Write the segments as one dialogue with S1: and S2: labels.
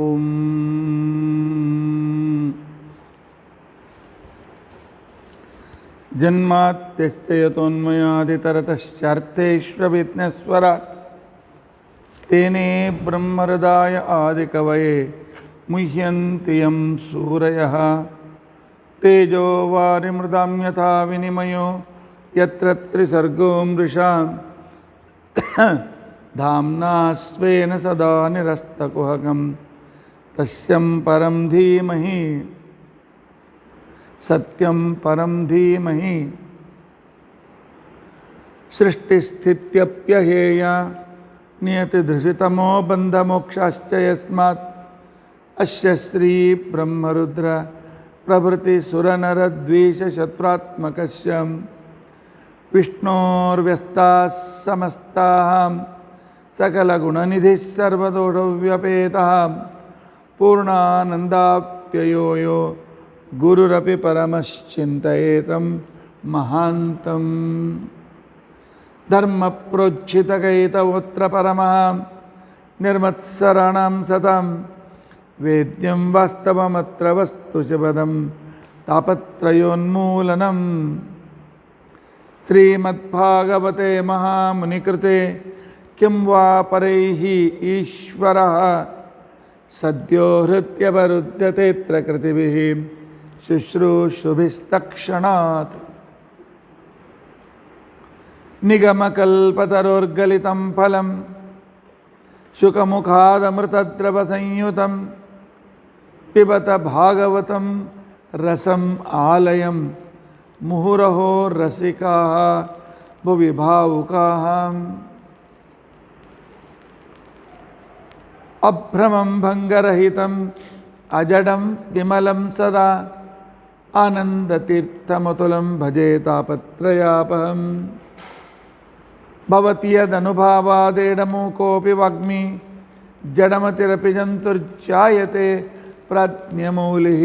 S1: ಓಂ ಜನ್ಮಾತ್ಯಸ್ಯ ಯತೋನ್ಮಯಾದಿತರತಶ್ಚಾರ್ಥೇಷ್ವವಿಘ್ನಸ್ವರಾಟ್ ತೇನೇ ಬ್ರಹ್ಮಹೃದಾಯ ಆದಿಕವಯೇ ಮುಹ್ಯಂತಿ M ಸೂರಯಃ ತೇಜೋ ವಾರಿಮೃದಾಂ ಯಥಾ ವಿನಿಮಯೋ ಯತ್ರ ತ್ರಿಸರ್ಗೋ ಮೃಷಾ ಧಾಮ್ನಾ ಸ್ವೇನ ಸದಾ ನಿರಸ್ತಕುಹಕಂ ತಸ್ಯಂ ಪರಂ ಧೀಮಹಿ ಸತ್ಯಂ ಪರಂ ಧೀಮಹಿ ಸೃಷ್ಟಿಸ್ಥಿತ್ಯಪ್ಯಹೇಯ ನಿಯತಿಧೃಷಿತಮೋ ಬಂಧಮೋಕ್ಷಾಶ್ಚ ಯಸ್ಮಾತ್ ಅಸ್ಯ ಶ್ರೀ ಬ್ರಹ್ಮರುದ್ರ ಪ್ರಭೃತಿ ಸುರನರದ್ವೀಷಶತ್ರುತ್ಮಕಸ್ಯ ವಿಷ್ಣೋರ್ವ್ಯಸ್ತಾಃ ಸಮಸ್ತಾಃ ಸಕಲಗುಣನಿಧಿಃ ಸರ್ವದೋಷವ್ಯಪೇತಃ ಪೂರ್ಣಾನಂದಾಪ್ಯಯೋ ಯೋ ಗುರುರಪಿ ಪರಮಶ್ಚಿಂತಯೇತಂ ಮಹಾಂತಂ ಧರ್ಮಪ್ರೋಜ್झितकैतवोऽत्र परमः ನಿರ್ಮತ್ಸರಾಣಾಂ ಸತಾಂ ವೇದ್ಯಂ ವಾಸ್ತವಮತ್ರ ವಸ್ತು ಶಪದಂ ತಾಪತ್ರಯೋನ್ಮೂಲನಂ ಶ್ರೀಮದ್ಭಾಗವತೆ ಮಹಾಮುನಿಕೃತೆ किं वा परैः ईश्वरः सद्यो हृत्यवरुध्यतेऽत्र कृतिभिः शुश्रूषुभिस्तक्षणात् निगमकल्पतरोर्गलितं फलं शुकमुखादमृतद्रवसंयुतं पिबत भागवतं रसम् आलयं मुहुरहो रसिकाः भुवि भावुकाः अभ्रमं भङ्गरहितं अजडं विमलं सदा आनन्दतीर्थमतुलं भजे तापत्रयापहं भवति यदनुभावादेडमूकोऽपि वाग्मी जडमतिरपि जन्तुर्जायते प्राज्ञमौलिः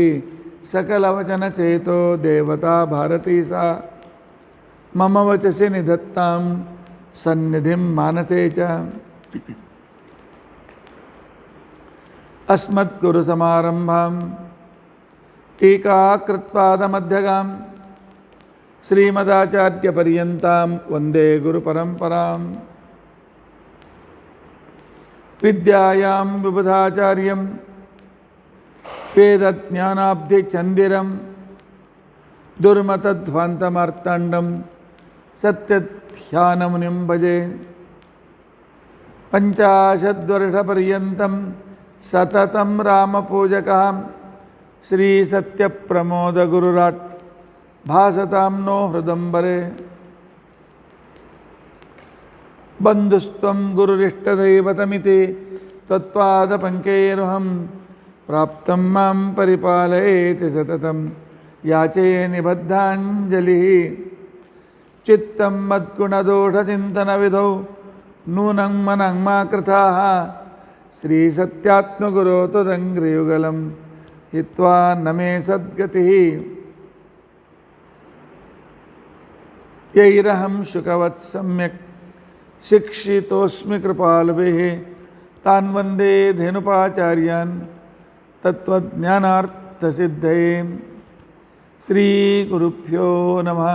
S1: सकलवचनचेतो देवता भारती सा मम वचसि निधत्तां सन्निधिं मानसे च अस्मद्गुरुसमारम्भां टीकाकृत्पादमध्यगां श्रीमदाचार्यपर्यन्तां वन्दे गुरुपरम्परां विद्यायां विबुधाचार्यं वेदज्ञानाब्धिचन्दिरं दुर्मतध्वान्तमार्ताण्डं सत्यध्यानमुनिं भजे पञ्चाशद्वर्षपर्यन्तं सततं रामपूजकः श्रीसत्यप्रमोदगुरुराट् भासतां नो हृदम्बरे बन्धुस्त्वं गुरुरिष्टदैवतमिति त्वत्पादपङ्केरुहं प्राप्तं मां परिपालयेति सततं याचे निबद्धाञ्जलिः चित्तं मद्गुणदोषचिन्तनविधौ नूनं मनं मा कृताः श्रीसत्यात्मगुरो त्वदङ्घ्रियुगलं हित्वा न मे सद्गतिः यैरहं शुकवत् सम्यक् शिक्षितोऽस्मि कृपालुभिः तान् वन्दे धेनुपाचार्यान् तत्त्वज्ञानार्थसिद्धये श्रीगुरुभ्यो नमः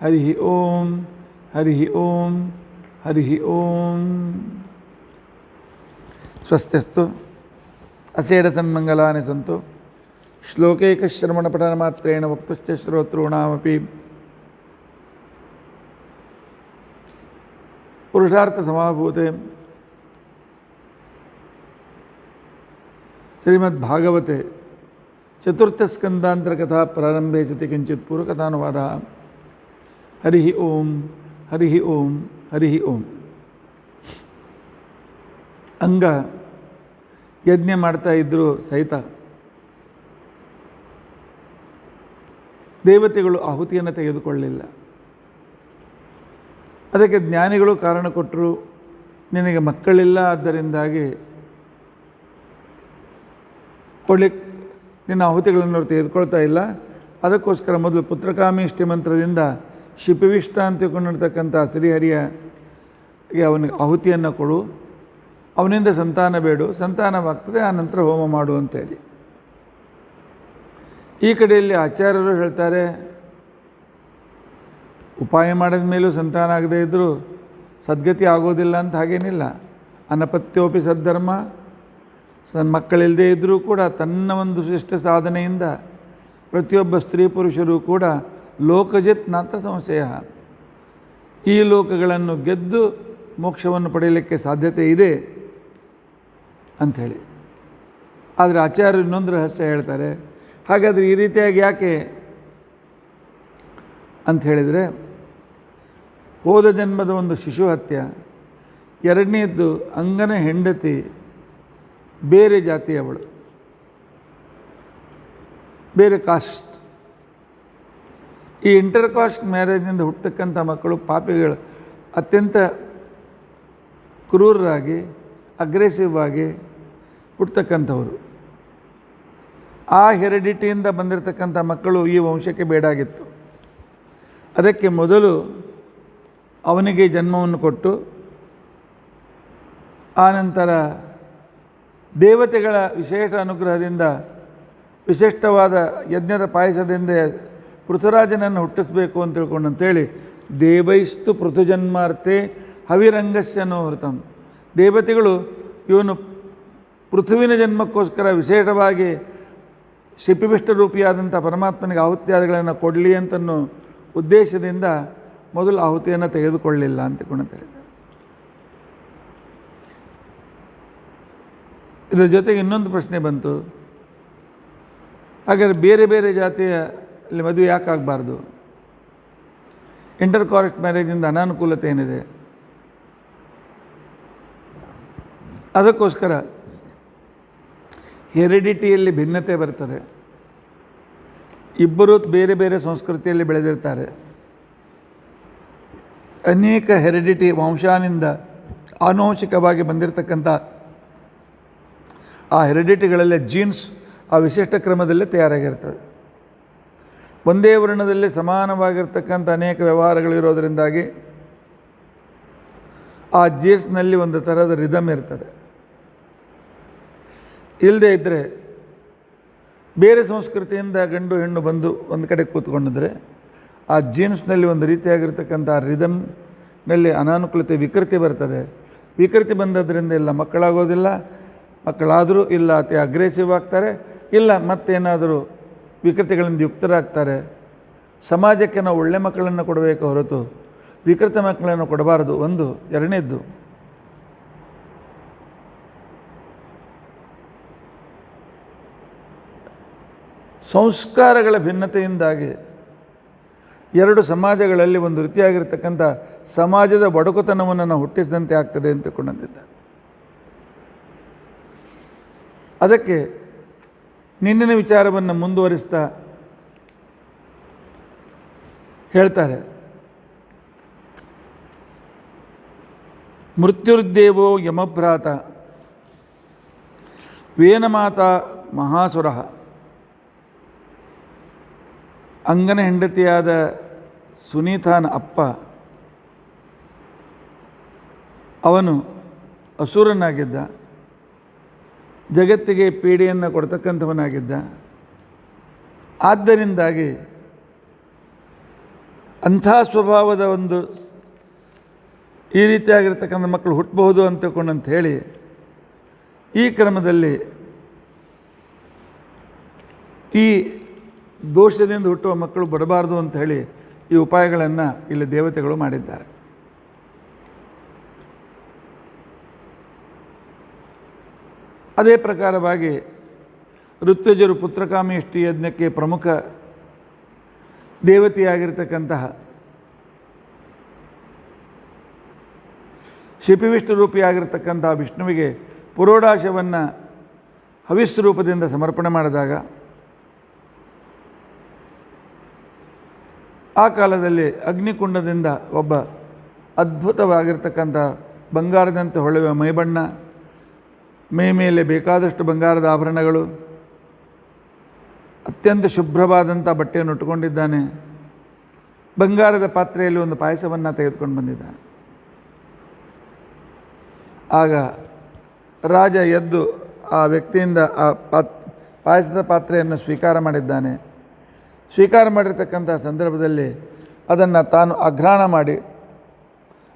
S1: हरिः ओं हरिः ओं हरिः ओं ಸ್ವಸ್ತಿಸ್ತು ಅಸೇಢಸನ್ಮಂಗಲಾನಿ ಸಂತು ಶ್ಲೋಕೈಕಶ್ರವಣಪಠನಮಾತ್ರೇಣ ವಕ್ತುಶ್ಚ ಶ್ರೋತॄಣಾಮಪಿ ಪುರುಷಾರ್ಥಸಮಾಭೂತೆ ಶ್ರೀಮದ್ಭಾಗವತೆ ಚತುರ್ಥಸ್ಕಂಧಾಂತರಕಥಾ ಪ್ರಾರಂಭೆ ಸತಿ ಕಿಂಚಿತ್ ಪೂರ್ವಕಥಾನುವಾದಃ ಹರಿಃ ಓಂ ಹರಿಃ ಓಂ ಹರಿಃ ಓಂ ಅಂಗ ಯಜ್ಞ ಮಾಡ್ತಾ ಇದ್ದರೂ ಸಹಿತ ದೇವತೆಗಳು ಆಹುತಿಯನ್ನು ತೆಗೆದುಕೊಳ್ಳಲಿಲ್ಲ. ಅದಕ್ಕೆ ಜ್ಞಾನಿಗಳು ಕಾರಣ ಕೊಟ್ಟರು, ನಿನಗೆ ಮಕ್ಕಳಿಲ್ಲ, ಆದ್ದರಿಂದಾಗಿ ಕೊಡ್ಲಿಕ್ಕೆ ನಿನ್ನ ಆಹುತಿಗಳನ್ನು ಅವರು ತೆಗೆದುಕೊಳ್ತಾ ಇಲ್ಲ. ಅದಕ್ಕೋಸ್ಕರ ಮೊದಲು ಪುತ್ರಕಾಮೇಷ್ಟಿ ಮಂತ್ರದಿಂದ ಶಿಪಿವಿಷ್ಟ ಅಂತ ತಿಳ್ಕೊಂಡಿರ್ತಕ್ಕಂಥ ಶ್ರೀಹರಿಯ ಅವನಿಗೆ ಆಹುತಿಯನ್ನು ಕೊಡು. ಅವನಿಂದ ಸಂತಾನ ಬೇಡು, ಸಂತಾನವಾಗ್ತದೆ, ಆ ನಂತರ ಹೋಮ ಮಾಡು ಅಂತೇಳಿ. ಈ ಕಡೆಯಲ್ಲಿ ಆಚಾರ್ಯರು ಹೇಳ್ತಾರೆ, ಉಪಾಯ ಮಾಡಿದ ಮೇಲೂ ಸಂತಾನ ಆಗದೇ ಇದ್ದರೂ ಸದ್ಗತಿ ಆಗೋದಿಲ್ಲ ಅಂತ ಹಾಗೇನಿಲ್ಲ. ಅನಪತ್ಯೋಪಿ ಸದ್ಧರ್ಮ, ಮಕ್ಕಳಿಲ್ಲದೆ ಇದ್ದರೂ ಕೂಡ ತನ್ನ ಒಂದು ವಿಶಿಷ್ಟ ಸಾಧನೆಯಿಂದ ಪ್ರತಿಯೊಬ್ಬ ಸ್ತ್ರೀ ಪುರುಷರು ಕೂಡ ಲೋಕಜಿತ್ ನಾಥ ಸಂಶಯ, ಈ ಲೋಕಗಳನ್ನು ಗೆದ್ದು ಮೋಕ್ಷವನ್ನು ಪಡೆಯಲಿಕ್ಕೆ ಸಾಧ್ಯತೆ ಇದೆ ಅಂಥೇಳಿ. ಆದರೆ ಆಚಾರ್ಯರು ಇನ್ನೊಂದು ರಹಸ್ಯ ಹೇಳ್ತಾರೆ. ಹಾಗಾದರೆ ಈ ರೀತಿಯಾಗಿ ಯಾಕೆ ಅಂತ ಹೇಳಿದರೆ, ಹೋದ ಜನ್ಮದ ಒಂದು ಶಿಶು ಹತ್ಯೆ, ಎರಡನೇದ್ದು ಅಂಗನ ಹೆಂಡತಿ ಬೇರೆ ಜಾತಿಯವಳು, ಬೇರೆ ಕಾಸ್ಟ್. ಈ ಇಂಟರ್ ಕಾಸ್ಟ್ ಮ್ಯಾರೇಜಿಂದ ಹುಟ್ಟತಕ್ಕಂಥ ಮಕ್ಕಳು ಪಾಪಿಗಳು, ಅತ್ಯಂತ ಕ್ರೂರರಾಗಿ ಅಗ್ರೆಸಿವ್ ಆಗಿ ಹುಟ್ಟತಕ್ಕಂಥವರು. ಆ ಹೆರಿಡಿಟಿಯಿಂದ ಬಂದಿರತಕ್ಕಂಥ ಮಕ್ಕಳು ಈ ವಂಶಕ್ಕೆ ಬೇಡಾಗಿತ್ತು. ಅದಕ್ಕೆ ಮೊದಲು ಅವನಿಗೆ ಜನ್ಮವನ್ನು ಕೊಟ್ಟು ಆನಂತರ ದೇವತೆಗಳ ವಿಶೇಷ ಅನುಗ್ರಹದಿಂದ ವಿಶಿಷ್ಟವಾದ ಯಜ್ಞದ ಪಾಯಸದಿಂದ ಪೃಥುರಾಜನನ್ನು ಹುಟ್ಟಿಸಬೇಕು ಅಂತ ತಿಳ್ಕೊಂಡಂತೇಳಿ ದೇವೈಸ್ತು ಪೃಥುಜನ್ಮಾರ್ತೆ ಹವಿರಂಗಸ್ಯ ನೋಹೃತಂ. ದೇವತೆಗಳು ಇವನು ಪೃಥುವಿನ ಜನ್ಮಕ್ಕೋಸ್ಕರ ವಿಶೇಷವಾಗಿ ಶಿಪಿವಿಷ್ಟ ರೂಪಿಯಾದಂಥ ಪರಮಾತ್ಮನಿಗೆ ಆಹುತ್ಯಾದಿಗಳನ್ನು ಕೊಡಲಿ ಅಂತನ್ನೋ ಉದ್ದೇಶದಿಂದ ಮೊದಲು ಆಹುತಿಯನ್ನು ತೆಗೆದುಕೊಳ್ಳಲಿಲ್ಲ ಅಂತಕೊಂಡು ಹೇಳಿದ್ದಾರೆ. ಇದರ ಜೊತೆಗೆ ಇನ್ನೊಂದು ಪ್ರಶ್ನೆ ಬಂತು, ಹಾಗಾದರೆ ಬೇರೆ ಬೇರೆ ಜಾತಿಯಲ್ಲಿ ಮದುವೆ ಯಾಕಾಗಬಾರ್ದು? ಇಂಟರ್ ಕಾಸ್ಟ್ ಮ್ಯಾರೇಜಿಂದ ಅನಾನುಕೂಲತೆ ಏನಿದೆ? ಅದಕ್ಕೋಸ್ಕರ ಹೆರಿಡಿಟಿಯಲ್ಲಿ ಭಿನ್ನತೆ ಬರ್ತದೆ. ಇಬ್ಬರು ಬೇರೆ ಬೇರೆ ಸಂಸ್ಕೃತಿಯಲ್ಲಿ ಬೆಳೆದಿರ್ತಾರೆ. ಅನೇಕ ಹೆರಿಡಿಟಿ ವಂಶಾನಿಂದ ಆನುವಂಶಿಕವಾಗಿ ಬಂದಿರತಕ್ಕಂಥ ಆ ಹೆರಿಡಿಟಿಗಳಲ್ಲೇ ಜೀನ್ಸ್ ಆ ವಿಶಿಷ್ಟ ಕ್ರಮದಲ್ಲೇ ತಯಾರಾಗಿರ್ತವೆ. ಒಂದೇ ವರ್ಣದಲ್ಲಿ ಸಮಾನವಾಗಿರ್ತಕ್ಕಂಥ ಅನೇಕ ವ್ಯವಹಾರಗಳಿರೋದರಿಂದಾಗಿ ಆ ಜೀನ್ಸ್ನಲ್ಲಿ ಒಂದು ಥರದ ರಿದಮ್ ಇರ್ತದೆ. ಇಲ್ಲದೇ ಇದ್ದರೆ ಬೇರೆ ಸಂಸ್ಕೃತಿಯಿಂದ ಗಂಡು ಹೆಣ್ಣು ಬಂದು ಒಂದು ಕಡೆ ಕೂತ್ಕೊಂಡಿದ್ರೆ ಆ ಜೀನ್ಸ್ನಲ್ಲಿ ಒಂದು ರೀತಿಯಾಗಿರ್ತಕ್ಕಂಥ ರಿದಮ್ನಲ್ಲಿ ಅನಾನುಕೂಲತೆ ವಿಕೃತಿ ಬರ್ತದೆ. ವಿಕೃತಿ ಬಂದದ್ರಿಂದ ಇಲ್ಲ ಮಕ್ಕಳಾಗೋದಿಲ್ಲ, ಮಕ್ಕಳಾದರೂ ಇಲ್ಲ ಅತಿ ಅಗ್ರೆಸಿವ್ ಆಗ್ತಾರೆ, ಇಲ್ಲ ಮತ್ತೇನಾದರೂ ವಿಕೃತಿಗಳಿಂದ ಯುಕ್ತರಾಗ್ತಾರೆ. ಸಮಾಜಕ್ಕೆ ನಾವು ಒಳ್ಳೆ ಮಕ್ಕಳನ್ನು ಕೊಡಬೇಕು ಹೊರತು ವಿಕೃತ ಮಕ್ಕಳನ್ನು ಕೊಡಬಾರದು. ಒಂದು. ಎರಡನೇದ್ದು, ಸಂಸ್ಕಾರಗಳ ಭಿನ್ನತೆಯಿಂದಾಗಿ ಎರಡು ಸಮಾಜಗಳಲ್ಲಿ ಒಂದು ರೀತಿಯಾಗಿರ್ತಕ್ಕಂಥ ಸಮಾಜದ ಒಡಕುತನವನ್ನು ನಾವು ಹುಟ್ಟಿಸಿದಂತೆ ಆಗ್ತದೆ ಅಂತ ಕೊಂಡಂತಿದ್ದಾರೆ. ಅದಕ್ಕೆ ನಿನ್ನಿನ ವಿಚಾರವನ್ನು ಮುಂದುವರಿಸ್ತಾ ಹೇಳ್ತಾರೆ, ಮೃತ್ಯುರ್ದೇವೋ ಯಮಭ್ರಾತ ವೇನಮಾತ ಮಹಾಸುರ. ಅಂಗನ ಹೆಂಡತಿಯಾದ ಸುನೀತಾನ ಅಪ್ಪ ಅವನು ಅಸುರನಾಗಿದ್ದ, ಜಗತ್ತಿಗೆ ಪೀಡೆಯನ್ನು ಕೊಡ್ತಕ್ಕಂಥವನಾಗಿದ್ದ. ಆದ್ದರಿಂದಾಗಿ ಅಂಥ ಸ್ವಭಾವದ ಒಂದು ಈ ರೀತಿಯಾಗಿರ್ತಕ್ಕಂಥ ಮಕ್ಕಳು ಹುಟ್ಟಬಹುದು ಅಂತಕೊಂಡಂತ ಹೇಳಿ ಈ ಕ್ರಮದಲ್ಲಿ ಈ ದೋಷದಿಂದ ಹುಟ್ಟುವ ಮಕ್ಕಳು ಬರಬಾರ್ದು ಅಂತ ಹೇಳಿ ಈ ಉಪಾಯಗಳನ್ನು ಇಲ್ಲಿ ದೇವತೆಗಳು ಮಾಡಿದ್ದಾರೆ. ಅದೇ ಪ್ರಕಾರವಾಗಿ ಋತ್ವಿಜರು ಪುತ್ರಕಾಮೇಷ್ಟಿ ಯಜ್ಞಕ್ಕೆ ಪ್ರಮುಖ ದೇವತೆಯಾಗಿರ್ತಕ್ಕಂತಹ ಶಿಪಿವಿಷ್ಣು ರೂಪಿಯಾಗಿರ್ತಕ್ಕಂತಹ ವಿಷ್ಣುವಿಗೆ ಪುರೋಡಾಶವನ್ನು ಹವಿಸ್ ರೂಪದಿಂದ ಸಮರ್ಪಣೆ ಮಾಡಿದಾಗ ಆ ಕಾಲದಲ್ಲಿ ಅಗ್ನಿಕುಂಡದಿಂದ ಒಬ್ಬ ಅದ್ಭುತವಾಗಿರ್ತಕ್ಕಂಥ ಬಂಗಾರದಂತೆ ಹೊಳೆಯುವ ಮೈಬಣ್ಣ, ಮೈ ಮೇಲೆ ಬೇಕಾದಷ್ಟು ಬಂಗಾರದ ಆಭರಣಗಳು, ಅತ್ಯಂತ ಶುಭ್ರವಾದಂಥ ಬಟ್ಟೆಯನ್ನು ಉಟ್ಟುಕೊಂಡಿದ್ದಾನೆ. ಬಂಗಾರದ ಪಾತ್ರೆಯಲ್ಲಿ ಒಂದು ಪಾಯಸವನ್ನು ತೆಗೆದುಕೊಂಡು ಬಂದಿದ್ದಾನೆ. ಆಗ ರಾಜ ಎದ್ದು ಆ ವ್ಯಕ್ತಿಯಿಂದ ಆ ಪಾಯಸದ ಪಾತ್ರೆಯನ್ನು ಸ್ವೀಕಾರ ಮಾಡಿದ್ದಾನೆ. ಸ್ವೀಕಾರ ಮಾಡಿರ್ತಕ್ಕಂಥ ಸಂದರ್ಭದಲ್ಲಿ ಅದನ್ನು ತಾನು ಅಘ್ರಾಣ ಮಾಡಿ,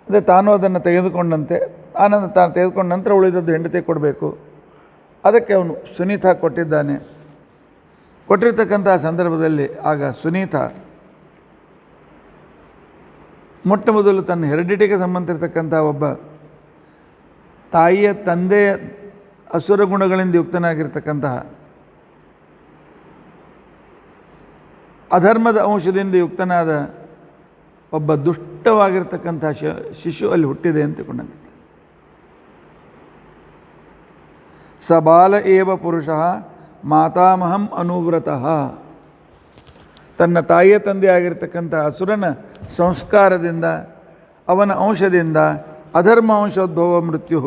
S1: ಅಂದರೆ ತಾನು ಅದನ್ನು ತೆಗೆದುಕೊಂಡಂತೆ ತಾನು ತೆಗೆದುಕೊಂಡ ನಂತರ ಉಳಿದದ್ದು ಹೆಂಡತಿ ಕೊಡಬೇಕು. ಅದಕ್ಕೆ ಅವನು ಸುನೀತಾ ಕೊಟ್ಟಿದ್ದಾನೆ. ಕೊಟ್ಟಿರ್ತಕ್ಕಂಥ ಸಂದರ್ಭದಲ್ಲಿ ಆಗ ಸುನೀತಾ ಮೊಟ್ಟ ಮೊದಲು ತನ್ನ ಹೆರಿಡಿಟಿಗೆ ಸಂಬಂಧಿಸಿರ್ತಕ್ಕಂಥ ಒಬ್ಬ ತಾಯಿಯ ತಂದೆಯ ಅಸುರ ಗುಣಗಳಿಂದ ಯುಕ್ತನಾಗಿರ್ತಕ್ಕಂತಹ, ಅಧರ್ಮದ ಅಂಶದಿಂದ ಯುಕ್ತನಾದ ಒಬ್ಬ ದುಷ್ಟವಾಗಿರ್ತಕ್ಕಂಥ ಶಿಶು ಅಲ್ಲಿ ಹುಟ್ಟಿದೆ ಅಂತ ಕೊಂಡಂತೆ. ಸಬಾಲ ಏವ ಪುರುಷ ಮಾತಾಮಹಂ ಅನುವ್ರತಃ. ತನ್ನ ತಾಯಿಯ ತಂದೆ ಆಗಿರ್ತಕ್ಕಂಥ ಅಸುರನ ಸಂಸ್ಕಾರದಿಂದ, ಅವನ ಅಂಶದಿಂದ ಅಧರ್ಮ ಅಂಶೋದ್ಭವ ಮೃತ್ಯು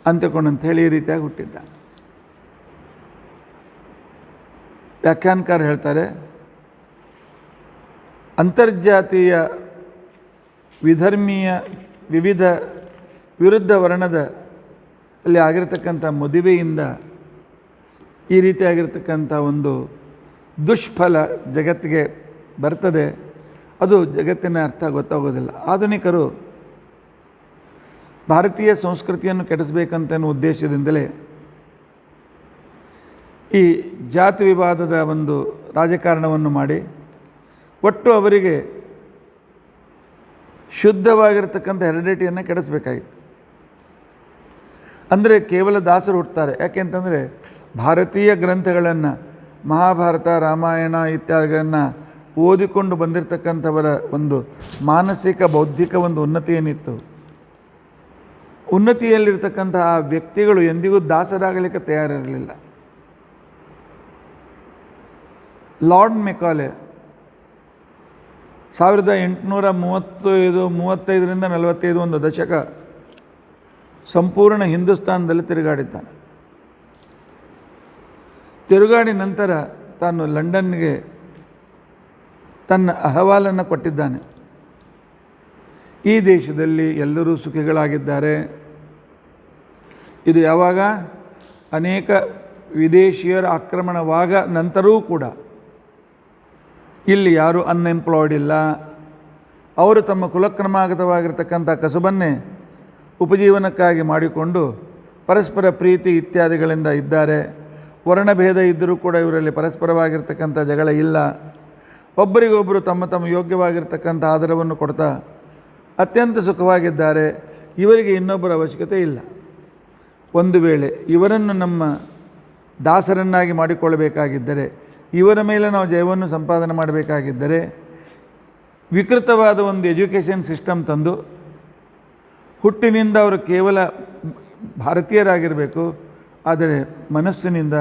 S1: ಅಂತಕೊಂಡಂತ ಹೇಳಿ ಈ ರೀತಿಯಾಗಿ ಹುಟ್ಟಿದ್ದ. ವ್ಯಾಖ್ಯಾನಕಾರ ಹೇಳ್ತಾರೆ, ಅಂತರ್ಜಾತೀಯ ವಿಧರ್ಮೀಯ ವಿರುದ್ಧ ವರ್ಣದ ಅಲ್ಲಿ ಆಗಿರತಕ್ಕಂಥ ಮದುವೆಯಿಂದ ಈ ರೀತಿಯಾಗಿರ್ತಕ್ಕಂಥ ಒಂದು ದುಷ್ಫಲ ಜಗತ್ತಿಗೆ ಬರ್ತದೆ. ಅದು ಜಗತ್ತಿನ ಅರ್ಥ ಗೊತ್ತಾಗೋದಿಲ್ಲ. ಆಧುನಿಕರು ಭಾರತೀಯ ಸಂಸ್ಕೃತಿಯನ್ನು ಕೆಡಿಸಬೇಕಂತ ಉದ್ದೇಶದಿಂದಲೇ ಈ ಜಾತಿ ವಿವಾದದ ಒಂದು ರಾಜಕಾರಣವನ್ನು ಮಾಡಿ ಒಟ್ಟು ಅವರಿಗೆ ಶುದ್ಧವಾಗಿರ್ತಕ್ಕಂಥ ಹೆರಿಡಿಟಿಯನ್ನು ಕೆಡಿಸಬೇಕಾಗಿತ್ತು. ಅಂದರೆ ಕೇವಲ ದಾಸರು ಹುಟ್ಟುತ್ತಾರೆ. ಯಾಕೆಂತಂದರೆ ಭಾರತೀಯ ಗ್ರಂಥಗಳನ್ನು, ಮಹಾಭಾರತ, ರಾಮಾಯಣ ಇತ್ಯಾದಿಗಳನ್ನು ಓದಿಕೊಂಡು ಬಂದಿರತಕ್ಕಂಥವರ ಒಂದು ಮಾನಸಿಕ ಬೌದ್ಧಿಕ ಒಂದು ಉನ್ನತಿ ಏನಿತ್ತು, ಉನ್ನತಿಯಲ್ಲಿರ್ತಕ್ಕಂಥ ಆ ವ್ಯಕ್ತಿಗಳು ಎಂದಿಗೂ ದಾಸರಾಗಲಿಕ್ಕೆ ತಯಾರಿರಲಿಲ್ಲ. ಲಾರ್ಡ್ ಮೆಕಾಲೆ 1835 45 ಒಂದು ದಶಕ ಸಂಪೂರ್ಣ ಹಿಂದೂಸ್ತಾನದಲ್ಲಿ ತಿರುಗಾಡಿದ್ದಾನೆ. ತಿರುಗಾಡಿ ನಂತರ ತಾನು ಲಂಡನ್ಗೆ ತನ್ನ ಅಹವಾಲನ್ನು ಕೊಟ್ಟಿದ್ದಾನೆ. ಈ ದೇಶದಲ್ಲಿ ಎಲ್ಲರೂ ಸುಖಿಗಳಾಗಿದ್ದಾರೆ. ಇದು ಯಾವಾಗ ಅನೇಕ ವಿದೇಶಿಯರ ಆಕ್ರಮಣವಾಗ ನಂತರವೂ ಕೂಡ ಇಲ್ಲಿ ಯಾರೂ ಅನ್ಎಂಪ್ಲಾಯ್ಡ್ ಇಲ್ಲ. ಅವರು ತಮ್ಮ ಕುಲಕ್ರಮಾಗತವಾಗಿರ್ತಕ್ಕಂಥ ಕಸುಬನ್ನೇ ಉಪಜೀವನಕ್ಕಾಗಿ ಮಾಡಿಕೊಂಡು ಪರಸ್ಪರ ಪ್ರೀತಿ ಇತ್ಯಾದಿಗಳಿಂದ ಇದ್ದಾರೆ. ವರ್ಣಭೇದ ಇದ್ದರೂ ಕೂಡ ಇವರಲ್ಲಿ ಪರಸ್ಪರವಾಗಿರ್ತಕ್ಕಂಥ ಜಗಳ ಇಲ್ಲ. ಒಬ್ಬರಿಗೊಬ್ಬರು ತಮ್ಮ ತಮ್ಮ ಯೋಗ್ಯವಾಗಿರ್ತಕ್ಕಂಥ ಆದರವನ್ನು ಕೊಡ್ತಾ ಅತ್ಯಂತ ಸುಖವಾಗಿದ್ದಾರೆ. ಇವರಿಗೆ ಇನ್ನೊಬ್ಬರ ಅವಶ್ಯಕತೆ ಇಲ್ಲ. ಒಂದು ವೇಳೆ ಇವರನ್ನು ನಮ್ಮ ದಾಸರನ್ನಾಗಿ ಮಾಡಿಕೊಳ್ಳಬೇಕಾಗಿದ್ದರೆ, ಇವರ ಮೇಲೆ ನಾವು ಜಯವನ್ನು ಸಂಪಾದನೆ ಮಾಡಬೇಕಾಗಿದ್ದರೆ ವಿಕೃತವಾದ ಒಂದು ಎಜುಕೇಷನ್ ಸಿಸ್ಟಮ್ ತಂದು ಹುಟ್ಟಿನಿಂದ ಅವರು ಕೇವಲ ಭಾರತೀಯರಾಗಿರಬೇಕು, ಆದರೆ ಮನಸ್ಸಿನಿಂದ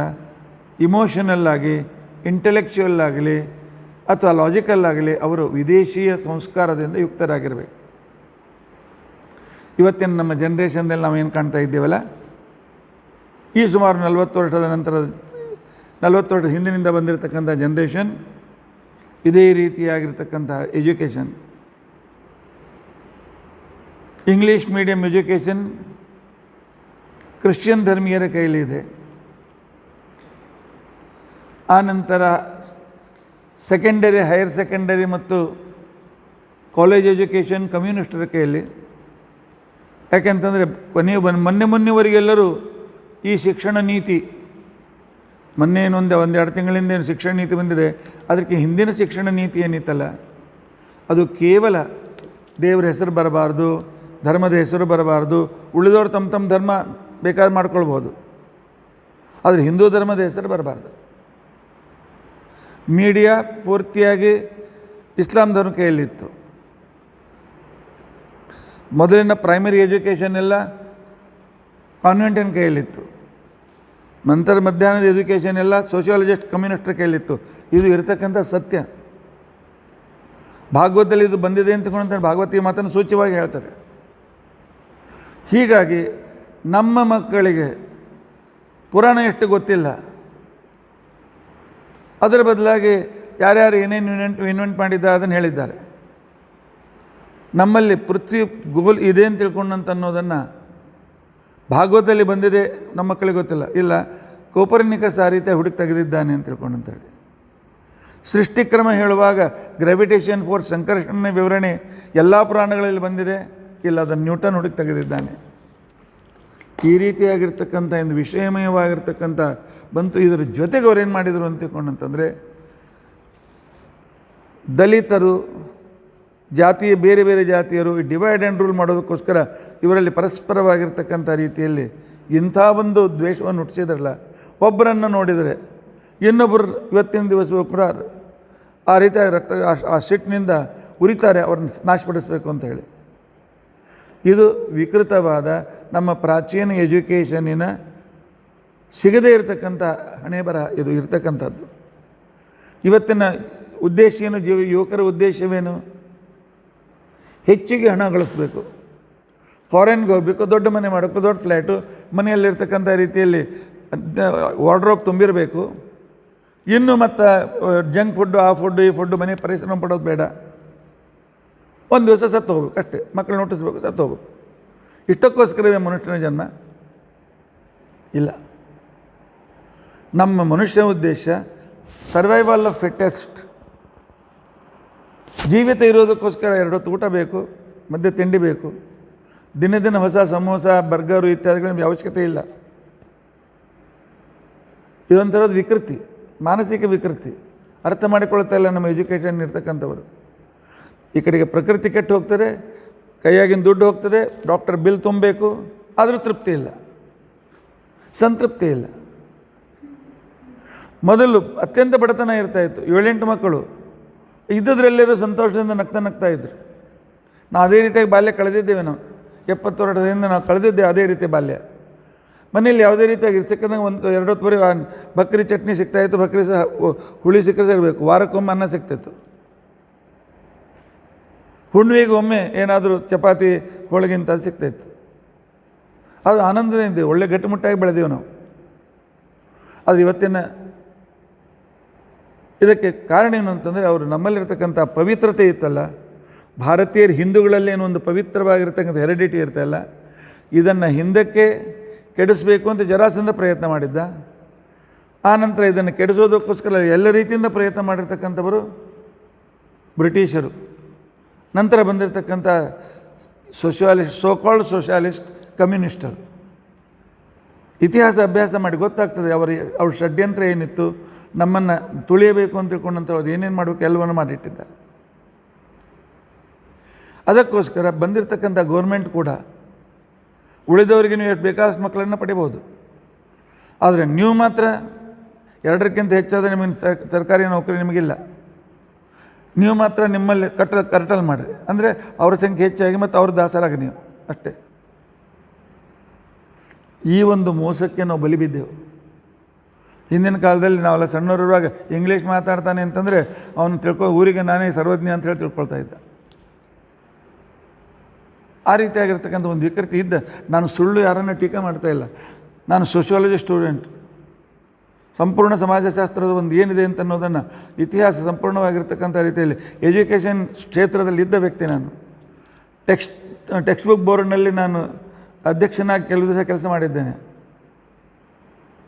S1: ಇಮೋಷನಲ್ ಆಗಿ, ಇಂಟೆಲೆಕ್ಚುಯಲ್ ಆಗಲಿ ಅಥವಾ ಲಾಜಿಕಲ್ ಆಗಲಿ ಅವರು ವಿದೇಶೀಯ ಸಂಸ್ಕಾರದಿಂದ ಯುಕ್ತರಾಗಿರಬೇಕು. ಇವತ್ತಿನ ನಮ್ಮ ಜನ್ರೇಷನ್ದಲ್ಲಿ ನಾವೇನು ಕಾಣ್ತಾ ಇದ್ದೇವಲ್ಲ, ಈ ಸುಮಾರು 40 ವರ್ಷದ ನಂತರ 40 ವರ್ಷ ಹಿಂದಿನಿಂದ ಬಂದಿರತಕ್ಕಂಥ ಜನ್ರೇಷನ್ ಇದೇ ರೀತಿಯಾಗಿರ್ತಕ್ಕಂಥ education, English medium education Christian ಧರ್ಮೀಯರ ಕೈಲಿದೆ. ಆನಂತರ ಸೆಕೆಂಡರಿ, ಹೈಯರ್ ಸೆಕೆಂಡರಿ ಮತ್ತು ಕಾಲೇಜ್ ಎಜುಕೇಷನ್ ಕಮ್ಯುನಿಸ್ಟರ ಕೈಯಲ್ಲಿ. ಯಾಕೆಂತಂದರೆ ಮೊನ್ನೆವರೆಗೆಲ್ಲರೂ ಈ ಶಿಕ್ಷಣ ನೀತಿ, ಮೊನ್ನೆ ಒಂದೆರಡು ತಿಂಗಳಿಂದ ಏನು ಶಿಕ್ಷಣ ನೀತಿ ಬಂದಿದೆ, ಅದಕ್ಕೆ ಹಿಂದಿನ ಶಿಕ್ಷಣ ನೀತಿ ಏನಿತ್ತಲ್ಲ ಅದು ಕೇವಲ ದೇವರ ಹೆಸರು ಬರಬಾರ್ದು, ಧರ್ಮದ ಹೆಸರು ಬರಬಾರ್ದು, ಉಳಿದವರು ತಮ್ಮ ತಮ್ಮ ಧರ್ಮ ಬೇಕಾದ್ರೆ ಮಾಡ್ಕೊಳ್ಬೋದು, ಆದರೆ ಹಿಂದೂ ಧರ್ಮದ ಹೆಸರು ಬರಬಾರ್ದು. ಮೀಡಿಯಾ ಪೂರ್ತಿಯಾಗಿ ಇಸ್ಲಾಂ ಧರ್ಮ ಕೈಯಲ್ಲಿತ್ತು. ಮೊದಲಿನ ಪ್ರೈಮರಿ ಎಜುಕೇಷನ್ ಎಲ್ಲ ಕಾನ್ವೆಂಟಿನ ಕೈಯಲ್ಲಿತ್ತು. ನಂತರ ಮಧ್ಯಾಹ್ನದ ಎಜುಕೇಷನ್ ಎಲ್ಲ ಸೋಷಿಯಾಲಜಿಸ್ಟ್ ಕಮ್ಯುನಿಸ್ಟರ ಕೈಯಲ್ಲಿತ್ತು. ಇದು ಇರತಕ್ಕಂಥ ಸತ್ಯ. ಭಾಗವತದಲ್ಲಿ ಇದು ಬಂದಿದೆ ಅಂತಕೊಂಡು ಭಾಗವತೀಯ ಮಾತನ್ನು ಸೂಚ್ಯವಾಗಿ ಹೇಳ್ತಾರೆ. ಹೀಗಾಗಿ ನಮ್ಮ ಮಕ್ಕಳಿಗೆ ಪುರಾಣ ಎಷ್ಟು ಗೊತ್ತಿಲ್ಲ, ಅದರ ಬದಲಾಗಿ ಯಾರ್ಯಾರು ಏನೇನು ಇನ್ವೆಂಟ್ ಮಾಡಿದ್ದಾರೆ ಅದನ್ನು ಹೇಳಿದ್ದಾರೆ. ನಮ್ಮಲ್ಲಿ ಪೃಥ್ವಿ ಗೋಲ್ ಇದೆ ಅಂತ ತಿಳ್ಕೊಂಡಂತ ಅನ್ನೋದನ್ನು ಭಾಗವತದಲ್ಲಿ ಬಂದಿದೆ, ನಮ್ಮ ಮಕ್ಕಳಿಗೆ ಗೊತ್ತಿಲ್ಲ. ಇಲ್ಲ, ಕೋಪರ್ನಿಕಸ್ ಆ ರೀತಿಯ ಹುಡುಕಿ ತೆಗೆದಿದ್ದಾನೆ ಅಂತ ತಿಳ್ಕೊಂಡು ಅಂತೇಳಿ. ಸೃಷ್ಟಿಕ್ರಮ ಹೇಳುವಾಗ ಗ್ರಾವಿಟೇಷನ್ ಫೋರ್ಸ್, ಸಂಕರ್ಷಣ ವಿವರಣೆ ಎಲ್ಲ ಪುರಾಣಗಳಲ್ಲಿ ಬಂದಿದೆ. ಇಲ್ಲ, ಅದನ್ನು ನ್ಯೂಟನ್ ಹುಡುಕಿ ತೆಗೆದಿದ್ದಾನೆ. ಈ ರೀತಿಯಾಗಿರ್ತಕ್ಕಂಥ ಒಂದು ವಿಷಯಮಯವಾಗಿರ್ತಕ್ಕಂಥ ಬಂತು. ಇದರ ಜೊತೆಗೆ ಅವ್ರೇನು ಮಾಡಿದರು ಅಂತ ತಿಳ್ಕೊಂಡಂತಂದರೆ, ದಲಿತರು, ಜಾತಿಯ ಬೇರೆ ಬೇರೆ ಜಾತಿಯರು ಡಿವೈಡ್ ಆ್ಯಂಡ್ ರೂಲ್ ಮಾಡೋದಕ್ಕೋಸ್ಕರ ಇವರಲ್ಲಿ ಪರಸ್ಪರವಾಗಿರ್ತಕ್ಕಂಥ ರೀತಿಯಲ್ಲಿ ಇಂಥ ಒಂದು ದ್ವೇಷವನ್ನು ಹುಟ್ಟಿಸಿದ್ರಲ್ಲ. ಒಬ್ಬರನ್ನು ನೋಡಿದರೆ ಇನ್ನೊಬ್ಬರು ಇವತ್ತಿನ ದಿವಸವೂ ಕೂಡ ಆ ರೀತಿಯಾಗಿ ಆ ಸಿಟ್ಟಿನಿಂದ ಉರಿತಾರೆ, ಅವ್ರನ್ನ ನಾಶಪಡಿಸಬೇಕು ಅಂತ ಹೇಳಿ. ಇದು ವಿಕೃತವಾದ ನಮ್ಮ ಪ್ರಾಚೀನ ಎಜುಕೇಷನ್ನಿನ ಸಿಗದೇ ಇರತಕ್ಕಂಥ ಹಣೆ ಬರಹ ಇದು ಇರ್ತಕ್ಕಂಥದ್ದು. ಇವತ್ತಿನ ಉದ್ದೇಶ ಏನು? ಯುವಕರ ಉದ್ದೇಶವೇನು? ಹೆಚ್ಚಿಗೆ ಹಣ ಗಳಿಸ್ಬೇಕು, ಫಾರಿನ್ಗೆ ಹೋಗಬೇಕು, ದೊಡ್ಡ ಮನೆ ಮಾಡಬೇಕು, ದೊಡ್ಡ ಫ್ಲ್ಯಾಟು, ಮನೆಯಲ್ಲಿರ್ತಕ್ಕಂಥ ರೀತಿಯಲ್ಲಿ ವಾರ್ಡ್ರೋಬ್ ತುಂಬಿರಬೇಕು. ಇನ್ನು ಮತ್ತು ಜಂಕ್ ಫುಡ್ಡು, ಆ ಫುಡ್ಡು, ಈ ಫುಡ್ಡು, ಮನೆ ಪರಿಶ್ರಮ ಪಡೋದು ಬೇಡ. ಒಂದು ದಿವಸ ಸತ್ತು ಹೋಗ್ಬೇಕು ಅಷ್ಟೇ, ಮಕ್ಕಳು ನೋಟಿಸ್ಬೇಕು, ಸತ್ತು ಹೋಗ್ಬೇಕು. ಇಷ್ಟಕ್ಕೋಸ್ಕರವೇ ಮನುಷ್ಯನ ಜನ್ಮ? ಇಲ್ಲ. ನಮ್ಮ ಮನುಷ್ಯ ಉದ್ದೇಶ ಸರ್ವೈವಲ್ ಆಫ್ ಫಿಟ್ಟೆಸ್ಟ್. ಜೀವಿತ ಇರೋದಕ್ಕೋಸ್ಕರ 2 ಹೊತ್ತು ಊಟ ಬೇಕು, ಮಧ್ಯೆ ತಿಂಡಿ ಬೇಕು. ದಿನ ದಿನ ಹೊಸ ಸಮೋಸ, ಬರ್ಗರು ಇತ್ಯಾದಿಗಳ ಅವಶ್ಯಕತೆ ಇಲ್ಲ. ಇದೊಂಥರದ್ದು ವಿಕೃತಿ, ಮಾನಸಿಕ ವಿಕೃತಿ. ಅರ್ಥ ಮಾಡಿಕೊಳ್ತಾ ಇಲ್ಲ ನಮ್ಮ ಎಜುಕೇಷನ್ ಇರ್ತಕ್ಕಂಥವರು. ಈ ಕಡೆಗೆ ಪ್ರಕೃತಿ ಕೆಟ್ಟು ಹೋಗ್ತದೆ, ಕೈಯಾಗಿನ ದುಡ್ಡು ಹೋಗ್ತದೆ, ಡಾಕ್ಟರ್ ಬಿಲ್ ತುಂಬಬೇಕು, ಆದರೂ ತೃಪ್ತಿ ಇಲ್ಲ, ಸಂತೃಪ್ತಿ ಇಲ್ಲ. ಮೊದಲು ಅತ್ಯಂತ ಬಡತನ ಇರ್ತಾಯಿತ್ತು. 7-8 ಮಕ್ಕಳು ಇದ್ದದ್ರೆಲ್ಲರೂ ಸಂತೋಷದಿಂದ ನಗ್ತಾ ಇದ್ದರು. ನಾವು ಅದೇ ರೀತಿಯಾಗಿ ಬಾಲ್ಯ ಕಳೆದಿದ್ದೇವೆ. ನಾವು 70 ವರ್ಷದಿಂದ ನಾವು ಕಳೆದಿದ್ದೇವೆ ಅದೇ ರೀತಿ ಬಾಲ್ಯ. ಮನೆಯಲ್ಲಿ ಯಾವುದೇ ರೀತಿಯಾಗಿ ಸಿಕ್ಕದಂಗೆ ಒಂದು 2 ಹೊತ್ತುವರೆ ಬಕ್ರಿ ಚಟ್ನಿ ಸಿಗ್ತಾಯಿತ್ತು, ಬಕ್ರಿ ಸಹ ಹುಳಿ ಸಿಕ್ಕರೆ ಸಿಗಬೇಕು, ವಾರಕ್ಕೊಮ್ಮೆ ಅನ್ನ ಸಿಗ್ತಿತ್ತು. ಹುಣ್ಣಿಗೆ ಒಮ್ಮೆ ಏನಾದರೂ ಚಪಾತಿ ಹೋಳಿಗಿಂತ ಸಿಗ್ತಾಯಿತ್ತು. ಅದು ಆನಂದದಿಂದ ಇದ್ದೇವೆ, ಒಳ್ಳೆ ಗಟ್ಟಿಮುಟ್ಟಾಗಿ ಬೆಳೆದೀವಿ ನಾವು. ಆದರೆ ಇವತ್ತಿನ ಇದಕ್ಕೆ ಕಾರಣ ಏನು ಅಂತಂದರೆ, ಅವರು ನಮ್ಮಲ್ಲಿರ್ತಕ್ಕಂಥ ಪವಿತ್ರತೆ ಇತ್ತಲ್ಲ, ಭಾರತೀಯರು ಹಿಂದೂಗಳಲ್ಲಿ ಏನೋ ಒಂದು ಪವಿತ್ರವಾಗಿರ್ತಕ್ಕಂಥ ಹೆರಿಡಿಟಿ ಇರ್ತಲ್ಲ, ಇದನ್ನು ಹಿಂದಕ್ಕೆ ಕೆಡಿಸಬೇಕು ಅಂತ ಜರಾಸಂಧ ಪ್ರಯತ್ನ ಮಾಡಿದ್ದ. ಆನಂತರ ಇದನ್ನು ಕೆಡಿಸೋದಕ್ಕೋಸ್ಕರ ಎಲ್ಲ ರೀತಿಯಿಂದ ಪ್ರಯತ್ನ ಮಾಡಿರ್ತಕ್ಕಂಥವರು ಬ್ರಿಟಿಷರು. ನಂತರ ಬಂದಿರತಕ್ಕಂಥ ಸೋಷಿಯಾಲಿಸ್ಟ್, ಸೋಕಾಲ್ಡ್ ಸೋಷಿಯಾಲಿಸ್ಟ್, ಕಮ್ಯುನಿಸ್ಟರು. ಇತಿಹಾಸ ಅಭ್ಯಾಸ ಮಾಡಿ ಗೊತ್ತಾಗ್ತದೆ ಅವ್ರ ಷಡ್ಯಂತ್ರ ಏನಿತ್ತು, ನಮ್ಮನ್ನು ತುಳಿಯಬೇಕು ಅಂತ ತಿಳ್ಕೊಂಡಂಥ ಅವ್ರು ಏನೇನು ಮಾಡಬೇಕು ಎಲ್ಲವನ್ನು ಮಾಡಿಟ್ಟಿದ್ದಾರೆ. ಅದಕ್ಕೋಸ್ಕರ ಬಂದಿರತಕ್ಕಂಥ ಗೌರ್ಮೆಂಟ್ ಕೂಡ ಉಳಿದವರಿಗೆ ನೀವು ಎಷ್ಟು ಬೇಕಾದಷ್ಟು ಮಕ್ಕಳನ್ನು ಪಡಿಬೋದು, ಆದರೆ ನೀವು ಮಾತ್ರ 2ಕ್ಕಿಂತ ಹೆಚ್ಚಾದರೆ ನಿಮಗೆ ಸರ್ಕಾರಿ ನೌಕರಿ ನಿಮಗಿಲ್ಲ. ನೀವು ಮಾತ್ರ ನಿಮ್ಮಲ್ಲಿ ಕರ್ಟಲ್ ಮಾಡಿರಿ, ಅಂದರೆ ಅವ್ರ ಸಂಖ್ಯೆ ಹೆಚ್ಚಾಗಿ ಮತ್ತು ಅವ್ರ ದಾಸರಾಗಿ ನೀವು ಅಷ್ಟೇ. ಈ ಒಂದು ಮೋಸಕ್ಕೆ ನಾವು ಬಲಿ ಬಿದ್ದೆವು. ಹಿಂದಿನ ಕಾಲದಲ್ಲಿ ನಾವೆಲ್ಲ ಸಣ್ಣವರಿರುವಾಗ ಇಂಗ್ಲೀಷ್ ಮಾತಾಡ್ತಾನೆ ಅಂತಂದರೆ ಅವನು ಊರಿಗೆ ನಾನೇ ಸರ್ವಜ್ಞ ಅಂತ ಹೇಳಿ ತಿಳ್ಕೊಳ್ತಾ ಇದ್ದ. ಆ ರೀತಿಯಾಗಿರ್ತಕ್ಕಂಥ ಒಂದು ವಿಕೃತಿ ಇದ್ದ. ನಾನು ಸುಳ್ಳು ಯಾರನ್ನು ಟೀಕೆ ಮಾಡ್ತಾ ಇಲ್ಲ. ನಾನು ಸೋಷಿಯಾಲಜಿ ಸ್ಟೂಡೆಂಟ್. ಸಂಪೂರ್ಣ ಸಮಾಜಶಾಸ್ತ್ರದ ಒಂದು ಏನಿದೆ ಅಂತ ಅನ್ನೋದನ್ನು, ಇತಿಹಾಸ ಸಂಪೂರ್ಣವಾಗಿರ್ತಕ್ಕಂಥ ರೀತಿಯಲ್ಲಿ ಎಜುಕೇಷನ್ ಕ್ಷೇತ್ರದಲ್ಲಿ ಇದ್ದ ವ್ಯಕ್ತಿ ನಾನು. ಟೆಕ್ಸ್ಟ್ ಬುಕ್ ಬೋರ್ಡ್ನಲ್ಲಿ ನಾನು ಅಧ್ಯಕ್ಷನಾಗಿ ಕೆಲವು ದಿವಸ ಕೆಲಸ ಮಾಡಿದ್ದೇನೆ.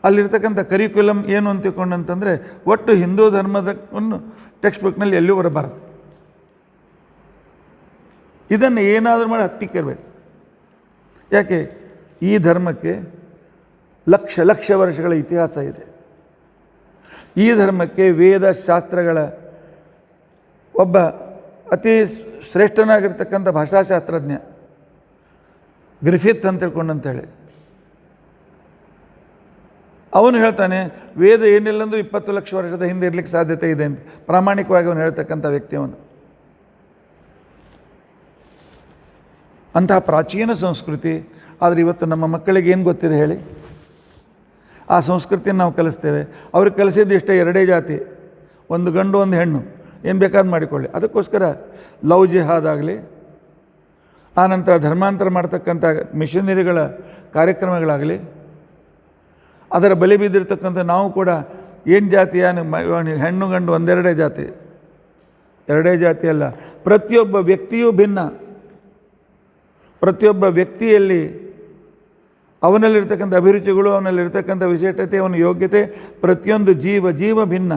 S1: ಅಲ್ಲಿರ್ತಕ್ಕಂಥ ಕರಿಕ್ಯುಲಮ್ ಏನು ಅಂತ ತಿಳ್ಕೊಂಡಂತಂದರೆ, ಒಟ್ಟು ಹಿಂದೂ ಧರ್ಮದವನ್ನು ಟೆಕ್ಸ್ಟ್ ಬುಕ್ನಲ್ಲಿ ಎಲ್ಲೂ ಬರಬಾರದು. ಇದನ್ನು ಏನಾದರೂ ಮಾಡಿ ಹತ್ತಿಕ್ಕಿರಬೇಕು. ಯಾಕೆ? ಈ ಧರ್ಮಕ್ಕೆ ಲಕ್ಷ ವರ್ಷಗಳ ಇತಿಹಾಸ ಇದೆ. ಈ ಧರ್ಮಕ್ಕೆ ವೇದ ಶಾಸ್ತ್ರಗಳ ಒಬ್ಬ ಅತಿ ಶ್ರೇಷ್ಠನಾಗಿರ್ತಕ್ಕಂಥ ಭಾಷಾಶಾಸ್ತ್ರಜ್ಞ ಗ್ರಿಫಿತ್ ಅಂತ ತಿಳ್ಕೊಂಡಂತೇಳಿ ಅವನು ಹೇಳ್ತಾನೆ, ವೇದ ಏನಿಲ್ಲ ಅಂದರೂ 20 ಲಕ್ಷ ವರ್ಷದ ಹಿಂದೆ ಇರಲಿಕ್ಕೆ ಸಾಧ್ಯತೆ ಇದೆ ಅಂತ ಪ್ರಾಮಾಣಿಕವಾಗಿ ಅವನು ಹೇಳ್ತಕ್ಕಂಥ ವ್ಯಕ್ತಿ ಅವನು. ಅಂತಹ ಪ್ರಾಚೀನ ಸಂಸ್ಕೃತಿ. ಆದರೆ ಇವತ್ತು ನಮ್ಮ ಮಕ್ಕಳಿಗೆ ಏನು ಗೊತ್ತಿದೆ ಹೇಳಿ? ಆ ಸಂಸ್ಕೃತಿಯನ್ನು ನಾವು ಕಲಿಸ್ತೇವೆ. ಅವ್ರಿಗೆ ಕಲಿಸಿದ್ದು ಇಷ್ಟೇ, 2 ಜಾತಿ, ಒಂದು ಗಂಡು ಒಂದು ಹೆಣ್ಣು, ಏನು ಬೇಕಾದ್ರೂ ಮಾಡಿಕೊಳ್ಳಿ. ಅದಕ್ಕೋಸ್ಕರ ಲವ್ ಜಿಹಾದ್ ಆಗಲಿ, ಆನಂತರ ಧರ್ಮಾಂತರ ಮಾಡ್ತಕ್ಕಂಥ ಮಿಷನರಿಗಳ ಕಾರ್ಯಕ್ರಮಗಳಾಗಲಿ, ಅದರ ಬಲಿ ಬಿದ್ದಿರ್ತಕ್ಕಂಥ ನಾವು ಕೂಡ ಏನು ಜಾತಿಯ ಹೆಣ್ಣು ಗಂಡು 1-2 ಜಾತಿ, 2 ಜಾತಿ ಅಲ್ಲ, ಪ್ರತಿಯೊಬ್ಬ ವ್ಯಕ್ತಿಯೂ ಭಿನ್ನ. ಪ್ರತಿಯೊಬ್ಬ ವ್ಯಕ್ತಿಯಲ್ಲಿ ಅವನಲ್ಲಿರ್ತಕ್ಕಂಥ ಅಭಿರುಚಿಗಳು, ಅವನಲ್ಲಿರ್ತಕ್ಕಂಥ ವಿಶಿಷ್ಟತೆ, ಅವನ ಯೋಗ್ಯತೆ, ಪ್ರತಿಯೊಂದು ಜೀವ ಭಿನ್ನ.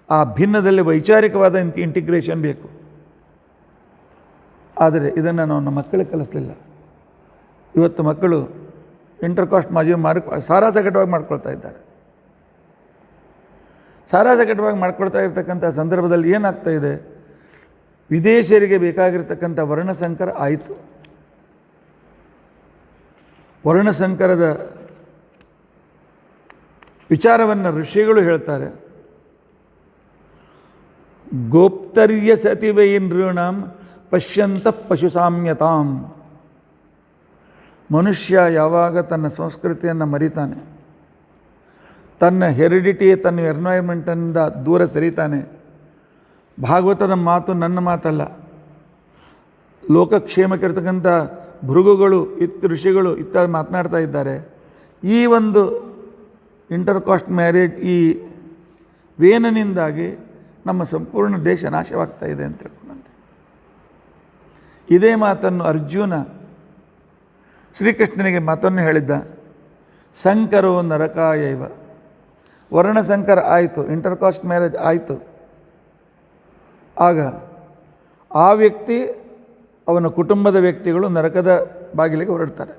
S1: ಆ ಭಿನ್ನದಲ್ಲಿ ವೈಚಾರಿಕವಾದ ಇಂಟಿಗ್ರೇಷನ್ ಬೇಕು. ಆದರೆ ಇದನ್ನು ನಾವು ನಮ್ಮ ಮಕ್ಕಳಿಗೆ ಕಲಿಸಲಿಲ್ಲ. ಇವತ್ತು ಮಕ್ಕಳು ಇಂಟರ್ಕಾಸ್ಟ್ ಸಾರಾಸಗಟವಾಗಿ ಮಾಡ್ಕೊಳ್ತಾ ಇದ್ದಾರೆ. ಸಾರಾಸಗಟವಾಗಿ ಮಾಡ್ಕೊಳ್ತಾ ಇರ್ತಕ್ಕಂಥ ಸಂದರ್ಭದಲ್ಲಿ ಏನಾಗ್ತಾ ಇದೆ, ವಿದೇಶಿಯರಿಗೆ ಬೇಕಾಗಿರ್ತಕ್ಕಂಥ ವರ್ಣಸಂಕರ ಆಯಿತು. ವರ್ಣಸಂಕರದ ವಿಚಾರವನ್ನು ಋಷಿಗಳು ಹೇಳ್ತಾರೆ. ಗೋಪ್ತರ್ಯ ಸತಿವೈ ನೃಣಾಂ ಪಶ್ಯಂತ ಪಶು ಸಾಮ್ಯತಾಂ. ಮನುಷ್ಯ ಯಾವಾಗ ತನ್ನ ಸಂಸ್ಕೃತಿಯನ್ನು ಮರಿತಾನೆ, ತನ್ನ ಹೆರಿಡಿಟಿ, ತನ್ನ ಎನ್ವೈರ್ಮೆಂಟಿಂದ ದೂರ ಸರಿತಾನೆ. ಭಾಗವತದ ಮಾತು ನನ್ನ ಮಾತಲ್ಲ, ಲೋಕಕ್ಷೇಮಕ್ಕಿರ್ತಕ್ಕಂಥ ಭೃಗುಗಳು, ಋಷಿಗಳು ಇತ್ಯಾದಿ ಮಾತನಾಡ್ತಾ ಇದ್ದಾರೆ. ಈ ಒಂದು ಇಂಟರ್ಕಾಸ್ಟ್ ಮ್ಯಾರೇಜ್, ಈ ವೇನನಿಂದಾಗಿ ನಮ್ಮ ಸಂಪೂರ್ಣ ದೇಶ ನಾಶವಾಗ್ತಾ ಇದೆ ಅಂತ ತಿಳ್ಕೊಂಡಂತೆ. ಇದೇ ಮಾತನ್ನು ಅರ್ಜುನ ಶ್ರೀಕೃಷ್ಣನಿಗೆ ಮಾತನ್ನು ಹೇಳಿದ್ದ. ಸಂಕರೋ ನರಕಾಯೈವ. ವರ್ಣಸಂಕರ ಆಯಿತು, ಇಂಟರ್ಕಾಸ್ಟ್ ಮ್ಯಾರೇಜ್ ಆಯಿತು. ಆಗ ಆ ವ್ಯಕ್ತಿ, ಅವನ ಕುಟುಂಬದ ವ್ಯಕ್ತಿಗಳು ನರಕದ ಬಾಗಿಲಿಗೆ ಹೊರಡ್ತಾರೆ.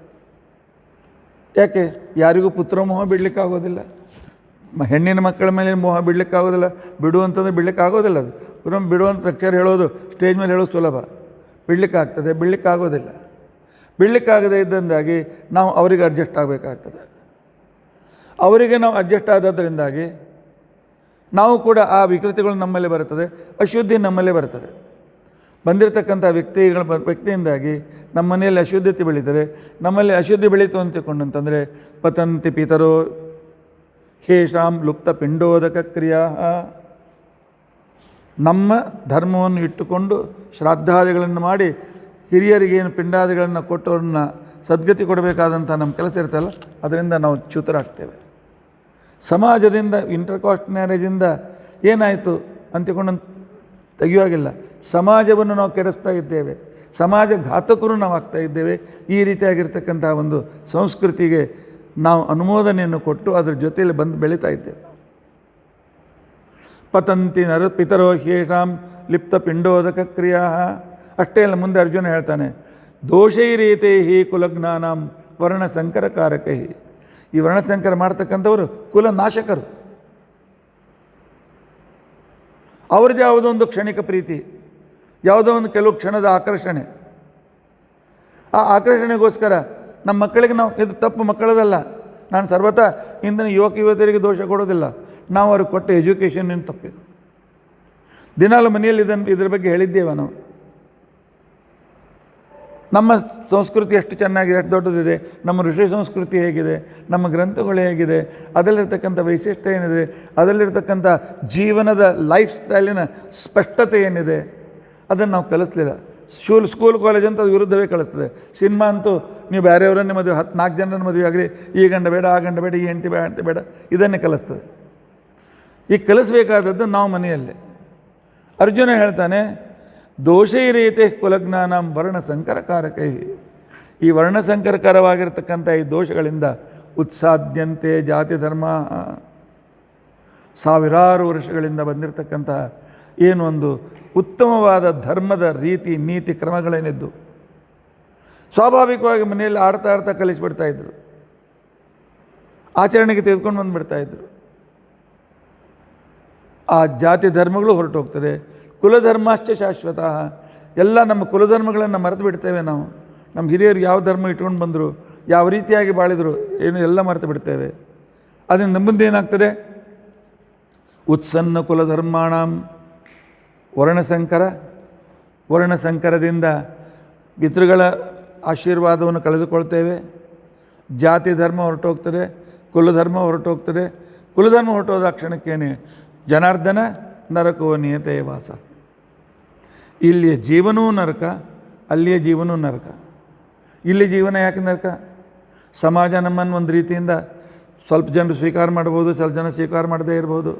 S1: ಯಾಕೆ? ಯಾರಿಗೂ ಪುತ್ರಮೋಹ ಬಿಡಲಿಕ್ಕಾಗೋದಿಲ್ಲ. ಹೆಣ್ಣಿನ ಮಕ್ಕಳ ಮೇಲೆ ಮೋಹ ಬಿಡಲಿಕ್ಕಾಗೋದಿಲ್ಲ. ಬಿಡುವಂಥದ್ದು ಬಿಡಲಿಕ್ಕಾಗೋದಿಲ್ಲ. ಅದು ಪುನಃ ಬಿಡುವಂಥ ಲೆಕ್ಚರ್ ಹೇಳೋದು, ಸ್ಟೇಜ್ ಮೇಲೆ ಹೇಳೋದು ಸುಲಭ. ಬಿಡಲಿಕ್ಕಾಗ್ತದೆ? ಬಿಡಲಿಕ್ಕಾಗೋದಿಲ್ಲ. ಬಿಡಲಿಕ್ಕಾಗದೇ ಇದ್ದಂದಾಗಿ ನಾವು ಅವರಿಗೆ ಅಡ್ಜಸ್ಟ್ ಆಗಬೇಕಾಗ್ತದೆ. ಅವರಿಗೆ ನಾವು ಅಡ್ಜಸ್ಟ್ ಆದದ್ರಿಂದಾಗಿ ನಾವು ಕೂಡ ಆ ವಿಕೃತಿಗಳು ನಮ್ಮಲ್ಲಿ ಬರುತ್ತದೆ, ಅಶುದ್ಧಿ ನಮ್ಮಲ್ಲೇ ಬರ್ತದೆ. ಬಂದಿರತಕ್ಕಂಥ ವ್ಯಕ್ತಿಯಿಂದಾಗಿ ನಮ್ಮ ಮನೆಯಲ್ಲಿ ಅಶುದ್ಧತೆ ಬೆಳೀತದೆ. ನಮ್ಮಲ್ಲಿ ಅಶುದ್ಧಿ ಬೆಳೀತು ಅಂತಕೊಂಡಂತಂದರೆ ಪತಂತಿ ಪಿತರೋ ಹೇಷಾಂ ಲುಪ್ತ ಪಿಂಡೋದಕ ಕ್ರಿಯಾ. ನಮ್ಮ ಧರ್ಮವನ್ನು ಇಟ್ಟುಕೊಂಡು ಶ್ರಾದ್ದಾದಿಗಳನ್ನು ಮಾಡಿ ಹಿರಿಯರಿಗೇನು ಪಿಂಡಾದಿಗಳನ್ನು ಕೊಟ್ಟವ್ರನ್ನ ಸದ್ಗತಿ ಕೊಡಬೇಕಾದಂಥ ನಮ್ಮ ಕೆಲಸ ಇರ್ತಲ್ಲ, ಅದರಿಂದ ನಾವು ಚ್ಯುತರಾಗ್ತೇವೆ. ಸಮಾಜದಿಂದ ಇಂಟರ್ಕಾಸ್ಟ್ ಮ್ಯಾರೇಜಿಂದ ಏನಾಯಿತು ಅಂತಿಕೊಂಡು ತೆಗೆಯುವಾಗಿಲ್ಲ. ಸಮಾಜವನ್ನು ನಾವು ಕೆಡಿಸ್ತಾ ಇದ್ದೇವೆ, ಸಮಾಜ ಘಾತಕರು ನಾವು ಆಗ್ತಾ ಇದ್ದೇವೆ. ಈ ರೀತಿಯಾಗಿರ್ತಕ್ಕಂಥ ಒಂದು ಸಂಸ್ಕೃತಿಗೆ ನಾವು ಅನುಮೋದನೆಯನ್ನು ಕೊಟ್ಟು ಅದರ ಜೊತೆಯಲ್ಲಿ ಬಂದು ಬೆಳೀತಾ ಇದ್ದೇವೆ. ಪತಂತಿ ನರ ಪಿತರೋ ಹೇಷಾಂ ಲಿಪ್ತ ಪಿಂಡೋದಕ ಕ್ರಿಯಾ. ಅಷ್ಟೇ ಅಲ್ಲ, ಮುಂದೆ ಅರ್ಜುನ ಹೇಳ್ತಾನೆ, ದೋಷೈರೇತೆ ಹಿ ಕುಲಜ್ಞಾನಾಂ ವರ್ಣಸಂಕರಕಾರಕೈ. ಈ ವರ್ಣಸಂಕರ ಮಾಡ್ತಕ್ಕಂಥವರು ಕುಲನಾಶಕರು. ಅವ್ರದ್ದು ಯಾವುದೋ ಒಂದು ಕ್ಷಣಿಕ ಪ್ರೀತಿ, ಯಾವುದೋ ಒಂದು ಕೆಲವು ಕ್ಷಣದ ಆಕರ್ಷಣೆ. ಆ ಆಕರ್ಷಣೆಗೋಸ್ಕರ ನಮ್ಮ ಮಕ್ಕಳಿಗೆ ನಾವು, ಇದು ತಪ್ಪು ಮಕ್ಕಳದಲ್ಲ, ನಾನು ಸರ್ವತಾ ಇಂದಿನ ಯುವತಿಯರಿಗೆ ದೋಷ ಕೊಡೋದಿಲ್ಲ. ನಾವು ಅವ್ರಿಗೆ ಕೊಟ್ಟ ಎಜುಕೇಷನ್ ತಪ್ಪಿದು. ದಿನಾಲು ಮನೆಯಲ್ಲಿ ಇದ್ರ ಬಗ್ಗೆ ಹೇಳಿದ್ದೇವೆ ನಾವು. ನಮ್ಮ ಸಂಸ್ಕೃತಿ ಎಷ್ಟು ಚೆನ್ನಾಗಿದೆ, ಎಷ್ಟು ದೊಡ್ಡದಿದೆ, ನಮ್ಮ ಋಷಿ ಸಂಸ್ಕೃತಿ ಹೇಗಿದೆ, ನಮ್ಮ ಗ್ರಂಥಗಳು ಹೇಗಿದೆ, ಅದರಲ್ಲಿರ್ತಕ್ಕಂಥ ವೈಶಿಷ್ಟ್ಯ ಏನಿದೆ, ಅದರಲ್ಲಿರ್ತಕ್ಕಂಥ ಜೀವನದ ಲೈಫ್ ಸ್ಟೈಲಿನ ಸ್ಪಷ್ಟತೆ ಏನಿದೆ, ಅದನ್ನು ನಾವು ಕಲಿಸ್ಲಿಲ್ಲ. ಸ್ಕೂಲ್ ಕಾಲೇಜ್ ಅಂತ ಅದು ವಿರುದ್ಧವೇ ಕಳಿಸ್ತದೆ. ಸಿನಿಮಾ ಅಂತೂ ನೀವು ಬೇರೆಯವರನ್ನೇ ಮದುವೆ, 4 ಜನರನ್ನು ಮದುವೆ ಆಗಲಿ, ಈ ಗಂಡ ಬೇಡ, ಆ ಗಂಡ ಬೇಡ, ಈ ಹೆಂಡತಿ ಬೇಡ ಅಂತ ಬೇಡ, ಇದನ್ನೇ ಕಲಿಸ್ತದೆ. ಈಗ ಕಲಿಸ್ಬೇಕಾದದ್ದು ನಾವು ಮನೆಯಲ್ಲೇ. ಅರ್ಜುನ ಹೇಳ್ತಾನೆ, ದೋಷೈರೇತೆ ಕುಲಜ್ಞಾನಂ ವರ್ಣಸಂಕರಕಾರಕೈ. ಈ ವರ್ಣಸಂಕರಕರವಾಗಿರ್ತಕ್ಕಂಥ ಈ ದೋಷಗಳಿಂದ ಉತ್ಸಾದ್ಯಂತೆ ಜಾತಿ ಧರ್ಮ. ಸಾವಿರಾರು ವರ್ಷಗಳಿಂದ ಬಂದಿರತಕ್ಕಂಥ ಏನು ಒಂದು ಉತ್ತಮವಾದ ಧರ್ಮದ ರೀತಿ ನೀತಿ ಕ್ರಮಗಳೇನಿದ್ದು ಸ್ವಾಭಾವಿಕವಾಗಿ ಮನೆಯಲ್ಲಿ ಆಡ್ತಾ ಆಡ್ತಾ ಕಲಿಸಿಬಿಡ್ತಾಯಿದ್ರು, ಆಚರಣೆಗೆ ತೆಗೆದುಕೊಂಡು ಬಂದುಬಿಡ್ತಾಯಿದ್ರು. ಆ ಜಾತಿ ಧರ್ಮಗಳು ಹೊರಟೋಗ್ತದೆ. ಕುಲಧರ್ಮಾಶ್ಚ ಶಾಶ್ವತ. ಎಲ್ಲ ನಮ್ಮ ಕುಲಧರ್ಮಗಳನ್ನು ಮರೆತು ಬಿಡ್ತೇವೆ ನಾವು. ನಮ್ಮ ಹಿರಿಯರು ಯಾವ ಧರ್ಮ ಇಟ್ಕೊಂಡು ಬಂದರು, ಯಾವ ರೀತಿಯಾಗಿ ಬಾಳಿದರು, ಏನು ಎಲ್ಲ ಮರೆತು ಬಿಡ್ತೇವೆ. ಅದರಿಂದ ಮುಂದೆ ಏನಾಗ್ತದೆ, ಉತ್ಸನ್ನ ಕುಲಧರ್ಮಾಣಂ ವರ್ಣಸಂಕರದಿಂದ ಪಿತೃಗಳ ಆಶೀರ್ವಾದವನ್ನು ಕಳೆದುಕೊಳ್ತೇವೆ. ಜಾತಿ ಧರ್ಮ ಹೊರಟೋಗ್ತದೆ, ಕುಲಧರ್ಮ ಹೊರಟೋಗ್ತದೆ. ಕುಲಧರ್ಮ ಹೊರಟೋದ ಕ್ಷಣಕ್ಕೇನೆ ಜನಾರ್ದನ ನರಕೋ ನಿಯತೇ ವಾಸ. ಇಲ್ಲಿಯ ಜೀವನವೂ ನರಕ, ಅಲ್ಲಿಯ ಜೀವನವೂ ನರಕ. ಇಲ್ಲಿ ಜೀವನ ಯಾಕೆ ನರಕ? ಸಮಾಜ ನಮ್ಮನ್ನು ಒಂದು ರೀತಿಯಿಂದ ಸ್ವಲ್ಪ ಜನರು ಸ್ವೀಕಾರ ಮಾಡ್ಬೋದು, ಸ್ವಲ್ಪ ಜನ ಸ್ವೀಕಾರ ಮಾಡದೇ ಇರ್ಬೋದು.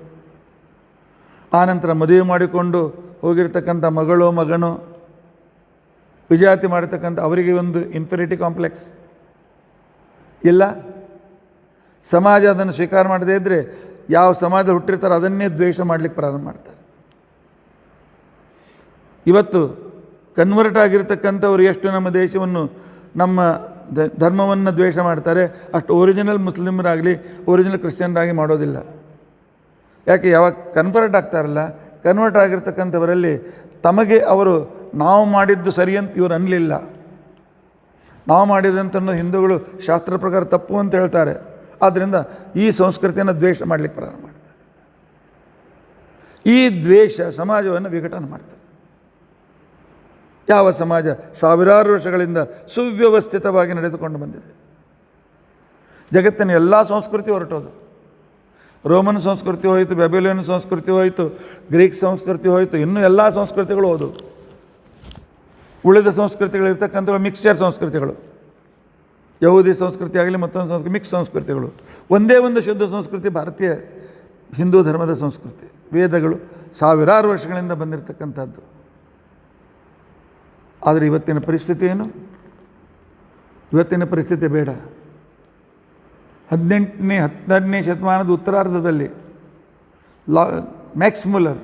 S1: ಆನಂತರ ಮದುವೆ ಮಾಡಿಕೊಂಡು ಹೋಗಿರ್ತಕ್ಕಂಥ ಮಗಳು ಮಗನು ವಿಜಾತಿ ಮಾಡತಕ್ಕಂಥ ಅವರಿಗೆ ಒಂದು ಇನ್ಫೆರಿಟಿ ಕಾಂಪ್ಲೆಕ್ಸ್. ಇಲ್ಲ. ಸಮಾಜ ಅದನ್ನು ಸ್ವೀಕಾರ ಮಾಡದೇ ಇದ್ದರೆ ಯಾವ ಸಮಾಜ ಹುಟ್ಟಿರ್ತಾರೋ ಅದನ್ನೇ ದ್ವೇಷ ಮಾಡಲಿಕ್ಕೆ ಪ್ರಾರಂಭ ಮಾಡ್ತಾರೆ. ಇವತ್ತು ಕನ್ವರ್ಟ್ ಆಗಿರ್ತಕ್ಕಂಥವ್ರು ಎಷ್ಟು ನಮ್ಮ ದೇಶವನ್ನು, ನಮ್ಮ ಧರ್ಮವನ್ನು ದ್ವೇಷ ಮಾಡ್ತಾರೆ, ಅಷ್ಟು ಒರಿಜಿನಲ್ ಮುಸ್ಲಿಮರಾಗಲಿ ಒರಿಜಿನಲ್ ಕ್ರಿಶ್ಚಿಯನ್ರಾಗಿ ಮಾಡೋದಿಲ್ಲ. ಯಾಕೆ? ಯಾವಾಗ ಕನ್ವರ್ಟ್ ಆಗಿರ್ತಕ್ಕಂಥವರಲ್ಲಿ ತಮಗೆ ಅವರು ನಾವು ಮಾಡಿದ್ದು ಸರಿ ಅಂತ ಇವರು ಅನ್ನಲಿಲ್ಲ. ನಾವು ಮಾಡಿದಂಥ ಹಿಂದೂಗಳು ಶಾಸ್ತ್ರ ಪ್ರಕಾರ ತಪ್ಪು ಅಂತ ಹೇಳ್ತಾರೆ. ಆದ್ದರಿಂದ ಈ ಸಂಸ್ಕೃತಿಯನ್ನು ದ್ವೇಷ ಮಾಡಲಿಕ್ಕೆ ಪ್ರಾರಂಭ ಮಾಡ್ತಾರೆ. ಈ ದ್ವೇಷ ಸಮಾಜವನ್ನು ವಿಘಟನೆ ಮಾಡ್ತದೆ. ಯಾವ ಸಮಾಜ ಸಾವಿರಾರು ವರ್ಷಗಳಿಂದ ಸುವ್ಯವಸ್ಥಿತವಾಗಿ ನಡೆದುಕೊಂಡು ಬಂದಿದೆ. ಜಗತ್ತಿನ ಎಲ್ಲ ಸಂಸ್ಕೃತಿ ಹೊರಟೋದು. ರೋಮನ್ ಸಂಸ್ಕೃತಿ ಹೋಯಿತು, ಬ್ಯಾಬಿಲೋನ್ ಸಂಸ್ಕೃತಿ ಹೋಯಿತು, ಗ್ರೀಕ್ ಸಂಸ್ಕೃತಿ ಹೋಯಿತು, ಇನ್ನೂ ಎಲ್ಲ ಸಂಸ್ಕೃತಿಗಳು ಹೋದವು. ಉಳಿದ ಸಂಸ್ಕೃತಿಗಳಿರ್ತಕ್ಕಂಥ ಮಿಕ್ಸ್ಚರ್ ಸಂಸ್ಕೃತಿಗಳು, ಯಹೂದಿ ಸಂಸ್ಕೃತಿ ಆಗಲಿ ಮತ್ತೊಂದು ಸಂಸ್ಕೃತಿ, ಮಿಕ್ಸ್ ಸಂಸ್ಕೃತಿಗಳು. ಒಂದೇ ಒಂದು ಶುದ್ಧ ಸಂಸ್ಕೃತಿ ಭಾರತೀಯ ಹಿಂದೂ ಧರ್ಮದ ಸಂಸ್ಕೃತಿ. ವೇದಗಳು ಸಾವಿರಾರು ವರ್ಷಗಳಿಂದ ಬಂದಿರತಕ್ಕಂಥದ್ದು. ಆದರೆ ಇವತ್ತಿನ ಪರಿಸ್ಥಿತಿ ಏನು? ಇವತ್ತಿನ ಪರಿಸ್ಥಿತಿ ಬೇಡ. 12ನೇ ಶತಮಾನದ ಉತ್ತರಾರ್ಧದಲ್ಲಿ ಮ್ಯಾಕ್ಸ್ ಮುಲ್ಲರ್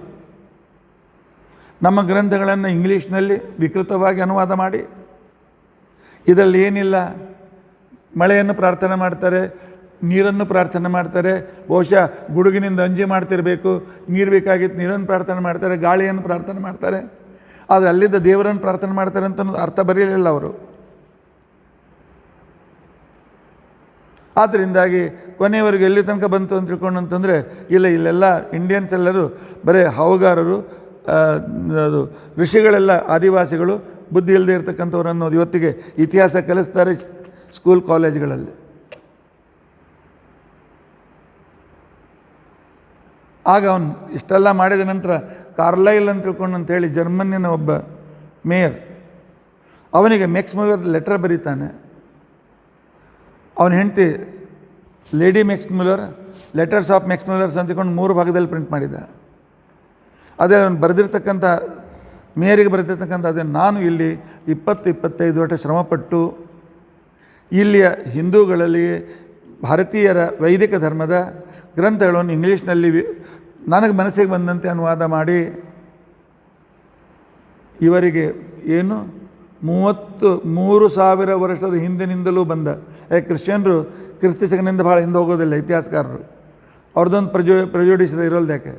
S1: ನಮ್ಮ ಗ್ರಂಥಗಳನ್ನು ಇಂಗ್ಲೀಷ್ನಲ್ಲಿ ವಿಕೃತವಾಗಿ ಅನುವಾದ ಮಾಡಿ, ಇದರಲ್ಲಿ ಏನಿಲ್ಲ, ಮಳೆಯನ್ನು ಪ್ರಾರ್ಥನೆ ಮಾಡ್ತಾರೆ, ನೀರನ್ನು ಪ್ರಾರ್ಥನೆ ಮಾಡ್ತಾರೆ, ಬಹುಶಃ ಗುಡುಗಿನಿಂದ ಅಂಜಿ ಮಾಡ್ತಿರಬೇಕು, ನೀರು ಬೇಕಾಗಿತ್ತು ನೀರನ್ನು ಪ್ರಾರ್ಥನೆ ಮಾಡ್ತಾರೆ, ಗಾಳಿಯನ್ನು ಪ್ರಾರ್ಥನೆ ಮಾಡ್ತಾರೆ, ಆದರೆ ಅಲ್ಲಿದ್ದ ದೇವರನ್ನು ಪ್ರಾರ್ಥನೆ ಮಾಡ್ತಾರೆ ಅಂತ ಅರ್ಥ ಬರೀಲಿಲ್ಲ ಅವರು. ಆದ್ದರಿಂದಾಗಿ ಕೊನೆಯವರೆಗೆ ಎಲ್ಲಿ ತನಕ ಬಂತು ಅಂತ ತಿಳ್ಕೊಂಡು ಅಂತಂದರೆ, ಇಲ್ಲೆಲ್ಲ ಇಂಡಿಯನ್ಸ್ ಎಲ್ಲರೂ ಬರೀ ಹಾವುಗಾರರು, ಅದು ಋಷಿಗಳೆಲ್ಲ ಆದಿವಾಸಿಗಳು, ಬುದ್ಧಿ ಇಲ್ಲದೆ ಇರತಕ್ಕಂಥವ್ರು ಅನ್ನೋದು ಇವತ್ತಿಗೆ ಇತಿಹಾಸ ಕಲಿಸ್ತಾರೆ ಸ್ಕೂಲ್ ಕಾಲೇಜ್ಗಳಲ್ಲಿ. ಆಗ ಅವನು ಇಷ್ಟೆಲ್ಲ ಮಾಡಿದ ನಂತರ ಕಾರ್ಲೈಲ್ ಅಂತ ತಿಳ್ಕೊಂಡು ಅಂತೇಳಿ ಜರ್ಮನಿನ ಒಬ್ಬ ಮೇಯರ್, ಅವನಿಗೆ ಮ್ಯಾಕ್ಸ್ ಮುಲ್ಲರ್ ಲೆಟರ್ ಬರೀತಾನೆ. ಅವನ ಹೆಂಡತಿ lady Max Muller letters of Max Muller's ಅಂತ ತಿಳ್ಕೊಂಡು 3 ಭಾಗದಲ್ಲಿ ಪ್ರಿಂಟ್ ಮಾಡಿದ್ದ. ಅದೇ ಅವನು ಬರೆದಿರ್ತಕ್ಕಂಥ ಮೇಯರಿಗೆ ಬರೆದಿರ್ತಕ್ಕಂಥ ಅದೇ, ನಾನು ಇಲ್ಲಿ 20-25 ವರ್ಷ ಶ್ರಮಪಟ್ಟು ಇಲ್ಲಿಯ ಹಿಂದೂಗಳಲ್ಲಿ ಭಾರತೀಯರ ವೈದಿಕ ಧರ್ಮದ ಗ್ರಂಥಗಳನ್ನು ಇಂಗ್ಲೀಷ್ನಲ್ಲಿ ನನಗೆ ಮನಸ್ಸಿಗೆ ಬಂದಂತೆ ಅನುವಾದ ಮಾಡಿ ಇವರಿಗೆ ಏನು 33,000 ವರ್ಷದ ಹಿಂದಿನಿಂದಲೂ ಬಂದ, ಯಾಕೆ ಕ್ರಿಶ್ಚಿಯನ್ರು ಕ್ರಿಸ್ತಿಸಕನಿಂದ ಭಾಳ ಹಿಂದೆ ಹೋಗೋದಿಲ್ಲ ಇತಿಹಾಸಕಾರರು, ಅವ್ರದ್ದೊಂದು ಪ್ರಜೋಡಿಸಿದ ಇರೋಲ್ದು. ಯಾಕೆ?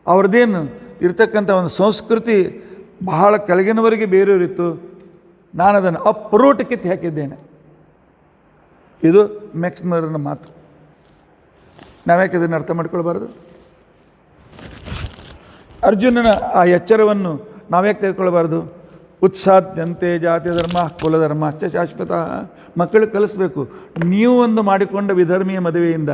S1: ಅವ್ರದ್ದೇನು ಇರ್ತಕ್ಕಂಥ ಒಂದು ಸಂಸ್ಕೃತಿ ಬಹಳ ಕೆಳಗಿನವರೆಗೆ ಬೇರೆಯವರಿತ್ತು, ನಾನು ಅದನ್ನು ಅಪ್ರೂಟ್ ಕಿತ್ತು ಹಾಕಿದ್ದೇನೆ. ಇದು ಮ್ಯಾಕ್ಸ್ ಮುಲ್ಲರ್ನ ಮಾತು. ನಾವ್ಯಾಕೆ ಇದನ್ನು ಅರ್ಥ ಮಾಡ್ಕೊಳ್ಬಾರ್ದು? ಅರ್ಜುನನ ಆ ಎಚ್ಚರವನ್ನು ನಾವ್ಯಾಕೆ ತೆಗೆದುಕೊಳ್ಬಾರ್ದು? ಉತ್ಸಾದ್ಯಂತೆ ಜಾತಿ ಧರ್ಮ ಕುಲಧರ್ಮ ಅಚ್ಚ ಶಾಶ್ವತ. ಮಕ್ಕಳು ಕಲಿಸ್ಬೇಕು. ನೀವು ಒಂದು ಮಾಡಿಕೊಂಡ ವಿಧರ್ಮೀಯ ಮದುವೆಯಿಂದ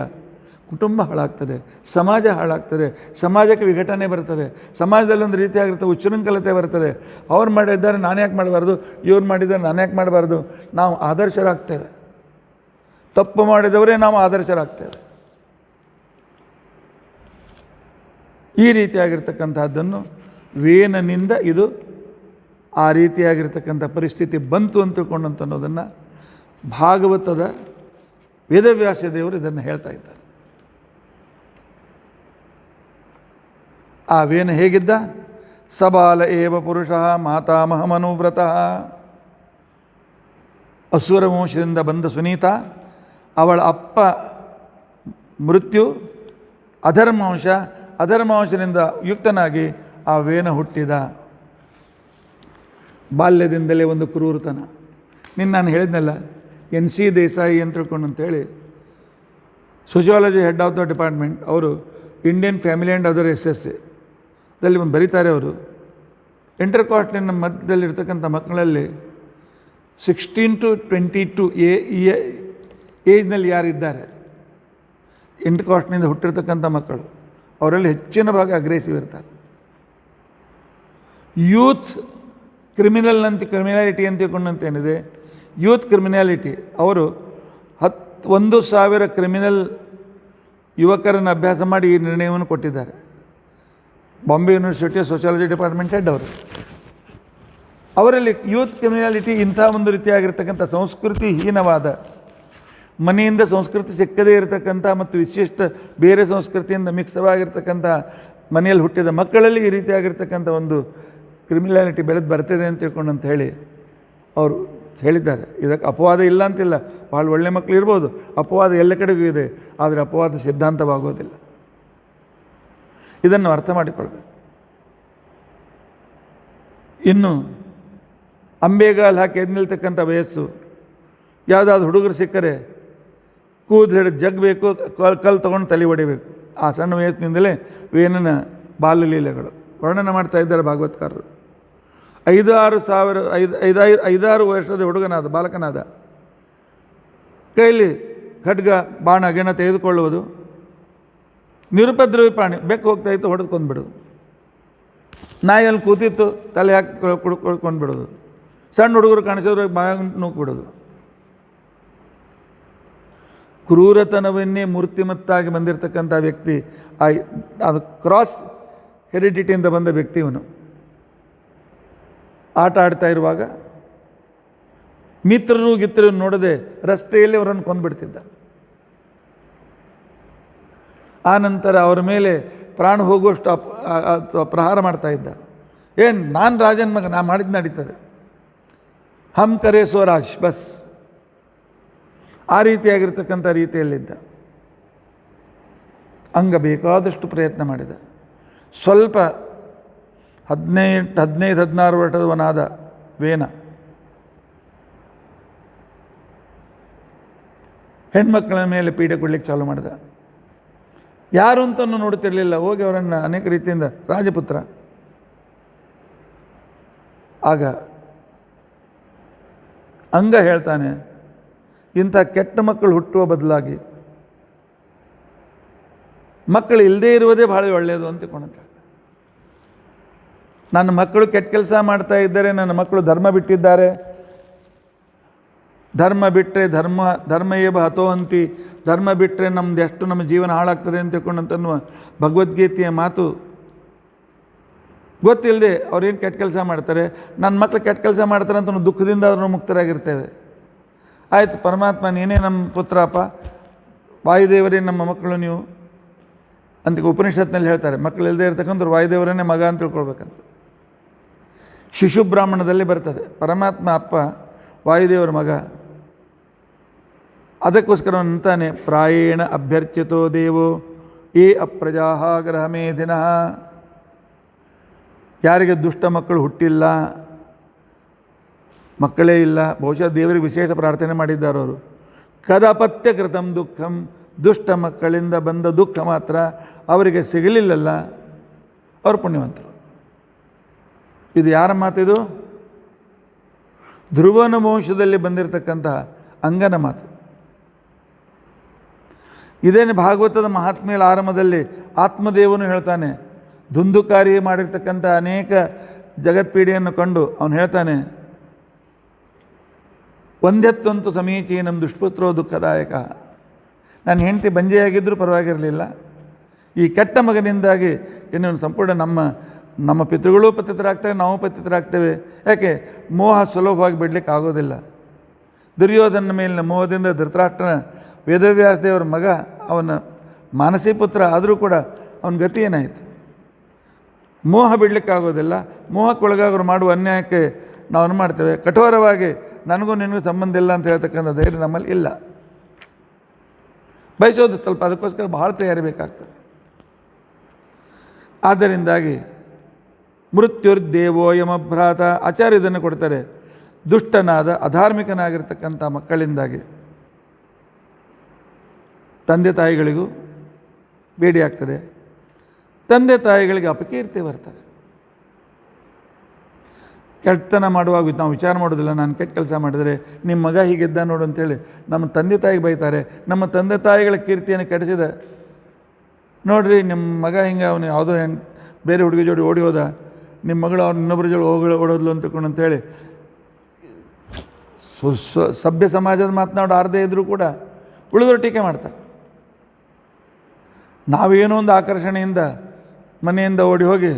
S1: ಕುಟುಂಬ ಹಾಳಾಗ್ತದೆ, ಸಮಾಜ ಹಾಳಾಗ್ತದೆ, ಸಮಾಜಕ್ಕೆ ವಿಘಟನೆ ಬರ್ತದೆ, ಸಮಾಜದಲ್ಲಿ ಒಂದು ರೀತಿಯಾಗಿರುತ್ತೆ ಉಚ್ಛೃಂಖಲತೆ ಬರ್ತದೆ. ಅವ್ರು ಮಾಡಿದ್ದಾರೆ ನಾನು ಯಾಕೆ ಮಾಡಬಾರ್ದು, ಇವ್ರು ಮಾಡಿದ್ದಾರೆ ನಾನು ಯಾಕೆ ಮಾಡಬಾರ್ದು. ನಾವು ಆದರ್ಶರಾಗ್ತೇವೆ. ತಪ್ಪು ಮಾಡಿದವರೇ ನಾವು ಆದರ್ಶರಾಗ್ತೇವೆ. ಈ ರೀತಿಯಾಗಿರ್ತಕ್ಕಂಥದ್ದನ್ನು ವೇನನಿಂದ ಇದು ಆ ರೀತಿಯಾಗಿರ್ತಕ್ಕಂಥ ಪರಿಸ್ಥಿತಿ ಬಂತು ಅಂತ ತಿಳ್ಕೊಂಡಂತ ಅನ್ನೋದನ್ನು ಭಾಗವತದ ವೇದವ್ಯಾಸ ದೇವರು ಇದನ್ನು ಹೇಳ್ತಾ ಇದ್ದಾರೆ. ಆ ವೇನ ಹೇಗಿದ್ದ? ಸಬಾಲ ಏವ ಪುರುಷ ಮಾತಾಮಹ ಮನುವ್ರತಃ. ಅಸುರ ವಂಶದಿಂದ ಬಂದ ಸುನೀತ, ಅವಳ ಅಪ್ಪ ಮೃತ್ಯು, ಅಧರ್ಮಾಂಶದಿಂದ ಯುಕ್ತನಾಗಿ ಆ ವೇನ ಹುಟ್ಟಿದ. ಬಾಲ್ಯದಿಂದಲೇ ಒಂದು ಕ್ರೂರತನ. ನಾನು ಹೇಳಿದ್ನಲ್ಲ NC ದೇಸಾಯಿ ಅಂತ ತಿಳ್ಕೊಂಡು ಅಂತೇಳಿ, sociology head of the department, ಅವರು Indian family and other SSA ದಲ್ಲಿ ಒಂದು ಬರೀತಾರೆ. ಅವರು ಇಂಟರ್ಕಾಸ್ಟಿನ ಮಧ್ಯದಲ್ಲಿರ್ತಕ್ಕಂಥ ಮಕ್ಕಳಲ್ಲಿ 16 to 22 ಏಜ್ನಲ್ಲಿ ಯಾರಿದ್ದಾರೆ ಇಂಟರ್ಕಾಸ್ಟ್ನಿಂದ ಹುಟ್ಟಿರ್ತಕ್ಕಂಥ ಮಕ್ಕಳು, ಅವರಲ್ಲಿ ಹೆಚ್ಚಿನ ಭಾಗ ಅಗ್ರೆಸಿವ್ ಇರ್ತಾರೆ. ಯೂತ್ ಕ್ರಿಮಿನಾಲಿಟಿ ಅಂತ ತಿಳ್ಕೊಂಡಂತೇನಿದೆ, ಯೂತ್ ಕ್ರಿಮಿನಾಲಿಟಿ, ಅವರು 1,000 ಕ್ರಿಮಿನಲ್ ಯುವಕರನ್ನು ಅಭ್ಯಾಸ ಮಾಡಿ ಈ ನಿರ್ಣಯವನ್ನು ಕೊಟ್ಟಿದ್ದಾರೆ. ಬಾಂಬೆ ಯೂನಿವರ್ಸಿಟಿಯ ಸೋಷಿಯಾಲಜಿ ಡಿಪಾರ್ಟ್ಮೆಂಟ್ ಹೆಡ್ ಅವರು. ಅವರಲ್ಲಿ ಯೂತ್ ಕ್ರಿಮಿನಾಲಿಟಿ ಇಂಥ ಒಂದು ರೀತಿಯಾಗಿರ್ತಕ್ಕಂಥ ಸಂಸ್ಕೃತಿ ಹೀನವಾದ ಮನೆಯಿಂದ ಸಂಸ್ಕೃತಿ ಸಿಕ್ಕದೇ ಇರತಕ್ಕಂಥ ಮತ್ತು ವಿಶಿಷ್ಟ ಬೇರೆ ಸಂಸ್ಕೃತಿಯಿಂದ ಮಿಕ್ಸವಾಗಿರ್ತಕ್ಕಂಥ ಮನೆಯಲ್ಲಿ ಹುಟ್ಟಿದ ಮಕ್ಕಳಲ್ಲಿ ಈ ರೀತಿಯಾಗಿರ್ತಕ್ಕಂಥ ಒಂದು ಕ್ರಿಮಿನಾಲಿಟಿ ಬೆಳೆದು ಬರ್ತಿದೆ ಅಂತ ತಿಳ್ಕೊಂಡು ಅಂತ ಹೇಳಿ ಅವರು ಹೇಳಿದ್ದಾರೆ. ಇದಕ್ಕೆ ಅಪವಾದ ಇಲ್ಲ ಅಂತಿಲ್ಲ, ಭಾಳ ಒಳ್ಳೆ ಮಕ್ಕಳು ಇರ್ಬೋದು, ಅಪವಾದ ಎಲ್ಲ ಕಡೆಗೂ ಇದೆ, ಆದರೆ ಅಪವಾದ ಸಿದ್ಧಾಂತವಾಗೋದಿಲ್ಲ. ಇದನ್ನು ಅರ್ಥ ಮಾಡಿಕೊಳ್ಬೇಕು. ಇನ್ನು ಅಂಬೆಗಾಲು ಹಾಕಿ ಎದ್ದು ನಿಲ್ತಕ್ಕಂಥ ವಯಸ್ಸು, ಯಾವುದಾದ್ರು ಹುಡುಗರು ಸಿಕ್ಕರೆ ಕೂದಲು ಹಿಡಿದು ಜಗ್ಬೇಕು, ಕಲ್ಲು ತೊಗೊಂಡು ತಲೆ ಹೊಡಿಬೇಕು. ಆ ಸಣ್ಣ ವಯಸ್ಸಿನಿಂದಲೇ ವೇನನ ಬಾಲ್ಯಲೀಲೆಗಳು ವರ್ಣನೆ ಮಾಡ್ತಾ ಇದ್ದಾರೆ ಭಾಗವತ್ಕಾರರು. 5-6 ವರ್ಷದ ಹುಡುಗನಾದ ಬಾಲಕನಾದ, ಕೈಲಿ ಖಡ್ಗ ಬಾಣ ಗಿಣ ತೆಗೆದುಕೊಳ್ಳುವುದು, ನಿರುಪದ್ರವಿ ಪ್ರಾಣಿ, ಬೆಕ್ಕು ಹೋಗ್ತಾ ಇತ್ತು ಹೊಡೆದುಕೊಂಡ್ಬಿಡೋದು, ನಾಯಲ್ಲಿ ಕೂತಿತ್ತು ತಲೆ ಹಾಕಿ ಕೊಂಡ್ಬಿಡೋದು, ಸಣ್ಣ ಹುಡುಗರು ಕಾಣಿಸಿದ್ರೆ ಬಾಯ ನೂಕ್ಬಿಡೋದು. ಕ್ರೂರತನವನ್ನೇ ಮೂರ್ತಿಮತ್ತಾಗಿ ಬಂದಿರತಕ್ಕಂಥ ವ್ಯಕ್ತಿ, ಅದು ಕ್ರಾಸ್ ಹೆರಿಡಿಟಿಯಿಂದ ಬಂದ ವ್ಯಕ್ತಿ ಇವನು. ಆಟ ಆಡ್ತಾ ಇರುವಾಗ ಮಿತ್ರರು ಗಿತ್ರರು ನೋಡದೆ ರಸ್ತೆಯಲ್ಲಿ ಅವರನ್ನು ಕೊಂದುಬಿಡ್ತಿದ್ದ. ಆ ನಂತರ ಅವರ ಮೇಲೆ ಪ್ರಾಣ ಹೋಗುವಷ್ಟು ಪ್ರಹಾರ ಮಾಡ್ತಾ ಇದ್ದ. ಏನು ನಾನು ರಾಜನ ಮಗ, ನಾ ಮಾಡಿದ್ದು ನಡೀತದೆ, ಹಮ್ ಕರೆ ಸ್ವರಾಜ್ ಬಸ್, ಆ ರೀತಿಯಾಗಿರ್ತಕ್ಕಂಥ ರೀತಿಯಲ್ಲಿದ್ದ. ಅಂಗ ಬೇಕಾದಷ್ಟು ಪ್ರಯತ್ನ ಮಾಡಿದ. ಸ್ವಲ್ಪ 15-16 ವರ್ಷದವನಾದ ವೇನ ಹೆಣ್ಮಕ್ಕಳ ಮೇಲೆ ಪೀಡೆ ಕೊಡ್ಲಿಕ್ಕೆ ಚಾಲು ಮಾಡಿದ. ಯಾರು ಅಂತನೂ ನೋಡ್ತಿರಲಿಲ್ಲ, ಹೋಗಿ ಅವರನ್ನು ಅನೇಕ ರೀತಿಯಿಂದ ರಾಜಪುತ್ರ. ಆಗ ಅಂಗ ಹೇಳ್ತಾನೆ, ಇಂಥ ಕೆಟ್ಟ ಮಕ್ಕಳು ಹುಟ್ಟುವ ಬದಲಾಗಿ ಮಕ್ಕಳು ಇಲ್ಲದೇ ಇರುವುದೇ ಭಾಳ ಒಳ್ಳೆಯದು ಅಂತ ಕೊಂಡ್ತಾರೆ. ನನ್ನ ಮಕ್ಕಳು ಕೆಟ್ಟ ಕೆಲಸ ಮಾಡ್ತಾ ಇದ್ದಾರೆ, ನನ್ನ ಮಕ್ಕಳು ಧರ್ಮ ಬಿಟ್ಟಿದ್ದಾರೆ, ಧರ್ಮ ಬಿಟ್ಟರೆ ಧರ್ಮ ಏವ ಹತೋಹಂತಿ, ಧರ್ಮ ಬಿಟ್ಟರೆ ನಮ್ದು ಎಷ್ಟು ನಮ್ಮ ಜೀವನ ಹಾಳಾಗ್ತದೆ ಅಂತ ತಿಳ್ಕೊಂಡಂತನ್ನುವ ಭಗವದ್ಗೀತೆಯ ಮಾತು ಗೊತ್ತಿಲ್ಲದೆ ಅವ್ರೇನು ಕೆಟ್ಟ ಕೆಲಸ ಮಾಡ್ತಾರೆ, ನನ್ನ ಮಕ್ಕಳು ಕೆಟ್ಟ ಕೆಲಸ ಮಾಡ್ತಾರೆ ಅಂತ ದುಃಖದಿಂದ ಆದ್ರೂ ಮುಕ್ತರಾಗಿರ್ತೇವೆ. ಆಯಿತು, ಪರಮಾತ್ಮ ನೀನೇ ನಮ್ಮ ಪುತ್ರಪ್ಪ, ವಾಯುದೇವರೇ ನಮ್ಮ ಮಕ್ಕಳು ನೀವು ಅಂತ ಉಪನಿಷತ್ನಲ್ಲಿ ಹೇಳ್ತಾರೆ. ಮಕ್ಕಳು ಇಲ್ಲದೆ ಇರ್ತಕ್ಕಂಥವ್ರು ವಾಯುದೇವರನ್ನೇ ಮಗ ಅಂತ ತಿಳ್ಕೊಳ್ಬೇಕಂತ. ಶಿಶು ಬ್ರಾಹ್ಮಣದಲ್ಲಿ ಬರ್ತದೆ, ಪರಮಾತ್ಮ ಅಪ್ಪ, ವಾಯುದೇವರ ಮಗ. ಅದಕ್ಕೋಸ್ಕರ ಅಂತಾನೆ ಪ್ರಾಯೇಣ ಅಭ್ಯರ್ಚಿತೋ ದೇವೋ ಏ ಅಪ್ರಜಾಹ ಗ್ರಹ ಮೇಧಿನಃ. ಯಾರಿಗೆ ದುಷ್ಟ ಮಕ್ಕಳು ಹುಟ್ಟಿಲ್ಲ, ಮಕ್ಕಳೇ ಇಲ್ಲ, ಬಹುಶಃ ದೇವರಿಗೆ ವಿಶೇಷ ಪ್ರಾರ್ಥನೆ ಮಾಡಿದ್ದಾರೆ ಅವರು. ಕದಪತ್ಯ ಕೃತಂ ದುಃಖಂ, ದುಷ್ಟ ಮಕ್ಕಳಿಂದ ಬಂದ ದುಃಖ ಮಾತ್ರ ಅವರಿಗೆ ಸಿಗಲಿಲ್ಲಲ್ಲ, ಅವರು ಪುಣ್ಯವಂತರು. ಇದು ಯಾರ ಮಾತಿದು? ಧ್ರುವನ ವಂಶದಲ್ಲಿ ಬಂದಿರತಕ್ಕಂತಹ ಅಂಗನ ಮಾತು. ಇದೇನು ಭಾಗವತದ ಮಹಾತ್ಮೆಯ ಆರಂಭದಲ್ಲಿ ಆತ್ಮದೇವನು ಹೇಳ್ತಾನೆ, ಧುಂದುಕಾರಿ ಮಾಡಿರ್ತಕ್ಕಂಥ ಅನೇಕ ಜಗತ್ಪೀಡೆಯನ್ನು ಕಂಡು ಅವನು ಹೇಳ್ತಾನೆ, ಒಂದೆತ್ತಂತೂ ಸಮೀಚೀನಂ ದುಷ್ಪುತ್ರೋ ದುಃಖದಾಯಕ. ನನ್ನ ಹೆಂಡತಿ ಬಂಜೆಯಾಗಿದ್ದರೂ ಪರವಾಗಿರಲಿಲ್ಲ, ಈ ಕೆಟ್ಟ ಮಗನಿಂದಾಗಿ ಇನ್ನೊಂದು ಸಂಪೂರ್ಣ ನಮ್ಮ ಪಿತೃಗಳೂ ಪತಿತರಾಗ್ತೇವೆ, ನಾವು ಪತಿತರಾಗ್ತೇವೆ. ಯಾಕೆ? ಮೋಹ ಸುಲಭವಾಗಿ ಬಿಡಲಿಕ್ಕೆ ಆಗೋದಿಲ್ಲ. ದುರ್ಯೋಧನ ಮೇಲಿನ ಮೋಹದಿಂದ ಧೃತರಾಷ್ಟ್ರನ ವೇದವ್ಯಾಸ ದೇವರ ಮಗ, ಅವನ ಮಾನಸಿ ಪುತ್ರ ಆದರೂ ಕೂಡ ಅವನ ಗತಿ ಏನಾಯಿತು? ಮೋಹ ಬಿಡಲಿಕ್ಕಾಗೋದಿಲ್ಲ. ಮೋಹಕ್ಕೊಳಗಾಗರು ಮಾಡುವ ಅನ್ಯಾಯಕ್ಕೆ ನಾವು ಮಾಡ್ತೇವೆ. ಕಠೋರವಾಗಿ ನನಗೂ ನಿನಗೂ ಸಂಬಂಧ ಇಲ್ಲ ಅಂತ ಹೇಳ್ತಕ್ಕಂಥ ಧೈರ್ಯ ನಮ್ಮಲ್ಲಿ ಇಲ್ಲ. ಬಯಸೋದು ಸ್ವಲ್ಪ, ಅದಕ್ಕೋಸ್ಕರ ಭಾಳ ತಯಾರಿ ಬೇಕಾಗ್ತದೆ. ಆದ್ದರಿಂದಾಗಿ ಮೃತ್ಯುರ್ದೇವೋ ಯಮಭ್ರಾತ, ಆಚಾರ್ಯ ಇದನ್ನು ಕೊಡ್ತಾರೆ. ದುಷ್ಟನಾದ ಅಧಾರ್ಮಿಕನಾಗಿರ್ತಕ್ಕಂಥ ಮಕ್ಕಳಿಂದಾಗಿ ತಂದೆ ತಾಯಿಗಳಿಗೂ ಬೇಡಿ ಆಗ್ತದೆ, ತಂದೆ ತಾಯಿಗಳಿಗೆ ಅಪಕೀರ್ತಿ ಬರ್ತದೆ. ಕೆಟ್ಟತನ ಮಾಡುವಾಗ ನಾವು ವಿಚಾರ ಮಾಡೋದಿಲ್ಲ, ನಾನು ಕೆಟ್ಟ ಕೆಲಸ ಮಾಡಿದರೆ ನಿಮ್ಮ ಮಗ ಹೀಗಿದ್ದ ನೋಡು ಅಂತೇಳಿ ನಮ್ಮ ತಂದೆ ತಾಯಿಗೆ ಬೈತಾರೆ. ನಮ್ಮ ತಂದೆ ತಾಯಿಗಳ ಕೀರ್ತಿಯನ್ನು ಕೆಡಿಸಿದ, ನೋಡ್ರಿ ನಿಮ್ಮ ಮಗ ಹಿಂಗೆ ಅವನು ಯಾವುದೋ ಬೇರೆ ಹುಡುಗಿ ಜೋಡಿ ಓಡಿ ಹೋದ, ನಿಮ್ಮ ಮಗಳು ಅವ್ನು ಇನ್ನೊಬ್ಬರ ಜೋಡಿ ಓಡೋದ್ಲು ಅಂತೇಳಿ ಸಭ್ಯ ಸಮಾಜದ ಮಾತನಾಡೋ ಆರದೇ ಇದ್ದರೂ ಕೂಡ ಉಳಿದವರು ಟೀಕೆ ಮಾಡ್ತಾರೆ. ನಾವೇನೋ ಒಂದು ಆಕರ್ಷಣೆಯಿಂದ ಮನೆಯಿಂದ ಓಡಿ ಹೋಗಿ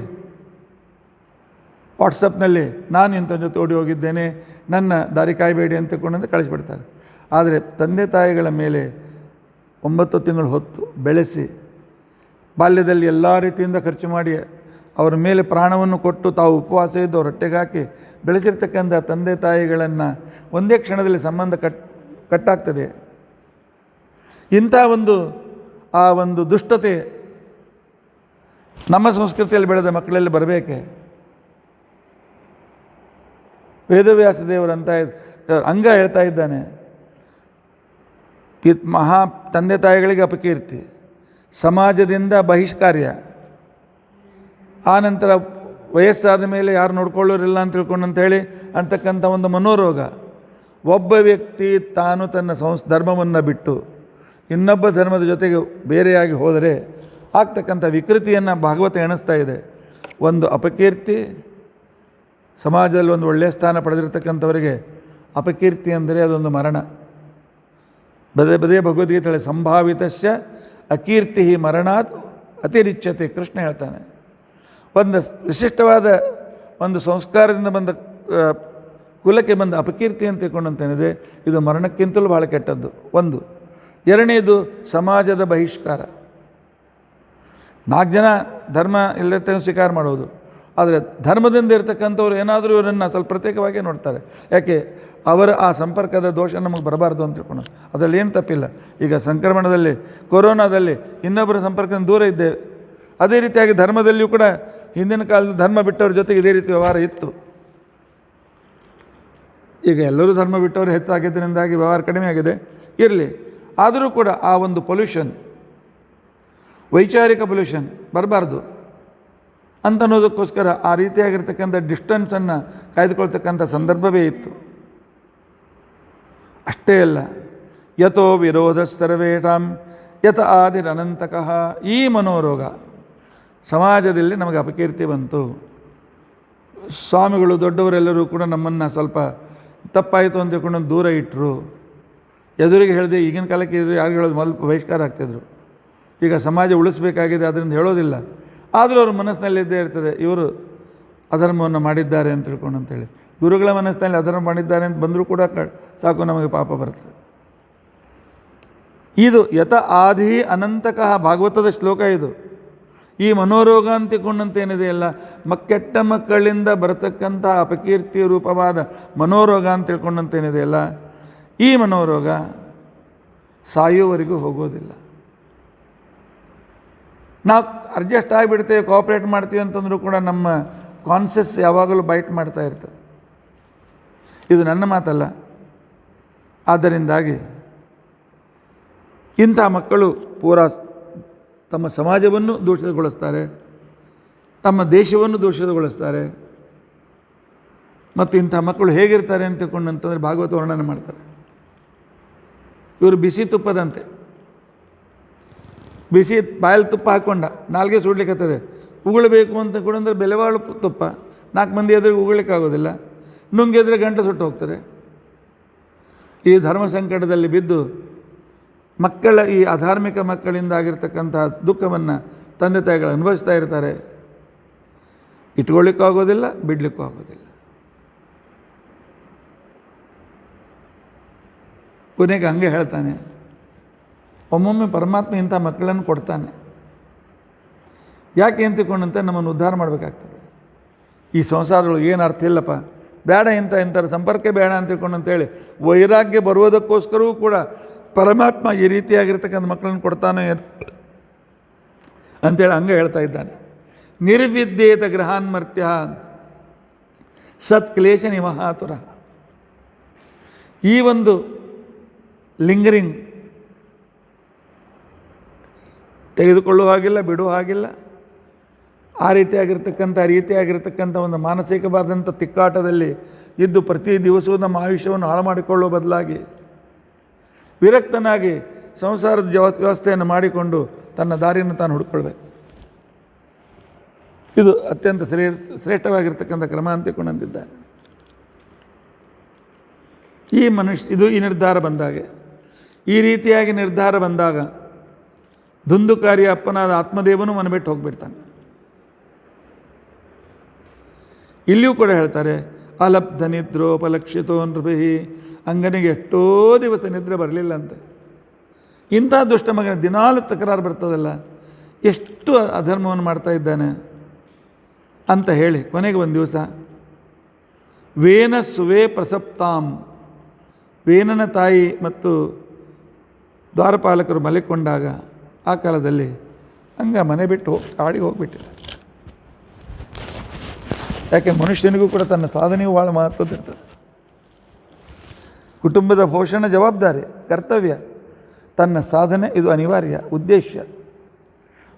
S1: ವಾಟ್ಸಪ್ನಲ್ಲಿ ನಾನು ಇಂಥ ಜೊತೆ ಓಡಿ ಹೋಗಿದ್ದೇನೆ, ನನ್ನ ದಾರಿ ಕಾಯಬೇಡಿ ಅಂತ ತಿಳ್ಕೊಂಡಂತ ಕಳಿಸ್ಬಿಡ್ತಾರೆ. ಆದರೆ ತಂದೆ ತಾಯಿಗಳ ಮೇಲೆ 9 ತಿಂಗಳು ಹೊತ್ತು ಬೆಳೆಸಿ ಬಾಲ್ಯದಲ್ಲಿ ಎಲ್ಲ ರೀತಿಯಿಂದ ಖರ್ಚು ಮಾಡಿ ಅವರ ಮೇಲೆ ಪ್ರಾಣವನ್ನು ಕೊಟ್ಟು ತಾವು ಉಪವಾಸ ಇದ್ದು ಅವ್ರ ಹೊಟ್ಟೆಗೆ ಹಾಕಿ ಬೆಳೆಸಿರ್ತಕ್ಕಂಥ ತಂದೆ ತಾಯಿಗಳನ್ನು ಒಂದೇ ಕ್ಷಣದಲ್ಲಿ ಸಂಬಂಧ ಕಟ್ಟಾಗ್ತದೆ. ಇಂಥ ಆ ಒಂದು ದುಷ್ಟತೆ ನಮ್ಮ ಸಂಸ್ಕೃತಿಯಲ್ಲಿ ಬೆಳೆದ ಮಕ್ಕಳಲ್ಲಿ ಬರಬೇಕೆ? ವೇದವ್ಯಾಸ ದೇವರಂತ ಅಂಗ ಹೇಳ್ತಾ ಇದ್ದಾನೆ, ಮಹಾ ತಂದೆ ತಾಯಿಗಳಿಗೆ ಅಪಕೀರ್ತಿ, ಸಮಾಜದಿಂದ ಬಹಿಷ್ಕಾರ್ಯ, ಆ ನಂತರ ವಯಸ್ಸಾದ ಮೇಲೆ ಯಾರು ನೋಡ್ಕೊಳ್ಳೋರಿಲ್ಲ ಅಂತ ತಿಳ್ಕೊಂಡಂಥೇಳಿ ಅಂತಕ್ಕಂಥ ಒಂದು ಮನೋರೋಗ. ಒಬ್ಬ ವ್ಯಕ್ತಿ ತಾನು ತನ್ನ ಧರ್ಮವನ್ನು ಬಿಟ್ಟು ಇನ್ನೊಬ್ಬ ಧರ್ಮದ ಜೊತೆಗೆ ಬೇರೆಯಾಗಿ ಹೋದರೆ ಆಗ್ತಕ್ಕಂಥ ವಿಕೃತಿಯನ್ನು ಭಾಗವತ ಎಣಿಸ್ತಾ ಇದೆ. ಒಂದು ಅಪಕೀರ್ತಿ, ಸಮಾಜದಲ್ಲಿ ಒಂದು ಒಳ್ಳೆಯ ಸ್ಥಾನ ಪಡೆದಿರ್ತಕ್ಕಂಥವರಿಗೆ ಅಪಕೀರ್ತಿ ಅಂದರೆ ಅದೊಂದು ಮರಣ. ಬದೇ ಭಗವದ್ಗೀತೆ ಸಂಭಾವಿತಶ್ಚ ಅಕೀರ್ತಿ ಮರಣಾತ್ ಅತಿರಿಚ್ಯತೆ ಕೃಷ್ಣ ಹೇಳ್ತಾನೆ. ಒಂದು ವಿಶಿಷ್ಟವಾದ ಒಂದು ಸಂಸ್ಕಾರದಿಂದ ಬಂದ ಕುಲಕ್ಕೆ ಬಂದ ಅಪಕೀರ್ತಿ ಅಂತ ತಿಳ್ಕೊಂಡಂತೇನಿದೆ, ಇದು ಮರಣಕ್ಕಿಂತಲೂ ಭಾಳ ಕೆಟ್ಟದ್ದು. ಒಂದು. ಎರಡನೇದು ಸಮಾಜದ ಬಹಿಷ್ಕಾರ. 4 ಜನ ಧರ್ಮ ಇಲ್ಲದ ಸ್ವೀಕಾರ ಮಾಡೋದು, ಆದರೆ ಧರ್ಮದಿಂದ ಇರ್ತಕ್ಕಂಥವ್ರು ಏನಾದರೂ ಇವರನ್ನು ಸ್ವಲ್ಪ ಪ್ರತ್ಯೇಕವಾಗಿ ನೋಡ್ತಾರೆ. ಯಾಕೆ? ಅವರ ಆ ಸಂಪರ್ಕದ ದೋಷ ನಮಗೆ ಬರಬಾರ್ದು ಅಂತ ತಿಳ್ಕೊಂಡು, ಅದರಲ್ಲಿ ಏನು ತಪ್ಪಿಲ್ಲ. ಈಗ ಸಂಕ್ರಮಣದಲ್ಲಿ, ಕೊರೋನಾದಲ್ಲಿ ಇನ್ನೊಬ್ಬರ ಸಂಪರ್ಕದಿಂದ ದೂರ ಇದ್ದೇವೆ. ಅದೇ ರೀತಿಯಾಗಿ ಧರ್ಮದಲ್ಲಿಯೂ ಕೂಡ ಹಿಂದಿನ ಕಾಲದ ಧರ್ಮ ಬಿಟ್ಟವ್ರ ಜೊತೆಗೆ ಇದೇ ರೀತಿ ವ್ಯವಹಾರ ಇತ್ತು. ಈಗ ಎಲ್ಲರೂ ಧರ್ಮ ಬಿಟ್ಟವರು ಹೆಚ್ಚಾಗಿದ್ದರಿಂದಾಗಿ ವ್ಯವಹಾರ ಕಡಿಮೆ ಆಗಿದೆ. ಇರಲಿ, ಆದರೂ ಕೂಡ ಆ ಒಂದು ಪೊಲ್ಯೂಷನ್, ವೈಚಾರಿಕ ಪೊಲ್ಯೂಷನ್ ಬರಬಾರ್ದು ಅಂತ ಅನ್ನೋದಕ್ಕೋಸ್ಕರ ಆ ರೀತಿಯಾಗಿರ್ತಕ್ಕಂಥ ಡಿಸ್ಟೆನ್ಸನ್ನು ಕಾಯ್ದುಕೊಳ್ತಕ್ಕಂಥ ಸಂದರ್ಭವೇ ಇತ್ತು. ಅಷ್ಟೇ ಅಲ್ಲ, ಯಥೋ ವಿರೋಧ ಸರ್ವೇಷಾಂ ಯತ ಆದಿರನಂತಕಃ. ಈ ಮನೋರೋಗ ಸಮಾಜದಲ್ಲಿ ನಮಗೆ ಅಪಕೀರ್ತಿ ಬಂತು. ಸ್ವಾಮಿಗಳು ದೊಡ್ಡವರೆಲ್ಲರೂ ಕೂಡ ನಮ್ಮನ್ನು ಸ್ವಲ್ಪ ತಪ್ಪಾಯಿತು ಅಂತ ತಿಳ್ಕೊಂಡು ದೂರ ಇಟ್ಟರು. ಎದುರಿಗೆ ಹೇಳಿದೆ, ಈಗಿನ ಕಾಲಕ್ಕೆ ಯಾರು ಹೇಳೋದು ಮೊದಲು ಬಹಿಷ್ಕಾರ ಆಗ್ತಿದ್ರು. ಈಗ ಸಮಾಜ ಉಳಿಸಬೇಕಾಗಿದೆ, ಅದರಿಂದ ಹೇಳೋದಿಲ್ಲ. ಆದರೂ ಅವ್ರ ಮನಸ್ಸಿನಲ್ಲಿದ್ದೇ ಇರ್ತದೆ, ಇವರು ಅಧರ್ಮವನ್ನು ಮಾಡಿದ್ದಾರೆ ಅಂತ ತಿಳ್ಕೊಂಡು ಅಂತೇಳಿ. ಗುರುಗಳ ಮನಸ್ಸಿನಲ್ಲಿ ಅಧರ್ಮ ಮಾಡಿದ್ದಾರೆ ಅಂತ ಬಂದರೂ ಕೂಡ ಸಾಕು, ನಮಗೆ ಪಾಪ ಬರ್ತದೆ. ಇದು ಯತ ಆದಿ ಅನಂತಕಃ ಭಾಗವತದ ಶ್ಲೋಕ ಇದು. ಈ ಮನೋರೋಗ ಅಂತ ತಿಳ್ಕೊಂಡಂತೇನಿದೆಯಲ್ಲ, ಕೆಟ್ಟ ಮಕ್ಕಳಿಂದ ಬರತಕ್ಕಂಥ ಅಪಕೀರ್ತಿ ರೂಪವಾದ ಮನೋರೋಗ ಅಂತ ತಿಳ್ಕೊಂಡಂತೇನಿದೆಯಲ್ಲ, ಈ ಮನೋರೋಗ ಸಾಯುವವರೆಗೂ ಹೋಗೋದಿಲ್ಲ. ನಾವು ಅಡ್ಜಸ್ಟ್ ಆಗಿಬಿಡ್ತೇವೆ, ಕೋಆಪ್ರೇಟ್ ಮಾಡ್ತೀವಿ ಅಂತಂದರೂ ಕೂಡ ನಮ್ಮ ಕಾನ್ಷಿಯಸ್ ಯಾವಾಗಲೂ ಬೈಟ್ ಮಾಡ್ತಾ ಇರ್ತದೆ. ಇದು ನನ್ನ ಮಾತಲ್ಲ. ಆದ್ದರಿಂದಾಗಿ ಇಂಥ ಮಕ್ಕಳು ಪೂರಾ ತಮ್ಮ ಸಮಾಜವನ್ನು ದೂಷಿತಗೊಳಿಸ್ತಾರೆ, ತಮ್ಮ ದೇಶವನ್ನು ದೂಷಿತಗೊಳಿಸ್ತಾರೆ. ಮತ್ತು ಇಂಥ ಮಕ್ಕಳು ಹೇಗಿರ್ತಾರೆ ಅಂತ ತಿಳ್ಕೊಂಡಂತಂದರೆ ಭಾಗವತ ವರ್ಣನೆ ಮಾಡ್ತಾರೆ. ಇವರು ಬಿಸಿ ತುಪ್ಪದಂತೆ, ಬಿಸಿ ಬಾಯಲ್ಲಿ ತುಪ್ಪ ಹಾಕ್ಕೊಂಡ ನಾಲ್ಗೆ ಸುಡ್ಲಿಕ್ಕತ್ತದೆ. ಉಗುಳಬೇಕು ಅಂತ ಕೂಡ ಅಂದರೆ ಬೆಲೆಬಾಳು ತುಪ್ಪ, 4 ಮಂದಿ ಎದುರಿಗೆ ಉಗುಳಲಿಕ್ಕಾಗೋದಿಲ್ಲ, ನುಂಗಿದ್ರೆ ಗಂಟೆ ಸುಟ್ಟು ಹೋಗ್ತದೆ. ಈ ಧರ್ಮ ಸಂಕಟದಲ್ಲಿ ಬಿದ್ದು ಮಕ್ಕಳ ಈ ಅಧಾರ್ಮಿಕ ಮಕ್ಕಳಿಂದ ಆಗಿರ್ತಕ್ಕಂಥ ದುಃಖವನ್ನು ತಂದೆ ತಾಯಿಗಳು ಅನುಭವಿಸ್ತಾ ಇರ್ತಾರೆ. ಇಟ್ಕೊಳ್ಳಿಕ್ಕೂ ಆಗೋದಿಲ್ಲ, ಬಿಡಲಿಕ್ಕೂ ಆಗೋದಿಲ್ಲ. ಕೊನೆಗೆ ಹಂಗೆ ಹೇಳ್ತಾನೆ, ಒಮ್ಮೊಮ್ಮೆ ಪರಮಾತ್ಮ ಇಂಥ ಮಕ್ಕಳನ್ನು ಕೊಡ್ತಾನೆ. ಯಾಕೆ ಅಂತ ತಿಳ್ಕೊಂಡಂತೆ ನಮ್ಮನ್ನು ಉದ್ಧಾರ ಮಾಡಬೇಕಾಗ್ತದೆ. ಈ ಸಂಸಾರಗಳು ಏನು ಅರ್ಥ ಇಲ್ಲಪ್ಪ, ಬೇಡ ಇಂಥರ ಸಂಪರ್ಕ ಬೇಡ ಅಂತ ತಿಳ್ಕೊಂಡಂತೇಳಿ ವೈರಾಗ್ಯ ಬರುವುದಕ್ಕೋಸ್ಕರವೂ ಕೂಡ ಪರಮಾತ್ಮ ಈ ರೀತಿಯಾಗಿರ್ತಕ್ಕಂಥ ಮಕ್ಕಳನ್ನು ಕೊಡ್ತಾನೆ ಅಂಥೇಳಿ ಹಂಗೆ ಹೇಳ್ತಾ ಇದ್ದಾನೆ. ನಿರ್ವಿದ್ಯೇತ ಗೃಹಾನ್ಮರ್ತ್ಯ ಸತ್ಕ್ಲೇಶ ನಿಮಹಾತುರ. ಈ ಒಂದು ಲಿಂಗರಿಂಗ್ ತೆಗೆದುಕೊಳ್ಳುವ ಹಾಗಿಲ್ಲ, ಬಿಡುವ ಹಾಗಿಲ್ಲ. ಆ ರೀತಿಯಾಗಿರ್ತಕ್ಕಂಥ ಒಂದು ಮಾನಸಿಕವಾದಂಥ ತಿಕ್ಕಾಟದಲ್ಲಿ ಇದ್ದು ಪ್ರತಿ ದಿವಸವೂ ನಮ್ಮ ಆಯುಷ್ಯವನ್ನು ಹಾಳು ಮಾಡಿಕೊಳ್ಳುವ ಬದಲಾಗಿ ವಿರಕ್ತನಾಗಿ ಸಂಸಾರದ ವ್ಯವಸ್ಥೆಯನ್ನು ಮಾಡಿಕೊಂಡು ತನ್ನ ದಾರಿಯನ್ನು ತಾನು ಹುಡುಕೊಳ್ಬೇಕು. ಇದು ಅತ್ಯಂತ ಶ್ರೇಷ್ಠವಾಗಿರ್ತಕ್ಕಂಥ ಕ್ರಮ ಅಂತ ತಿಳ್ಕೊಂಡಂತಿದ್ದಾನೆ ಈ ಇದು ಈ ನಿರ್ಧಾರ ಬಂದಾಗೆ. ಈ ರೀತಿಯಾಗಿ ನಿರ್ಧಾರ ಬಂದಾಗ ದುಂದುಕಾರಿಯ ಅಪ್ಪನಾದ ಆತ್ಮದೇವನು ಮನಬಿಟ್ಟು ಹೋಗಿಬಿಡ್ತಾನೆ. ಇಲ್ಲಿಯೂ ಕೂಡ ಹೇಳ್ತಾರೆ, ಅಲಬ್ಧ ನಿದ್ರೋಪಲಕ್ಷಿತೋ ನೃಭಿ ಅಂಗನಿಗೆ ಎಷ್ಟೋ ದಿವಸ ನಿದ್ರೆ ಬರಲಿಲ್ಲ ಅಂತ. ಇಂಥ ದುಷ್ಟ ಮಗನ ದಿನಾಲು ತಕರಾರು ಬರ್ತದಲ್ಲ, ಎಷ್ಟು ಅಧರ್ಮವನ್ನು ಮಾಡ್ತಾ ಇದ್ದಾನೆ ಅಂತ ಹೇಳಿ ಕೊನೆಗೆ ಒಂದು ದಿವಸ ವೇನ ಸುವೇ ಪ್ರಸಪ್ತಾಂ, ವೇನನ ತಾಯಿ ಮತ್ತು ದ್ವಾರಪಾಲಕರು ಮಲೆಕೊಂಡಾಗ ಆ ಕಾಲದಲ್ಲಿ ಅಂಗ ಮನೆ ಬಿಟ್ಟು ಕಾಡಿಗೆ ಹೋಗಿಬಿಟ್ಟಿಲ್ಲ. ಯಾಕೆ ಮನುಷ್ಯನಿಗೂ ಕೂಡ ತನ್ನ ಸಾಧನೆಯೂ ಭಾಳ ಮಹತ್ವದಿರ್ತದೆ. ಕುಟುಂಬದ ಪೋಷಣೆ ಜವಾಬ್ದಾರಿ, ಕರ್ತವ್ಯ, ತನ್ನ ಸಾಧನೆ ಇದು ಅನಿವಾರ್ಯ.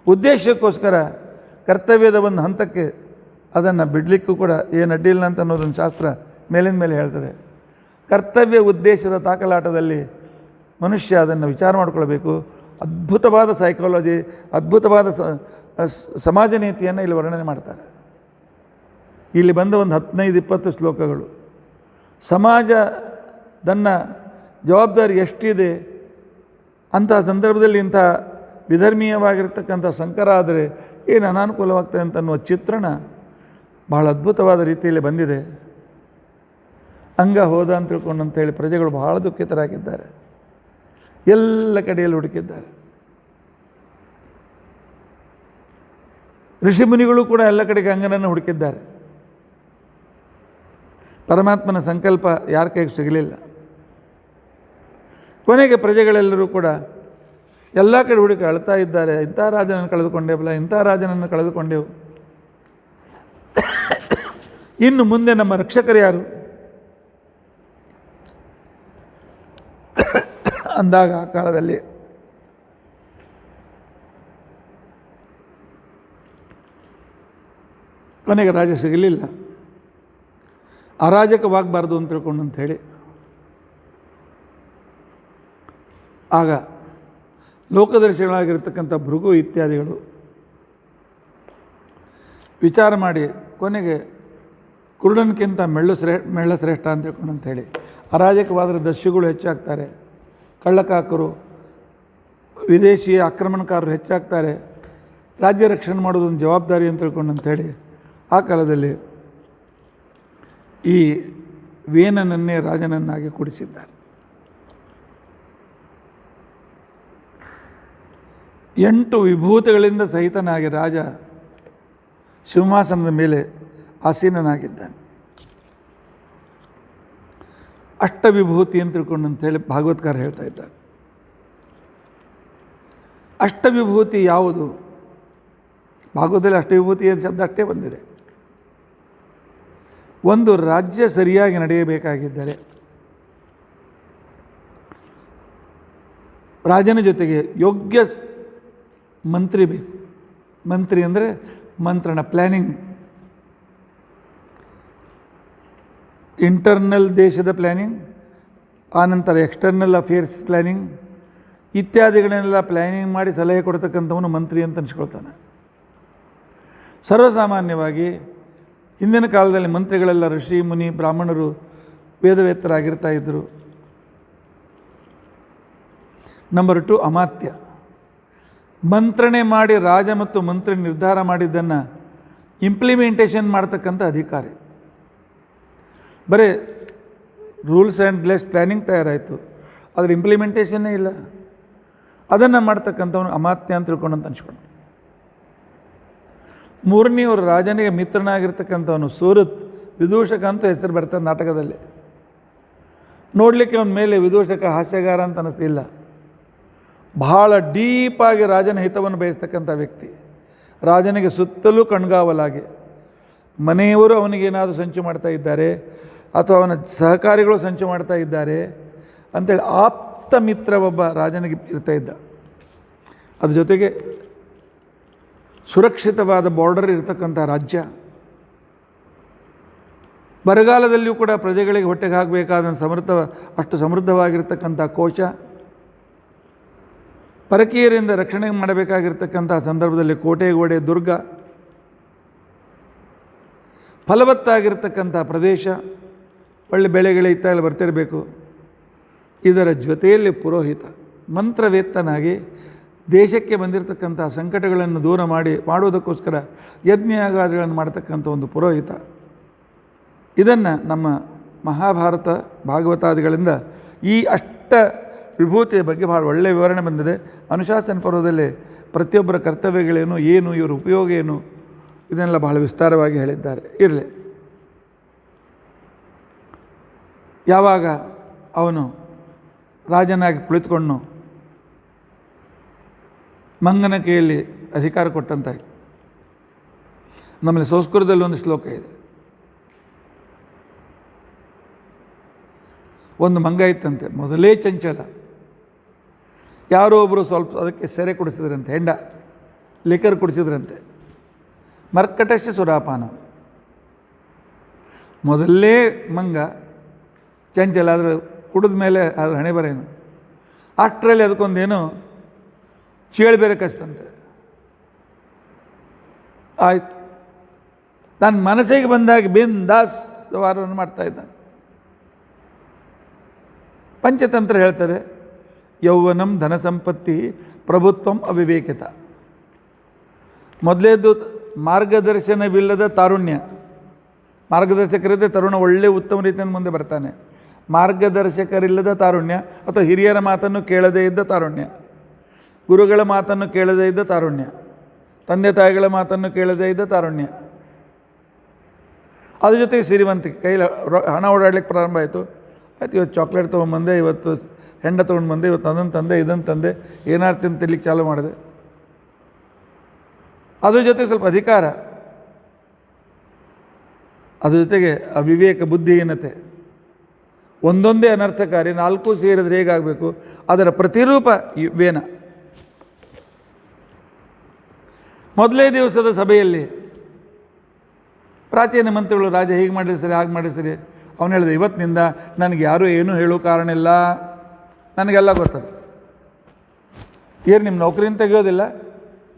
S1: ಉದ್ದೇಶಕ್ಕೋಸ್ಕರ ಕರ್ತವ್ಯದ ಒಂದು ಹಂತಕ್ಕೆ ಅದನ್ನು ಬಿಡಲಿಕ್ಕೂ ಕೂಡ ಏನು ಅಡ್ಡಿಲ್ಲ ಅಂತ ಅನ್ನೋದೊಂದು ಶಾಸ್ತ್ರ ಮೇಲಿನ ಮೇಲೆ ಹೇಳ್ತಾರೆ. ಕರ್ತವ್ಯ ಉದ್ದೇಶದ ತಾಕಲಾಟದಲ್ಲಿ ಮನುಷ್ಯ ಅದನ್ನು ವಿಚಾರ ಮಾಡಿಕೊಳ್ಬೇಕು. ಅದ್ಭುತವಾದ ಸೈಕಾಲಜಿ, ಅದ್ಭುತವಾದ ಸಮಾಜ ನೀತಿಯನ್ನು ಇಲ್ಲಿ ವರ್ಣನೆ ಮಾಡ್ತಾರೆ. ಇಲ್ಲಿ ಬಂದ ಒಂದು 15-20 ಶ್ಲೋಕಗಳು ಸಮಾಜದನ್ನ ಜವಾಬ್ದಾರಿ ಎಷ್ಟಿದೆ ಅಂತಹ ಸಂದರ್ಭದಲ್ಲಿ ಇಂಥ ವಿಧರ್ಮೀಯವಾಗಿರ್ತಕ್ಕಂಥ ಸಂಕರ ಆದರೆ ಏನು ಅನಾನುಕೂಲವಾಗ್ತದೆ ಅಂತ ಅನ್ನುವ ಚಿತ್ರಣ ಬಹಳ ಅದ್ಭುತವಾದ ರೀತಿಯಲ್ಲಿ ಬಂದಿದೆ. ಅಂಗ ಹೋದ ಅಂತ ತಿಳ್ಕೊಂಡಂತೇಳಿ ಪ್ರಜೆಗಳು ಬಹಳ ದುಃಖಿತರಾಗಿದ್ದಾರೆ, ಎಲ್ಲ ಕಡೆಯಲ್ಲಿ ಹುಡುಕಿದ್ದಾರೆ. ಋಷಿಮುನಿಗಳು ಕೂಡ ಎಲ್ಲ ಕಡೆಗೆ ಅಂಗನನ್ನು ಹುಡುಕಿದ್ದಾರೆ. ಪರಮಾತ್ಮನ ಸಂಕಲ್ಪ ಯಾರ ಕೈಗೆ ಸಿಗಲಿಲ್ಲ. ಕೊನೆಗೆ ಪ್ರಜೆಗಳೆಲ್ಲರೂ ಕೂಡ ಎಲ್ಲ ಕಡೆ ಹುಡುಕಿ ಅಳ್ತಾ ಇದ್ದಾರೆ. ಇಂಥ ರಾಜನನ್ನು ಕಳೆದುಕೊಂಡೇವಲ್ಲ, ಇಂಥ ರಾಜನನ್ನು ಕಳೆದುಕೊಂಡೆವು, ಇನ್ನು ಮುಂದೆ ನಮ್ಮ ರಕ್ಷಕರು ಯಾರು ಅಂದಾಗ ಆ ಕಾಲದಲ್ಲಿ ಕೊನೆಗೆ ರಾಜ ಸಿಗಲಿಲ್ಲ. ಅರಾಜಕವಾಗಬಾರ್ದು ಅಂತ ತಿಳ್ಕೊಂಡು ಅಂಥೇಳಿ ಆಗ ಲೋಕದರ್ಶಿಗಳಾಗಿರ್ತಕ್ಕಂಥ ಭೃಗು ಇತ್ಯಾದಿಗಳು ವಿಚಾರ ಮಾಡಿ ಕೊನೆಗೆ ಕುರುಡನ್ಕಿಂತ ಮೆಳ್ಳ ಶ್ರೇಷ್ಠ ಅಂತ ತಿಳ್ಕೊಂಡು ಅಂಥೇಳಿ ಅರಾಜಕವಾದರೆ ದಸ್ಯುಗಳು ಹೆಚ್ಚಾಗ್ತಾರೆ, ಕಳ್ಳಕಾಕರು ವಿದೇಶಿ ಆಕ್ರಮಣಕಾರರು ಹೆಚ್ಚಾಗ್ತಾರೆ, ರಾಜ್ಯ ರಕ್ಷಣೆ ಮಾಡೋದೊಂದು ಜವಾಬ್ದಾರಿ ಅಂತ ತಿಳ್ಕೊಂಡು ಅಂಥೇಳಿ ಆ ಕಾಲದಲ್ಲಿ ಈ ವೇನನನ್ನೇ ರಾಜನನ್ನಾಗಿ ಕೂಡಿಸಿದ್ದಾರೆ. 8 ವಿಭೂತಿಗಳಿಂದ ಸಹಿತನಾಗಿ ರಾಜ ಸಿಂಹಾಸನದ ಮೇಲೆ ಆಸೀನನಾಗಿದ್ದಾನೆ. ಅಷ್ಟವಿಭೂತಿ ಅಂತ ತಿಳ್ಕೊಂಡು ಅಂತೇಳಿ ಭಾಗವತ್ಕಾರ ಹೇಳ್ತಾ ಇದ್ದಾರೆ. ಅಷ್ಟವಿಭೂತಿ ಯಾವುದು? ಭಾಗವತದಲ್ಲಿ ಅಷ್ಟವಿಭೂತಿ ಅಂತ ಶಬ್ದ ಅಷ್ಟೇ ಬಂದಿದೆ. ಒಂದು ರಾಜ್ಯ ಸರಿಯಾಗಿ ನಡೆಯಬೇಕಾಗಿದ್ದರೆ ರಾಜನ ಜೊತೆಗೆ ಯೋಗ್ಯ ಮಂತ್ರಿ ಬೇಕು. ಮಂತ್ರಿ ಅಂದರೆ ಮಂತ್ರಣ, ಪ್ಲ್ಯಾನಿಂಗ್, ಇಂಟರ್ನಲ್ ದೇಶದ ಪ್ಲ್ಯಾನಿಂಗ್, ಆನಂತರ ಎಕ್ಸ್ಟರ್ನಲ್ ಅಫೇರ್ಸ್ ಪ್ಲ್ಯಾನಿಂಗ್ ಇತ್ಯಾದಿಗಳನ್ನೆಲ್ಲ ಪ್ಲ್ಯಾನಿಂಗ್ ಮಾಡಿ ಸಲಹೆ ಕೊಡ್ತಕ್ಕಂಥವನು ಮಂತ್ರಿ ಅಂತ ಅನ್ಸ್ಕೊಳ್ತಾನೆ. ಸರ್ವಸಾಮಾನ್ಯವಾಗಿ ಹಿಂದಿನ ಕಾಲದಲ್ಲಿ ಮಂತ್ರಿಗಳೆಲ್ಲ ಋಷಿ ಮುನಿ ಬ್ರಾಹ್ಮಣರು ವೇದವೇತ್ತರಾಗಿರ್ತಾ ಇದ್ದರು. ನಂಬರ್ 2 ಅಮಾತ್ಯ, ಮಂತ್ರಣೆ ಮಾಡಿ ರಾಜ ಮತ್ತು ಮಂತ್ರಿ ನಿರ್ಧಾರ ಮಾಡಿದ್ದನ್ನು ಇಂಪ್ಲಿಮೆಂಟೇಷನ್ ಮಾಡ್ತಕ್ಕಂಥ ಅಧಿಕಾರಿ. ಬರೀ ರೂಲ್ಸ್ ಆ್ಯಂಡ್ ರೆಗ್ಯುಲೇಷನ್ಸ್ ಪ್ಲ್ಯಾನಿಂಗ್ ತಯಾರಾಯಿತು, ಅದರ ಇಂಪ್ಲಿಮೆಂಟೇಷನ್ನೇ ಇಲ್ಲ, ಅದನ್ನು ಮಾಡ್ತಕ್ಕಂಥವನು ಅಮಾತ್ಯ ಅಂತ ತಿಳ್ಕೊಂಡಂತ ಅನ್ಸ್ಕೊಂಡು. 3ನೇವರು ರಾಜನಿಗೆ ಮಿತ್ರನಾಗಿರ್ತಕ್ಕಂಥವನು ಸೂರತ್, ವಿದೂಷಕ ಅಂತ ಹೆಸರು ಬರ್ತದೆ ನಾಟಕದಲ್ಲಿ. ನೋಡಲಿಕ್ಕೆ ಅವನ ಮೇಲೆ ವಿದೂಷಕ ಹಾಸ್ಯಗಾರ ಅಂತ ಅನ್ನಿಸ್ತಿಲ್ಲ, ಬಹಳ ಡೀಪಾಗಿ ರಾಜನ ಹಿತವನ್ನು ಬಯಸ್ತಕ್ಕಂಥ ವ್ಯಕ್ತಿ. ರಾಜನಿಗೆ ಸುತ್ತಲೂ ಕಣ್ಗಾವಲಾಗಿ ಮನೆಯವರು ಅವನಿಗೇನಾದರೂ ಸಂಚು ಮಾಡ್ತಾ ಇದ್ದಾರೆ ಅಥವಾ ಅವನ ಸಹಕಾರಿಗಳು ಸಂಚು ಮಾಡ್ತಾ ಇದ್ದಾರೆ ಅಂಥೇಳಿ ಆಪ್ತ ಮಿತ್ರ ಒಬ್ಬ ರಾಜನಿಗೆ ಇರ್ತಾ ಇದ್ದ. ಅದ್ರ ಜೊತೆಗೆ ಸುರಕ್ಷಿತವಾದ ಬಾರ್ಡರ್ ಇರತಕ್ಕಂಥ ರಾಜ್ಯ, ಬರಗಾಲದಲ್ಲಿಯೂ ಕೂಡ ಪ್ರಜೆಗಳಿಗೆ ಹೊಟ್ಟೆಗೆ ಹಾಕಬೇಕಾದ ಅಷ್ಟು ಸಮೃದ್ಧವಾಗಿರ್ತಕ್ಕಂಥ ಕೋಶ, ಪರಕೀಯರಿಂದ ರಕ್ಷಣೆ ಮಾಡಬೇಕಾಗಿರ್ತಕ್ಕಂಥ ಸಂದರ್ಭದಲ್ಲಿ ಕೋಟೆ ಗೋಡೆ ದುರ್ಗ, ಫಲವತ್ತಾಗಿರ್ತಕ್ಕಂಥ ಪ್ರದೇಶ, ಒಳ್ಳೆ ಬೆಳೆಗಳೇ ಇತ್ತೆಲ್ಲ ಬರ್ತಿರಬೇಕು. ಇದರ ಜೊತೆಯಲ್ಲಿ ಪುರೋಹಿತ ಮಂತ್ರವೇತ್ತನಾಗಿ ದೇಶಕ್ಕೆ ಬಂದಿರತಕ್ಕಂಥ ಸಂಕಟಗಳನ್ನು ದೂರ ಮಾಡುವುದಕ್ಕೋಸ್ಕರ ಯಜ್ಞಯಾಗಾದಿಗಳನ್ನು ಮಾಡತಕ್ಕಂಥ ಒಂದು ಪುರೋಹಿತ. ಇದನ್ನು ನಮ್ಮ ಮಹಾಭಾರತ ಭಾಗವತಾದಿಗಳಿಂದ ಈ ಅಷ್ಟ ವಿಭೂತಿಯ ಬಗ್ಗೆ ಭಾಳ ಒಳ್ಳೆಯ ವಿವರಣೆ ಬಂದಿದೆ. ಅನುಶಾಸನ ಪರ್ವದಲ್ಲಿ ಪ್ರತಿಯೊಬ್ಬರ ಕರ್ತವ್ಯಗಳೇನು, ಏನು, ಇವರ ಉಪಯೋಗ ಏನು, ಇದನ್ನೆಲ್ಲ ಬಹಳ ವಿಸ್ತಾರವಾಗಿ ಹೇಳಿದ್ದಾರೆ. ಇರಲಿ, ಯಾವಾಗ ಅವನು ರಾಜನಾಗಿ ಕುಳಿತುಕೊಂಡು ಮಂಗನ ಕೈಯಲ್ಲಿ ಅಧಿಕಾರ ಕೊಟ್ಟಂತಾಯಿತು. ನಮ್ಮಲ್ಲಿ ಸಂಸ್ಕೃತದಲ್ಲಿ ಒಂದು ಶ್ಲೋಕ ಇದೆ. ಒಂದು ಮಂಗ ಇತ್ತಂತೆ, ಮೊದಲೇ ಚಂಚಲ. ಯಾರೋ ಒಬ್ಬರು ಸ್ವಲ್ಪ ಅದಕ್ಕೆ ಸೆರೆ ಕುಡಿಸಿದ್ರಂತೆ, ಹೆಂಡ ಲಿಕರ್ ಕುಡಿಸಿದ್ರಂತೆ. ಮರ್ಕಟಸ್ಯ ಸುರಾಪಾನ. ಮೊದಲೇ ಮಂಗ ಚಂಚಲ, ಆದರೆ ಕುಡಿದ ಮೇಲೆ ಅದ್ರ ಹಣೆ ಬರೇನು. ಅಷ್ಟರಲ್ಲಿ ಅದಕ್ಕೊಂದೇನು ಚೇಳು ಬೇರೆ ಕಚ್ತಂತೆ. ಆಯ್ತು, ನನ್ನ ಮನಸ್ಸಿಗೆ ಬಂದಾಗ ಬಿಂದಾಸ್ ವ್ಯವಹಾರವನ್ನು ಮಾಡ್ತಾ ಇದ್ದಾನೆ. ಪಂಚತಂತ್ರ ಹೇಳ್ತಾರೆ, ಯೌವನಂ ಧನ ಸಂಪತ್ತಿ ಪ್ರಭುತ್ವಂ ಅವಿವೇಕಿತ. ಮೊದಲೇದು ಮಾರ್ಗದರ್ಶನವಿಲ್ಲದ ತಾರುಣ್ಯ. ಮಾರ್ಗದರ್ಶಕರಿದ್ದರೆ ತರುಣ ಒಳ್ಳೆ ಉತ್ತಮ ರೀತಿಯಿಂದ ಮುಂದೆ ಬರ್ತಾನೆ. ಮಾರ್ಗದರ್ಶಕರಿಲ್ಲದ ತಾರುಣ್ಯ ಅಥವಾ ಹಿರಿಯರ ಮಾತನ್ನು ಕೇಳದೇ ಇದ್ದ ತಾರುಣ್ಯ, ಗುರುಗಳ ಮಾತನ್ನು ಕೇಳದೇ ಇದ್ದ ತಾರುಣ್ಯ, ತಂದೆ ತಾಯಿಗಳ ಮಾತನ್ನು ಕೇಳದೇ ಇದ್ದ ತಾರುಣ್ಯ. ಅದ್ರ ಜೊತೆಗೆ ಸಿರಿವಂತಿಕೆ, ಕೈಲಿ ಹಣ ಓಡಾಡ್ಲಿಕ್ಕೆ ಪ್ರಾರಂಭ ಆಯಿತು. ಆಯ್ತು, ಇವತ್ತು ಚಾಕ್ಲೇಟ್ ತೊಗೊಂಬಂದೆ, ಇವತ್ತು ಹೆಂಡ ತೊಗೊಂಡು ಬಂದೆ, ಇವತ್ತು ಅದನ್ನು ತಂದೆ, ಇದನ್ನು ತಂದೆ, ಏನಾರು ತಿನ್ಲಿಕ್ಕೆ ಚಾಲು ಮಾಡಿದೆ. ಅದ್ರ ಜೊತೆಗೆ ಸ್ವಲ್ಪ ಅಧಿಕಾರ, ಅದ್ರ ಜೊತೆಗೆ ಅವಿವೇಕ, ಬುದ್ಧಿಹೀನತೆ, ಒಂದೊಂದೇ ಅನರ್ಥಕಾರಿ. ನಾಲ್ಕು ಸೇರಿದ್ರೆ ಹೇಗಾಗಬೇಕು, ಅದರ ಪ್ರತಿರೂಪ ವೇನ. ಮೊದಲೇ ದಿವಸದ ಸಭೆಯಲ್ಲಿ ಪ್ರಾಚೀನ ಮಂತ್ರಿಗಳು, ರಾಜ ಹೀಗೆ ಮಾಡಿರಿ ಸರಿ, ಹಾಗೆ ಮಾಡಿರಿ ಸರಿ. ಅವನು ಹೇಳಿದೆ, ಇವತ್ತಿನಿಂದ ನನಗೆ ಯಾರೂ ಏನೂ ಹೇಳೋ ಕಾರಣ ಇಲ್ಲ, ನನಗೆಲ್ಲ ಗೊತ್ತದು. ಏನು ನಿಮ್ಮ ನೌಕರಿನ ತೆಗೆಯೋದಿಲ್ಲ,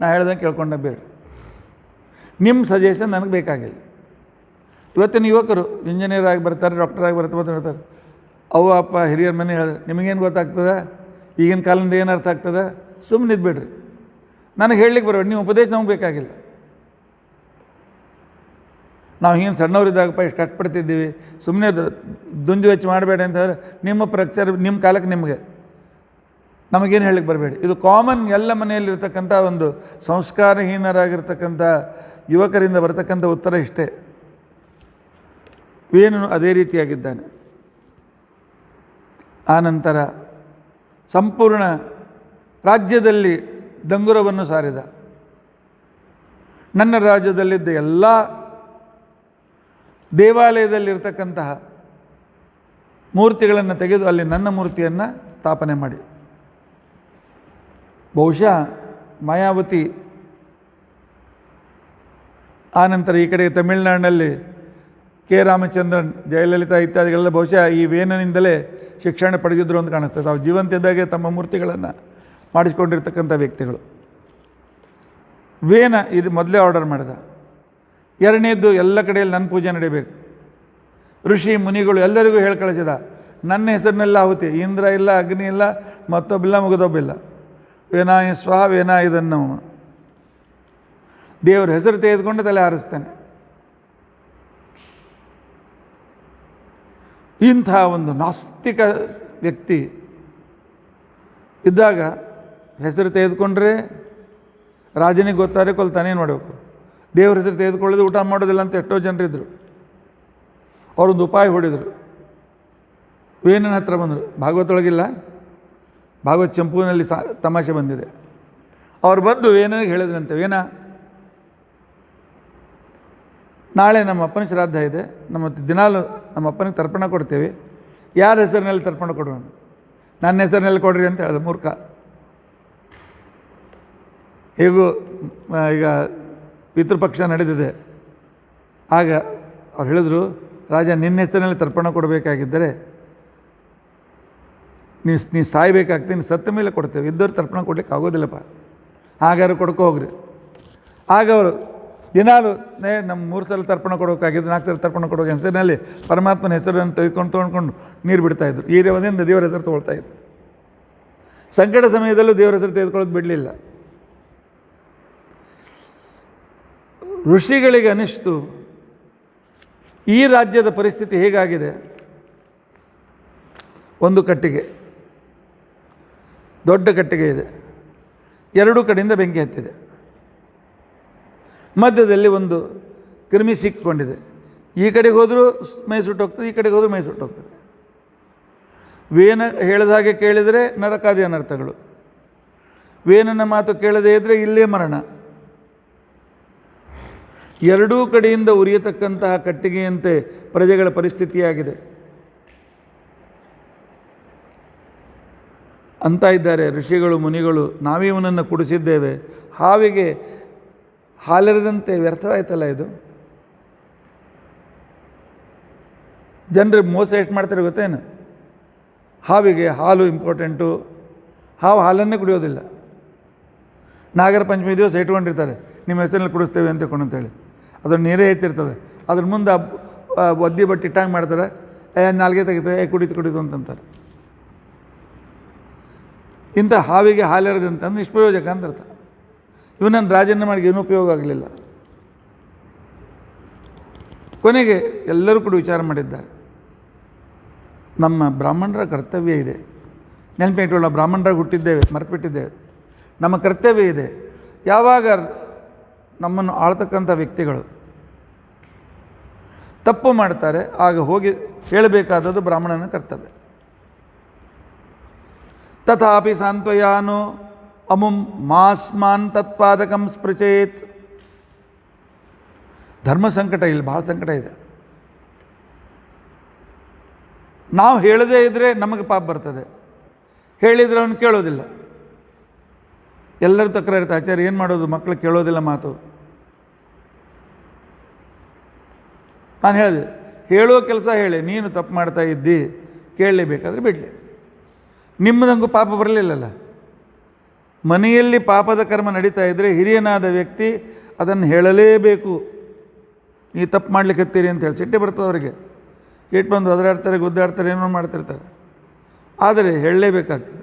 S1: ನಾ ಹೇಳ್ದಂಗೆ ಕೇಳ್ಕೊಂಡ ಬೇಡ, ನಿಮ್ಮ ಸಜೆಷನ್ ನನಗೆ ಬೇಕಾಗಿಲ್ಲ. ಇವತ್ತಿನ ಯುವಕರು ಇಂಜಿನಿಯರ್ ಆಗಿ ಬರ್ತಾರೆ, ಡಾಕ್ಟರ್ ಆಗಿ ಬರ್ತಾರೆ. ಅವ್ವ ಅಪ್ಪ ಹಿರಿಯರ ಮನೆ ಹೇಳಿದ್ರೆ ನಿಮಗೇನು ಗೊತ್ತಾಗ್ತದೆ, ಈಗಿನ ಕಾಲದಿಂದ ಏನು ಅರ್ಥ ಆಗ್ತದೆ, ಸುಮ್ಮನೆ ಇದ್ಬೇಡ್ರಿ, ನನಗೆ ಹೇಳಲಿಕ್ಕೆ ಬರೋದು, ನೀವು ಉಪದೇಶ ನಮಗೆ ಬೇಕಾಗಿಲ್ಲ. ನಾವು ಹಿಂಗೆ ಸಣ್ಣವರಿದ್ದಾಗಪ್ಪ ಇಷ್ಟು ಕಷ್ಟಪಡ್ತಿದ್ದೀವಿ, ಸುಮ್ಮನೆ ದುಂಜು ವೆಚ್ಚ ಮಾಡಬೇಡಿ ಅಂತ ಹೇಳಿದ್ರೆ ನಿಮ್ಮ ಪ್ರಚಾರ ನಿಮ್ಮ ಕಾಲಕ್ಕೆ ನಿಮಗೆ, ನಮಗೇನು ಹೇಳಲಿಕ್ಕೆ ಬರಬೇಡಿ. ಇದು ಕಾಮನ್ ಎಲ್ಲ ಮನೆಯಲ್ಲಿರ್ತಕ್ಕಂಥ ಒಂದು ಸಂಸ್ಕಾರಹೀನರಾಗಿರ್ತಕ್ಕಂಥ ಯುವಕರಿಂದ ಬರ್ತಕ್ಕಂಥ ಉತ್ತರ ಇಷ್ಟೇ. ವೇಣನು ಅದೇ ರೀತಿಯಾಗಿದ್ದಾನೆ. ಆನಂತರ ಸಂಪೂರ್ಣ ರಾಜ್ಯದಲ್ಲಿ ಡಂಗುರವನ್ನು ಸಾರಿದ. ನನ್ನ ರಾಜ್ಯದಲ್ಲಿದ್ದ ಎಲ್ಲ ದೇವಾಲಯದಲ್ಲಿರ್ತಕ್ಕಂತಹ ಮೂರ್ತಿಗಳನ್ನು ತೆಗೆದು ಅಲ್ಲಿ ನನ್ನ ಮೂರ್ತಿಯನ್ನು ಸ್ಥಾಪನೆ ಮಾಡಿ, ಬಹುಶಃ ಮಾಯಾವತಿ, ಆನಂತರ ಈ ಕಡೆ ತಮಿಳುನಾಡಿನಲ್ಲಿ ಕೆ ರಾಮಚಂದ್ರನ್, ಜಯಲಲಿತಾ ಇತ್ಯಾದಿಗಳೆಲ್ಲ ಬಹುಶಃ ಈ ವೇನನಿಂದಲೇ ಶಿಕ್ಷಣ ಪಡೆದಿದ್ದರು ಅಂತ ಕಾಣಿಸ್ತದೆ. ತಾವು ಜೀವಂತಿದ್ದಾಗೆ ತಮ್ಮ ಮೂರ್ತಿಗಳನ್ನು ಮಾಡಿಸಿಕೊಂಡಿರ್ತಕ್ಕಂಥ ವ್ಯಕ್ತಿಗಳು. ವೇನ ಇದು ಮೊದಲೇ ಆರ್ಡರ್ ಮಾಡಿದ. ಎರಡನೇದ್ದು, ಎಲ್ಲ ಕಡೆಯಲ್ಲಿ ನನ್ನ ಪೂಜೆ ನಡೀಬೇಕು. ಋಷಿ ಮುನಿಗಳು ಎಲ್ಲರಿಗೂ ಹೇಳಿ ಕಳಿಸಿದ, ನನ್ನ ಹೆಸರಿನೆಲ್ಲ ಆಹುತಿ, ಇಂದ್ರ ಇಲ್ಲ, ಅಗ್ನಿ ಇಲ್ಲ, ಮತ್ತೊಬ್ಬಿಲ್ಲ, ಮುಗಿದೊಬ್ಬಿಲ್ಲ. ವೇನಾಯ ಸ್ವಹ ವೇನಾಯುಧನ್ನಮ. ದೇವರ ಹೆಸರು ತೆಗೆದುಕೊಂಡು ತಲೆ ಹಾರಿಸ್ತಾನೆ. ಇಂಥ ಒಂದು ನಾಸ್ತಿಕ ವ್ಯಕ್ತಿ ಇದ್ದಾಗ ಹೆಸರು ತೆಗೆದುಕೊಂಡ್ರೆ ರಾಜನಿಗೆ ಗೊತ್ತಾರೆ ಕೊಲ್ತಾನೇನು ಮಾಡಬೇಕು. ದೇವ್ರ ಹೆಸರು ತೆಗೆದುಕೊಳ್ಳೋದು ಊಟ ಮಾಡೋದಿಲ್ಲ ಅಂತ ಎಷ್ಟೋ ಜನರಿದ್ದರು. ಅವರೊಂದು ಉಪಾಯ ಹೊಡಿದರು. ವೇನನ ಹತ್ರ ಬಂದರು. ಭಾಗವತೊಳಗಿಲ್ಲ, ಭಾಗವತ್ ಚಂಪುವಿನಲ್ಲಿ ತಮಾಷೆ ಬಂದಿದೆ. ಅವ್ರು ಬಂದು ವೇನನಿಗೆ ಹೇಳಿದ್ರಂತೆ, ವೇನ, ನಾಳೆ ನಮ್ಮ ಅಪ್ಪನ ಶ್ರಾದ್ದ ಇದೆ, ದಿನಾಲು ನಮ್ಮ ಅಪ್ಪನಿಗೆ ತರ್ಪಣ ಕೊಡ್ತೇವೆ, ಯಾರ ಹೆಸರಿನಲ್ಲಿ ತರ್ಪಣ ಕೊಡೋಣ? ನನ್ನ ಹೆಸರಿನಲ್ಲಿ ಕೊಡ್ರಿ ಅಂತ ಹೇಳಿದೆ. ಮೂರ್ಖ. ಹೇಗೂ ಈಗ ಪಿತೃಪಕ್ಷ ನಡೆದಿದೆ. ಆಗ ಅವ್ರು ಹೇಳಿದ್ರು, ರಾಜ, ನಿನ್ನ ಹೆಸರಿನಲ್ಲಿ ತರ್ಪಣ ಕೊಡಬೇಕಾಗಿದ್ದರೆ ನೀ ಸಾಯ್ಬೇಕಾಗ್ತೀನಿ, ಸತ್ತ ಮೇಲೆ ಕೊಡ್ತೇವೆ, ಇದ್ದವ್ರು ತರ್ಪಣ ಕೊಡ್ಲಿಕ್ಕೆ ಆಗೋದಿಲ್ಲಪ್ಪ, ಹಾಗಾದ್ರೆ ಕೊಡ್ಕೊ ಹೋಗ್ರಿ. ಆಗ ಅವರು ದಿನಾಲು ನಮ್ಮ 3 ಸಲ ತರ್ಪಣ ಕೊಡೋಕ್ಕಾಗಿದ್ದು, 4 ಸಲ ತರ್ಪಣ ಕೊಡೋಕೆ ಹೆಸರಿನಲ್ಲಿ ಪರಮಾತ್ಮನ ಹೆಸರನ್ನು ತೊಗೊಂಡು ನೀರು ಬಿಡ್ತಾಯಿದ್ರು. ಈ ರೇವದಿಂದ ದೇವರ ಹೆಸರು ತೊಗೊಳ್ತಾಯಿದ್ರು. ಸಂಕಟ ಸಮಯದಲ್ಲೂ ದೇವರ ಹೆಸರು ತೆಗೆದುಕೊಳ್ಳೋದು ಬಿಡಲಿಲ್ಲ. ಋಷಿಗಳಿಗೆ ಅನಿಸ್ತು, ಈ ರಾಜ್ಯದ ಪರಿಸ್ಥಿತಿ ಹೇಗಾಗಿದೆ, ಒಂದು ಕಟ್ಟಿಗೆ, ದೊಡ್ಡ ಕಟ್ಟಿಗೆ ಇದೆ, ಎರಡೂ ಕಡೆಯಿಂದ ಬೆಂಕಿ ಹತ್ತಿದೆ, ಮಧ್ಯದಲ್ಲಿ ಒಂದು ಕ್ರಿಮಿ ಸಿಕ್ಕೊಂಡಿದೆ. ಈ ಕಡೆಗೆ ಹೋದರೂ ಮೈ ಸುಟ್ಟೋಗ್ತದೆ, ಈ ಕಡೆಗೆ ಹೋದರೂ ಮೈ ಸುಟ್ಟೋಗ್ತದೆ. ವೇನ ಹೇಳಿದ ಹಾಗೆ ಕೇಳಿದರೆ ನರಕಾದಿ ಅನರ್ಥಗಳು, ವೇನನ ಮಾತು ಕೇಳದೇ ಇದ್ದರೆ ಇಲ್ಲೇ ಮರಣ. ಎರಡೂ ಕಡೆಯಿಂದ ಉರಿಯತಕ್ಕಂತಹ ಕಟ್ಟಿಗೆಯಂತೆ ಪ್ರಜೆಗಳ ಪರಿಸ್ಥಿತಿಯಾಗಿದೆ ಅಂತ ಇದ್ದಾರೆ ಋಷಿಗಳು ಮುನಿಗಳು. ನಾವೇ ಇವನನ್ನು ಕುಡಿಸಿದ್ದೇವೆ, ಹಾವಿಗೆ ಹಾಲೆರೆದಂತೆ ವ್ಯರ್ಥವಾಯ್ತಲ್ಲ ಇದು. ಜನರು ಮೋಸ ಎಷ್ಟು ಮಾಡ್ತಾರೆ ಗೊತ್ತೇನು? ಹಾವಿಗೆ ಹಾಲು ಇಂಪಾರ್ಟೆಂಟು, ಹಾವು ಹಾಲನ್ನೇ ಕುಡಿಯೋದಿಲ್ಲ. ನಾಗರ ಪಂಚಮಿ ದಿವಸ ಇಟ್ಕೊಂಡಿರ್ತಾರೆ, ನಿಮ್ಮ ಹೆಸರಿನಲ್ಲಿ ಕುಡಿಸ್ತೇವೆ ಅಂತೇಳಿ. ಅದ್ರ ನೀರೇ ಹೆಚ್ಚಿರ್ತದೆ. ಅದ್ರ ಮುಂದೆ ಒದ್ದಿ ಬಟ್ಟೆ ಇಟ್ಟಂಗೆ ಮಾಡ್ತಾರೆ, ನಾಲ್ಗೆ ತೆಗಿತಾರೆ, ಕುಡಿತು ಅಂತಂತಾರೆ. ಇಂಥ ಹಾವಿಗೆ ಹಾಲೆರದಂತಂದು ನಿಷ್ಪ್ರಯೋಜಕ ಅಂತ ಅರ್ಥ. ಇವನನ್ನು ರಾಜನ ಮಾಡಿ ಏನೂ ಉಪಯೋಗ ಆಗಲಿಲ್ಲ. ಕೊನೆಗೆ ಎಲ್ಲರೂ ಕೂಡ ವಿಚಾರ ಮಾಡಿದ್ದಾರೆ, ನಮ್ಮ ಬ್ರಾಹ್ಮಣರ ಕರ್ತವ್ಯ ಇದೆ. ನೆನಪಿಟ್ಟುಕೊಳ್ಳ, ಬ್ರಾಹ್ಮಣರಾಗಿ ಹುಟ್ಟಿದ್ದೇವೆ, ಮರೆತುಬಿಟ್ಟಿದ್ದೇವೆ. ನಮ್ಮ ಕರ್ತವ್ಯ ಇದೆ. ಯಾವಾಗ ನಮ್ಮನ್ನು ಆಳ್ತಕ್ಕಂಥ ವ್ಯಕ್ತಿಗಳು ತಪ್ಪು ಮಾಡ್ತಾರೆ, ಆಗ ಹೋಗಿ ಹೇಳಬೇಕಾದದ್ದು ಬ್ರಾಹ್ಮಣನ ಕರ್ತವ್ಯ. ತಥಾಪಿ ಸಾಂತ್ವಯಾನೋ ಅಮುಂ ಮಾಸ್ಮಾನ್ ತತ್ಪಾದಕಂ ಸ್ಪೃಚೇತ್. ಧರ್ಮ ಸಂಕಟ ಇಲ್ಲಿ ಭಾಳ ಸಂಕಟ ಇದೆ. ನಾವು ಹೇಳದೇ ಇದ್ದರೆ ನಮಗೆ ಪಾಪ ಬರ್ತದೆ, ಹೇಳಿದರೆ ಅವನು ಕೇಳೋದಿಲ್ಲ. ಎಲ್ಲರೂ ತಕರಾರು ಇರ್ತಾರೆ, ಆಚಾರ್ಯ ಏನು ಮಾಡೋದು, ಮಕ್ಕಳು ಕೇಳೋದಿಲ್ಲ ಮಾತು. ನಾನು ಹೇಳಿದೆ, ಹೇಳೋ ಕೆಲಸ ಹೇಳಿ, ನೀನು ತಪ್ಪು ಮಾಡ್ತಾ ಇದ್ದಿ, ಕೇಳಲೇಬೇಕಾದ್ರೆ ಬಿಡಲಿ. ನಿಮ್ಮದಂಗೂ ಪಾಪ ಬರಲಿಲ್ಲಲ್ಲ. ಮನೆಯಲ್ಲಿ ಪಾಪದ ಕರ್ಮ ನಡೀತಾ ಇದ್ದರೆ ಹಿರಿಯನಾದ ವ್ಯಕ್ತಿ ಅದನ್ನು ಹೇಳಲೇಬೇಕು. ನೀ ತಪ್ಪು ಮಾಡ್ಲಿಕ್ಕತ್ತೀರಿ ಅಂತ ಹೇಳಿ ಸಿಟ್ಟೆ ಬರ್ತದೆ ಅವರಿಗೆ. ಕೆಟ್ಟು ಬಂದು ಒದರಾಡ್ತಾರೆ, ಗುದ್ದಾಡ್ತಾರೆ, ಏನೋ ಮಾಡ್ತಿರ್ತಾರೆ. ಆದರೆ ಹೇಳಲೇಬೇಕಾಗ್ತದೆ.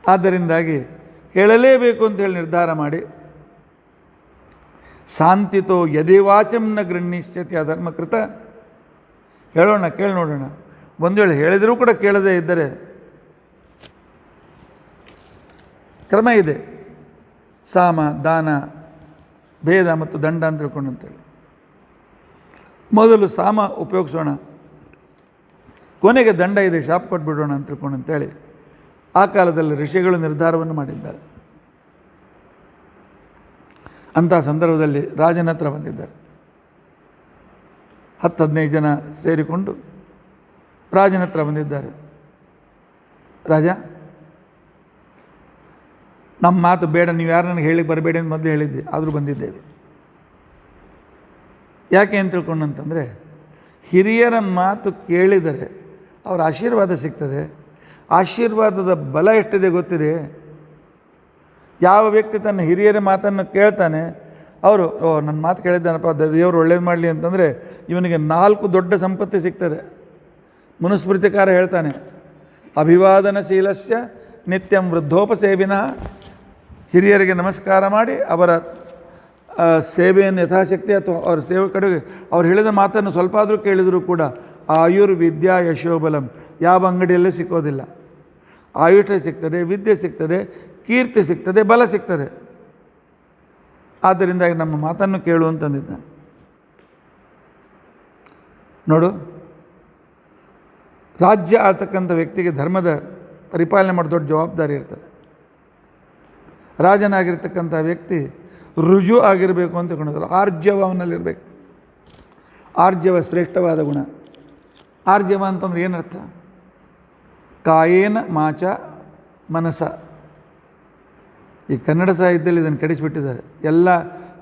S1: ಆದ್ದರಿಂದಾಗಿ ಹೇಳಲೇಬೇಕು ಅಂತೇಳಿ ನಿರ್ಧಾರ ಮಾಡಿ, ಶಾಂತಿತೋ ಯದಿ ವಾಚಂ ನ ಗೃಹ್ಣಿಷ್ಯತಿ ಅಧರ್ಮಕೃತ. ಹೇಳೋಣ, ಕೇಳಿ ನೋಡೋಣ. ಒಂದು ವೇಳೆ ಹೇಳಿದರೂ ಕೂಡ ಕೇಳದೇ ಇದ್ದರೆ ಕ್ರಮ ಇದೆ. ಸಾಮ, ದಾನ, ಭೇದ ಮತ್ತು ದಂಡ ಅಂತ ತಿಳ್ಕೊಂಡು ಅಂತೇಳಿ ಮೊದಲು ಸಾಮ ಉಪಯೋಗಿಸೋಣ, ಕೊನೆಗೆ ದಂಡ ಇದೆ, ಶಾಪ್ ಕೊಟ್ಬಿಡೋಣ ಅಂತ ತಿಳ್ಕೊಂಡು ಅಂತೇಳಿ ಆ ಕಾಲದಲ್ಲಿ ಋಷಿಗಳು ನಿರ್ಧಾರವನ್ನು ಮಾಡಿದ್ದಾರೆ. ಅಂಥ ಸಂದರ್ಭದಲ್ಲಿ ರಾಜನ ಹತ್ರ ಬಂದಿದ್ದಾರೆ. 10-15 ಜನ ಸೇರಿಕೊಂಡು ರಾಜನ ಹತ್ರ ಬಂದಿದ್ದಾರೆ. ರಾಜ, ನಮ್ಮ ಮಾತು ಬೇಡ, ನೀವು ಯಾರು ನನಗೆ ಹೇಳಿಕ್ಕೆ ಬರಬೇಡಿ ಅಂತ ಮೊದಲು ಹೇಳಿದ್ದೆ, ಆದರೂ ಬಂದಿದ್ದೇವೆ. ಯಾಕೆ ಅಂತ ತಿಳ್ಕೊಂಡಂತಂದರೆ, ಹಿರಿಯರ ಮಾತು ಕೇಳಿದರೆ ಅವರ ಆಶೀರ್ವಾದ ಸಿಗ್ತದೆ. ಆಶೀರ್ವಾದದ ಬಲ ಎಷ್ಟಿದೆ ಗೊತ್ತಿದೆ. ಯಾವ ವ್ಯಕ್ತಿ ತನ್ನ ಹಿರಿಯರ ಮಾತನ್ನು ಕೇಳ್ತಾನೆ, ಅವರು ನನ್ನ ಮಾತು ಕೇಳಿದ್ದಾನಪ್ಪ, ದೇವರು ಒಳ್ಳೇದು ಮಾಡಲಿ ಅಂತಂದರೆ ಇವನಿಗೆ 4 ದೊಡ್ಡ ಸಂಪತ್ತಿ ಸಿಗ್ತದೆ. ಮನುಸ್ಮೃತಿಕಾರ ಹೇಳ್ತಾನೆ, ಅಭಿವಾದನಶೀಲಸ್ಯ ನಿತ್ಯಂ ವೃದ್ಧೋಪಸೇವಿನ. ಹಿರಿಯರಿಗೆ ನಮಸ್ಕಾರ ಮಾಡಿ ಅವರ ಸೇವೆಯನ್ನು ಯಥಾಶಕ್ತಿ ಅಥವಾ ಅವ್ರ ಸೇವೆ ಕಡೆಗೆ ಅವ್ರು ಹೇಳಿದ ಮಾತನ್ನು ಸ್ವಲ್ಪ ಆದರೂ ಕೇಳಿದರೂ ಕೂಡ ಆಯುರ್ವಿದ್ಯಾ ಯಶೋಬಲಂ ಯಾವ ಅಂಗಡಿಯಲ್ಲೂ ಸಿಕ್ಕೋದಿಲ್ಲ. ಆಯುಷ್ಯ ಸಿಗ್ತದೆ, ವಿದ್ಯೆ ಸಿಗ್ತದೆ, ಕೀರ್ತಿ ಸಿಗ್ತದೆ, ಬಲ ಸಿಗ್ತದೆ. ಆದ್ದರಿಂದಾಗಿ ನಮ್ಮ ಮಾತನ್ನು ಕೇಳು ಅಂತಂದಿದ್ದಾನೆ. ನೋಡು, ರಾಜ್ಯ ಆಳ್ತಕ್ಕಂಥ ವ್ಯಕ್ತಿಗೆ ಧರ್ಮದ ಪರಿಪಾಲನೆ ಮಾಡೋ ದೊಡ್ಡ ಜವಾಬ್ದಾರಿ ಇರ್ತದೆ. ರಾಜನಾಗಿರ್ತಕ್ಕಂಥ ವ್ಯಕ್ತಿ ರುಜು ಆಗಿರಬೇಕು ಅಂತ ತಿಳ್ಕೊಂಡಿದ್ರು. ಆರ್ಜವ ಅವನಲ್ಲಿರಬೇಕು. ಆರ್ಜವ ಶ್ರೇಷ್ಠವಾದ ಗುಣ. ಆರ್ಜವ ಅಂತಂದ್ರೆ ಏನರ್ಥ? ಕಾಯೇನ ಮಾಚ ಮನಸ. ಈ ಕನ್ನಡ ಸಾಹಿತ್ಯದಲ್ಲಿ ಇದನ್ನು ಕೆಡಿಸಿಬಿಟ್ಟಿದ್ದಾರೆ. ಎಲ್ಲ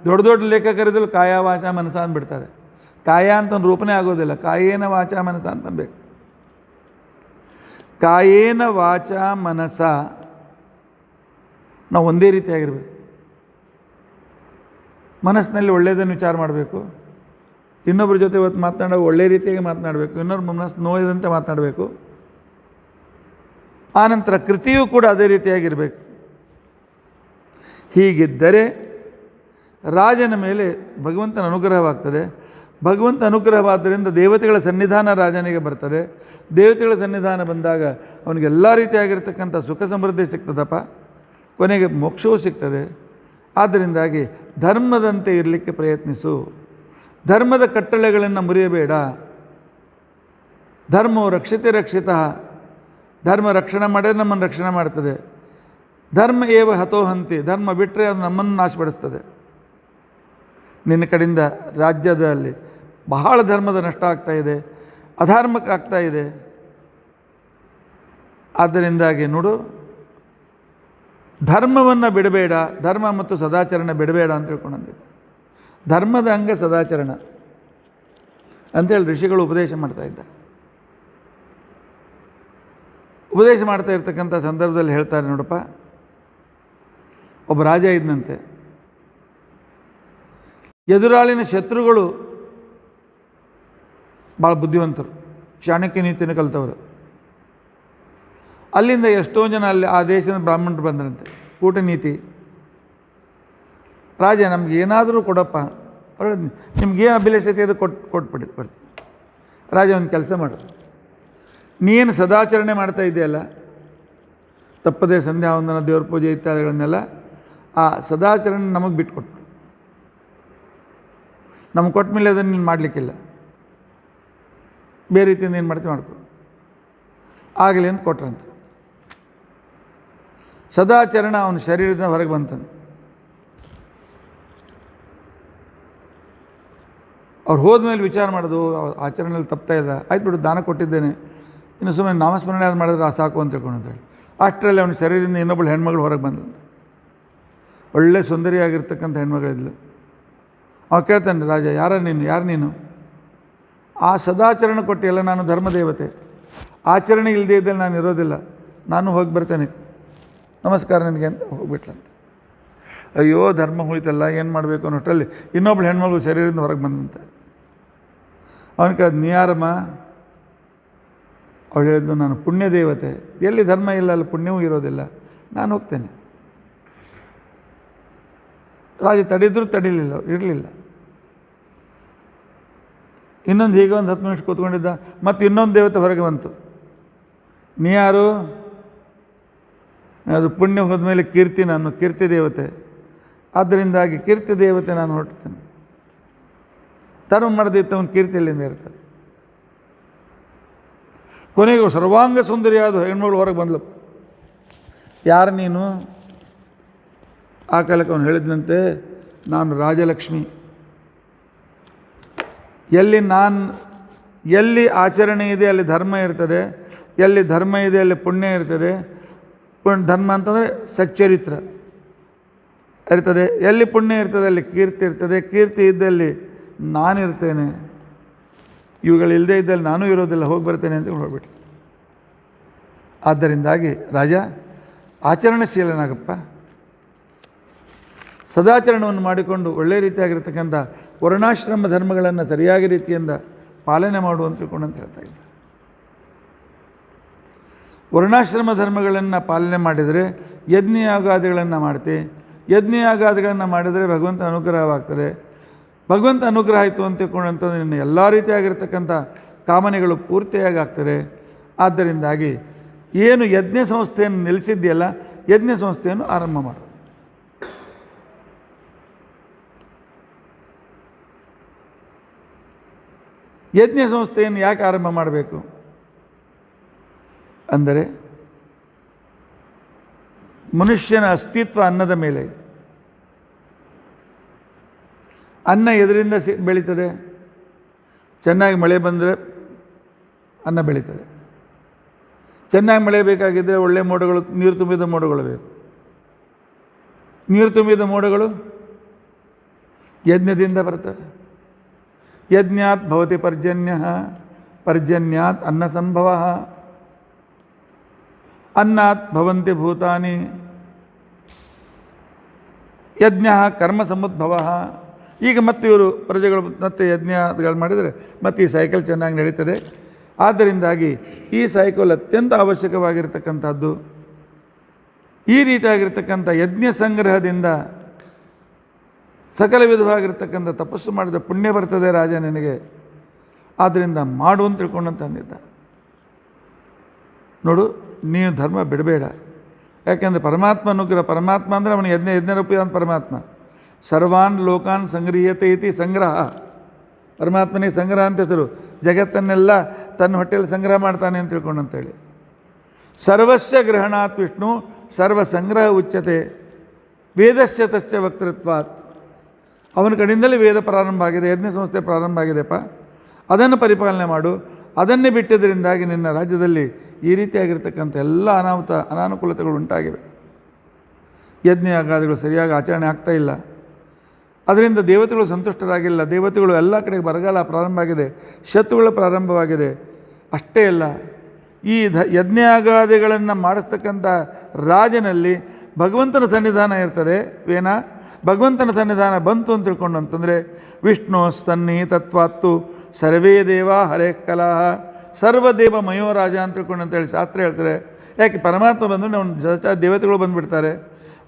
S1: ದೊಡ್ಡ ದೊಡ್ಡ ಲೇಖಕರಿದ್ದರೂ ಕಾಯ ವಾಚ ಮನಸ ಅಂದ್ಬಿಡ್ತಾರೆ. ಕಾಯ ಅಂತಂದು ರೂಪನೇ ಆಗೋದಿಲ್ಲ, ಕಾಯೇನ ವಾಚ ಮನಸ ಅಂತನ್ಬೇಕು. ಕಾಯೇನ ವಾಚ ಮನಸ ನಾವು ಒಂದೇ ರೀತಿಯಾಗಿರ್ಬೇಕು. ಮನಸ್ಸಿನಲ್ಲಿ ಒಳ್ಳೆಯದನ್ನು ವಿಚಾರ ಮಾಡಬೇಕು. ಇನ್ನೊಬ್ಬರ ಜೊತೆ ಇವತ್ತು ಮಾತನಾಡುವಾಗ ಒಳ್ಳೆಯ ರೀತಿಯಾಗಿ ಮಾತನಾಡಬೇಕು. ಇನ್ನೊಬ್ಬರ ಮನಸ್ಸು ನೋಯದಂತೆ ಮಾತನಾಡಬೇಕು. ಆನಂತರ ಕೃತಿಯೂ ಕೂಡ ಅದೇ ರೀತಿಯಾಗಿರಬೇಕು. ಹೀಗಿದ್ದರೆ ರಾಜನ ಮೇಲೆ ಭಗವಂತನ ಅನುಗ್ರಹವಾಗ್ತದೆ. ಭಗವಂತ ಅನುಗ್ರಹವಾದ್ದರಿಂದ ದೇವತೆಗಳ ಸನ್ನಿಧಾನ ರಾಜನಿಗೆ ಬರ್ತದೆ. ದೇವತೆಗಳ ಸನ್ನಿಧಾನ ಬಂದಾಗ ಅವನಿಗೆ ಎಲ್ಲ ರೀತಿಯಾಗಿರ್ತಕ್ಕಂಥ ಸುಖ ಸಮೃದ್ಧಿ ಸಿಗ್ತದಪ್ಪ, ಕೊನೆಗೆ ಮೋಕ್ಷವೂ ಸಿಗ್ತದೆ. ಆದ್ದರಿಂದಾಗಿ ಧರ್ಮದಂತೆ ಇರಲಿಕ್ಕೆ ಪ್ರಯತ್ನಿಸು, ಧರ್ಮದ ಕಟ್ಟಳೆಗಳನ್ನು ಮುರಿಯಬೇಡ. ಧರ್ಮವು ರಕ್ಷತೆ ರಕ್ಷಿತ, ಧರ್ಮ ರಕ್ಷಣೆ ಮಾಡಿದ್ರೆ ನಮ್ಮನ್ನು ರಕ್ಷಣೆ ಮಾಡ್ತದೆ. ಧರ್ಮ ಏವ ಹತೋಹಂತಿ, ಧರ್ಮ ಬಿಟ್ಟರೆ ಅದು ನಮ್ಮನ್ನು ನಾಶಪಡಿಸ್ತದೆ. ನಿನ್ನ ಕಡೆಯಿಂದ ರಾಜ್ಯದಲ್ಲಿ ಬಹಳ ಧರ್ಮದ ನಷ್ಟ ಆಗ್ತಾಯಿದೆ, ಅಧಾರ್ಮಕ್ಕೆ ಆಗ್ತಾಯಿದೆ. ಆದ್ದರಿಂದಾಗಿ ನೋಡು, ಧರ್ಮವನ್ನು ಬಿಡಬೇಡ, ಧರ್ಮ ಮತ್ತು ಸದಾಚರಣೆ ಬಿಡಬೇಡ ಅಂತ ತಿಳ್ಕೊಂಡಿದ್ದೆ. ಧರ್ಮದ ಅಂಗ ಸದಾಚರಣ ಅಂಥೇಳಿ ಋಷಿಗಳು ಉಪದೇಶ ಮಾಡ್ತಾಯಿದ್ದಾರೆ. ಉಪದೇಶ ಮಾಡ್ತಾ ಇರ್ತಕ್ಕಂಥ ಸಂದರ್ಭದಲ್ಲಿ ಹೇಳ್ತಾರೆ, ನೋಡಪ್ಪ, ಒಬ್ಬ ರಾಜ ಇದ್ದಂತೆ. ಎದುರಾಳಿನ ಶತ್ರುಗಳು ಭಾಳ ಬುದ್ಧಿವಂತರು, ಚಾಣಕ್ಯ ನೀತಿನ ಕಲಿತವರು. ಅಲ್ಲಿಂದ ಎಷ್ಟೋ ಜನ ಅಲ್ಲಿ ಆ ದೇಶದ ಬ್ರಾಹ್ಮಣರು ಬಂದರಂತೆ. ಕೂಟನೀತಿ, ರಾಜ ನಮ್ಗೆ ಏನಾದರೂ ಕೊಡಪ್ಪ, ನಿಮ್ಗೇನು ಅಭಿಲಾಷತೆ ಅದು ಕೊಟ್ಬಿಡಿ ಕೊಡ್ತೀನಿ. ರಾಜ ಒಂದು ಕೆಲಸ ಮಾಡು, ನೀನು ಸದಾಚರಣೆ ಮಾಡ್ತಾ ಇದೆಯಲ್ಲ, ತಪ್ಪದೇ ಸಂಧ್ಯಾ ವಂದನ, ದೇವ್ರ ಪೂಜೆ ಇತ್ಯಾದಿಗಳನ್ನೆಲ್ಲ, ಆ ಸದಾಚರಣೆ ನಮಗೆ ಬಿಟ್ಕೊಟ್ಟು, ನಮ್ಗೆ ಕೊಟ್ಟ ಮೇಲೆ ಅದನ್ನು ನೀನು ಮಾಡಲಿಕ್ಕಿಲ್ಲ, ಬೇರೆ ರೀತಿಯಿಂದ ಏನು ಮಾಡ್ತೀವಿ ಮಾಡ್ಕೊ, ಆಗಲಿ ಅಂತ ಕೊಟ್ರಂತೆ. ಸದಾಚರಣ ಅವನ ಶರೀರದ ಹೊರಗೆ ಬಂತಾನೆ. ಅವ್ರು ಹೋದ್ಮೇಲೆ ವಿಚಾರ ಮಾಡೋದು, ಆಚರಣೆಯಲ್ಲಿ ತಪ್ತಾ ಇದೆ, ಆಯ್ತು ಬಿಡು, ದಾನ ಕೊಟ್ಟಿದ್ದೇನೆ, ಇನ್ನು ಸುಮ್ಮನೆ ನಾಮಸ್ಮರಣೆ ಅದು ಮಾಡಿದ್ರೆ ಸಾಕು ಅಂತ ತಿಳ್ಕೊಂಡಂತೇಳಿ. ಅಷ್ಟರಲ್ಲಿ ಅವನ ಶರೀರದಿಂದ ಇನ್ನೊಬ್ಬಳು ಹೆಣ್ಮಗಳು ಹೊರಗೆ ಬಂದಂತೆ. ಒಳ್ಳೆ ಸುಂದರಿಯಾಗಿರ್ತಕ್ಕಂಥ ಹೆಣ್ಮಗಳಿದ್ಲು. ಅವ ಕೇಳ್ತಾನೆ, ರಾಜ ಯಾರು ನೀನು? ಆ ಸದಾಚರಣೆ ಕೊಟ್ಟಿಲ್ಲ, ನಾನು ಧರ್ಮದೇವತೆ, ಆಚರಣೆ ಇಲ್ಲದೆ ಇದ್ದಲ್ಲಿ ನಾನು ಇರೋದಿಲ್ಲ, ನಾನು ಹೋಗಿ ಬರ್ತೇನೆ, ನಮಸ್ಕಾರ ನಿನಗೆ ಅಂತ ಹೋಗ್ಬಿಟ್ಲಂತೆ. ಅಯ್ಯೋ ಧರ್ಮ ಹೋಯ್ತಲ್ಲ, ಏನು ಮಾಡಬೇಕು ಅನ್ನೋಷ್ಟರಲ್ಲಿ ಇನ್ನೊಬ್ಳು ಹೆಣ್ಮಗಳು ಶರೀರದಿಂದ ಹೊರಗೆ ಬಂದಂತೆ. ಅವನ ಕೇಳಿದ, ನೀ ಯಾರಮ್ಮ? ಅವಳು ಹೇಳಿದ್ಲು, ನಾನು ಪುಣ್ಯ ದೇವತೆ, ಎಲ್ಲಿ ಧರ್ಮ ಇಲ್ಲ ಅಲ್ಲಿ ಪುಣ್ಯವೂ ಇರೋದಿಲ್ಲ, ನಾನು ಹೋಗ್ತೇನೆ. ರಾಜ ತಡೆದರೂ ಇರಲಿಲ್ಲ. ಇನ್ನೊಂದು ಹೀಗೆ ಒಂದು 10 ನಿಮಿಷ ಕೂತ್ಕೊಂಡಿದ್ದ, ಮತ್ತು ಇನ್ನೊಂದು ದೇವತೆ ಹೊರಗೆ ಬಂತು. ನೀ ಯಾರು? ಅದು ಪುಣ್ಯ ಹೋದ್ಮೇಲೆ ಕೀರ್ತಿ, ನಾನು ಕೀರ್ತಿ ದೇವತೆ, ಆದ್ದರಿಂದಾಗಿ ಕೀರ್ತಿ ದೇವತೆ ನಾನು ಹೊರಡ್ತೇನೆ. ಧರ್ಮ ಮಾಡದಿತ್ತು ಅವನ ಕೀರ್ತಿಯಲ್ಲಿಂದ ಇರ್ತದೆ. ಕೊನೆಗೂ ಸರ್ವಾಂಗ ಸುಂದರಿಯಾದ ಹೆಣ್ಮಗಳು ಹೊರಗೆ ಬಂದ್ಲು. ಯಾರು ನೀನು? ಆ ಕಾಲಕ್ಕೆ ಅವನು ಹೇಳಿದಂತೆ, ನಾನು ರಾಜಲಕ್ಷ್ಮಿ. ಎಲ್ಲಿ ಆಚರಣೆ ಇದೆ ಅಲ್ಲಿ ಧರ್ಮ ಇರ್ತದೆ, ಎಲ್ಲಿ ಧರ್ಮ ಇದೆ ಅಲ್ಲಿ ಪುಣ್ಯ ಇರ್ತದೆ. ಧರ್ಮ ಅಂತಂದರೆ ಸಚ್ಚರಿತ್ರ ಇರ್ತದೆ, ಎಲ್ಲಿ ಪುಣ್ಯ ಇರ್ತದೆ ಅಲ್ಲಿ ಕೀರ್ತಿ ಇರ್ತದೆ, ಕೀರ್ತಿ ಇದ್ದಲ್ಲಿ ನಾನಿರ್ತೇನೆ, ಇವುಗಳಿಲ್ಲದೆ ಇದ್ದಲ್ಲಿ ನಾನೂ ಇರೋದಿಲ್ಲ, ಹೋಗಿ ಬರ್ತೇನೆ ಅಂತ ಹೊರಬಿಟ್ಟು. ಆದ್ದರಿಂದಾಗಿ ರಾಜ ಆಚರಣಶೀಲನಾಗಪ್ಪ, ಸದಾಚರಣವನ್ನು ಮಾಡಿಕೊಂಡು ಒಳ್ಳೆಯ ರೀತಿಯಾಗಿರ್ತಕ್ಕಂಥ ವರ್ಣಾಶ್ರಮ ಧರ್ಮಗಳನ್ನು ಸರಿಯಾಗಿ ರೀತಿಯಿಂದ ಪಾಲನೆ ಮಾಡುವಂತ ತಿಳ್ಕೊಂಡು ಅಂತ ಹೇಳ್ತಾ ಇದ್ದಾರೆ. ವರ್ಣಾಶ್ರಮ ಧರ್ಮಗಳನ್ನು ಪಾಲನೆ ಮಾಡಿದರೆ ಯಜ್ಞಯಾಗಾದಿಗಳನ್ನು ಮಾಡ್ತೆ, ಯಜ್ಞಯಾಗಾದಿಗಳನ್ನು ಮಾಡಿದರೆ ಭಗವಂತ ಅನುಗ್ರಹವಾಗ್ತದೆ. ಭಗವಂತ ಅನುಗ್ರಹ ಆಯಿತು ಅಂತ ತಿಳ್ಕೊಂಡಂಥದ್ದು ನಿನ್ನ ಎಲ್ಲ ರೀತಿಯಾಗಿರ್ತಕ್ಕಂಥ ಕಾಮನೆಗಳು ಪೂರ್ತಿಯಾಗಿ ಆಗ್ತದೆ. ಆದ್ದರಿಂದಾಗಿ ಏನು ಯಜ್ಞ ಸಂಸ್ಥೆಯನ್ನು ನಿಲ್ಲಿಸಿದೆಯಲ್ಲ, ಯಜ್ಞ ಸಂಸ್ಥೆಯನ್ನು ಆರಂಭ ಮಾಡು. ಯಜ್ಞ ಸಂಸ್ಥೆಯನ್ನು ಯಾಕೆ ಆರಂಭ ಮಾಡಬೇಕು ಅಂದರೆ, ಮನುಷ್ಯನ ಅಸ್ತಿತ್ವ ಅನ್ನದ ಮೇಲೆ ಇದೆ. ಅನ್ನ ಎದರಿಂದ ಬೆಳೀತದೆ? ಚೆನ್ನಾಗಿ ಮಳೆ ಬಂದರೆ ಅನ್ನ ಬೆಳೀತದೆ. ಚೆನ್ನಾಗಿ ಮಳೆ ಬೇಕಾಗಿದ್ದರೆ ಒಳ್ಳೆಯ ಮೋಡಗಳು, ನೀರು ತುಂಬಿದ ಮೋಡಗಳು ಬೇಕು. ನೀರು ತುಂಬಿದ ಮೋಡಗಳು ಯಜ್ಞದಿಂದ ಬರ್ತವೆ. ಯಜ್ಞಾತ್ ಭವತಿ ಪರ್ಜನ್ಯ, ಪರ್ಜನ್ಯಾತ್ ಅನ್ನ ಸಂಭವ, ಅನ್ನಾತ್ ಭವಂತಿ ಭೂತಾನಿ, ಯಜ್ಞ ಕರ್ಮ ಸಮುದ್ಭವ. ಈಗ ಮತ್ತೆ ಇವರು ಪ್ರಜೆಗಳು ಮತ್ತೆ ಯಜ್ಞಗಳು ಮಾಡಿದರೆ ಮತ್ತೆ ಈ ಸೈಕಲ್ ಚೆನ್ನಾಗಿ ನಡೀತದೆ. ಆದ್ದರಿಂದಾಗಿ ಈ ಸೈಕಲ್ ಅತ್ಯಂತ ಅವಶ್ಯಕವಾಗಿರ್ತಕ್ಕಂಥದ್ದು. ಈ ರೀತಿಯಾಗಿರ್ತಕ್ಕಂಥ ಯಜ್ಞ ಸಂಗ್ರಹದಿಂದ ಸಕಲ ವಿಧವಾಗಿರ್ತಕ್ಕಂಥ ತಪಸ್ಸು ಮಾಡಿದ ಪುಣ್ಯ ಬರ್ತದೆ ರಾಜ ನಿನಗೆ, ಆದ್ದರಿಂದ ಮಾಡು ಅಂತ ತಿಳ್ಕೊಂಡಂತ ಅಂದಿದ್ದಾರೆ. ನೋಡು, ನೀವು ಧರ್ಮ ಬಿಡಬೇಡ. ಯಾಕೆಂದರೆ ಪರಮಾತ್ಮ ಅನುಗ್ರಹ, ಪರಮಾತ್ಮ ಅಂದರೆ ಅವನು ಯಜ್ಞರೂಪಿ ಅಂತ ಪರಮಾತ್ಮ. ಸರ್ವಾನ್ ಲೋಕಾನ್ ಸಂಗ್ರಹೀಯತೆ ಇತಿ ಸಂಗ್ರಹ. ಪರಮಾತ್ಮನಿಗೆ ಸಂಗ್ರಹ ಅಂತ ಹೆಸರು. ಜಗತ್ತನ್ನೆಲ್ಲ ತನ್ನ ಹೊಟ್ಟೆಯಲ್ಲಿ ಸಂಗ್ರಹ ಮಾಡ್ತಾನೆ ಅಂತ ತಿಳ್ಕೊಂಡು ಅಂತೇಳಿ. ಸರ್ವಸ್ಯ ಗ್ರಹಣಾತ್ ವಿಷ್ಣು ಸರ್ವ ಸಂಗ್ರಹ ಉಚ್ಯತೆ ವೇದಸ್ಯ ತಸ್ಯ ವಕ್ತೃತ್ವಾತ್. ಅವನ ಕಡೆಯಿಂದಲೇ ವೇದ ಪ್ರಾರಂಭ ಆಗಿದೆ, ಯಜ್ಞ ಸಂಸ್ಥೆ ಪ್ರಾರಂಭ ಆಗಿದೆಪ್ಪ, ಅದನ್ನು ಪರಿಪಾಲನೆ ಮಾಡು. ಅದನ್ನೇ ಬಿಟ್ಟಿದ್ದರಿಂದಾಗಿ ನಿನ್ನ ರಾಜ್ಯದಲ್ಲಿ ಈ ರೀತಿಯಾಗಿರ್ತಕ್ಕಂಥ ಎಲ್ಲ ಅನಾನುಕೂಲತೆಗಳು ಉಂಟಾಗಿವೆ. ಯಜ್ಞ ಯಾಗಾದಿಗಳು ಸರಿಯಾಗಿ ಆಚರಣೆ ಆಗ್ತಾ ಇಲ್ಲ. ಅದರಿಂದ ದೇವತೆಗಳು ಸಂತುಷ್ಟರಾಗಿಲ್ಲ. ದೇವತೆಗಳು ಎಲ್ಲ ಕಡೆಗೆ ಬರಗಾಲ ಪ್ರಾರಂಭ ಆಗಿದೆ, ಶತ್ರುಗಳು ಪ್ರಾರಂಭವಾಗಿದೆ. ಅಷ್ಟೇ ಅಲ್ಲ, ಈ ಯಜ್ಞಯಾಗಾದಿಗಳನ್ನು ಮಾಡಿಸ್ತಕ್ಕಂಥ ರಾಜನಲ್ಲಿ ಭಗವಂತನ ಸನ್ನಿಧಾನ ಇರ್ತದೆ. ವೇನ ಭಗವಂತನ ಸನ್ನಿಧಾನ ಬಂತು ಅಂತ ತಿಳ್ಕೊಂಡು ಅಂತಂದರೆ ವಿಷ್ಣು ಸನ್ನಿಹಿತತ್ವಾತ್ತು ಸರ್ವೇ ದೇವ ಹರೇ ಕಲಹ ಸರ್ವದೇವ ಮಯೋರಾಜ ಅಂತ ತಿಳ್ಕೊಂಡು ಅಂತೇಳಿ ಶಾಸ್ತ್ರ ಹೇಳ್ತಾರೆ. ಯಾಕೆ ಪರಮಾತ್ಮ ಬಂದು ನಾವು ದೇವತೆಗಳು ಬಂದುಬಿಡ್ತಾರೆ.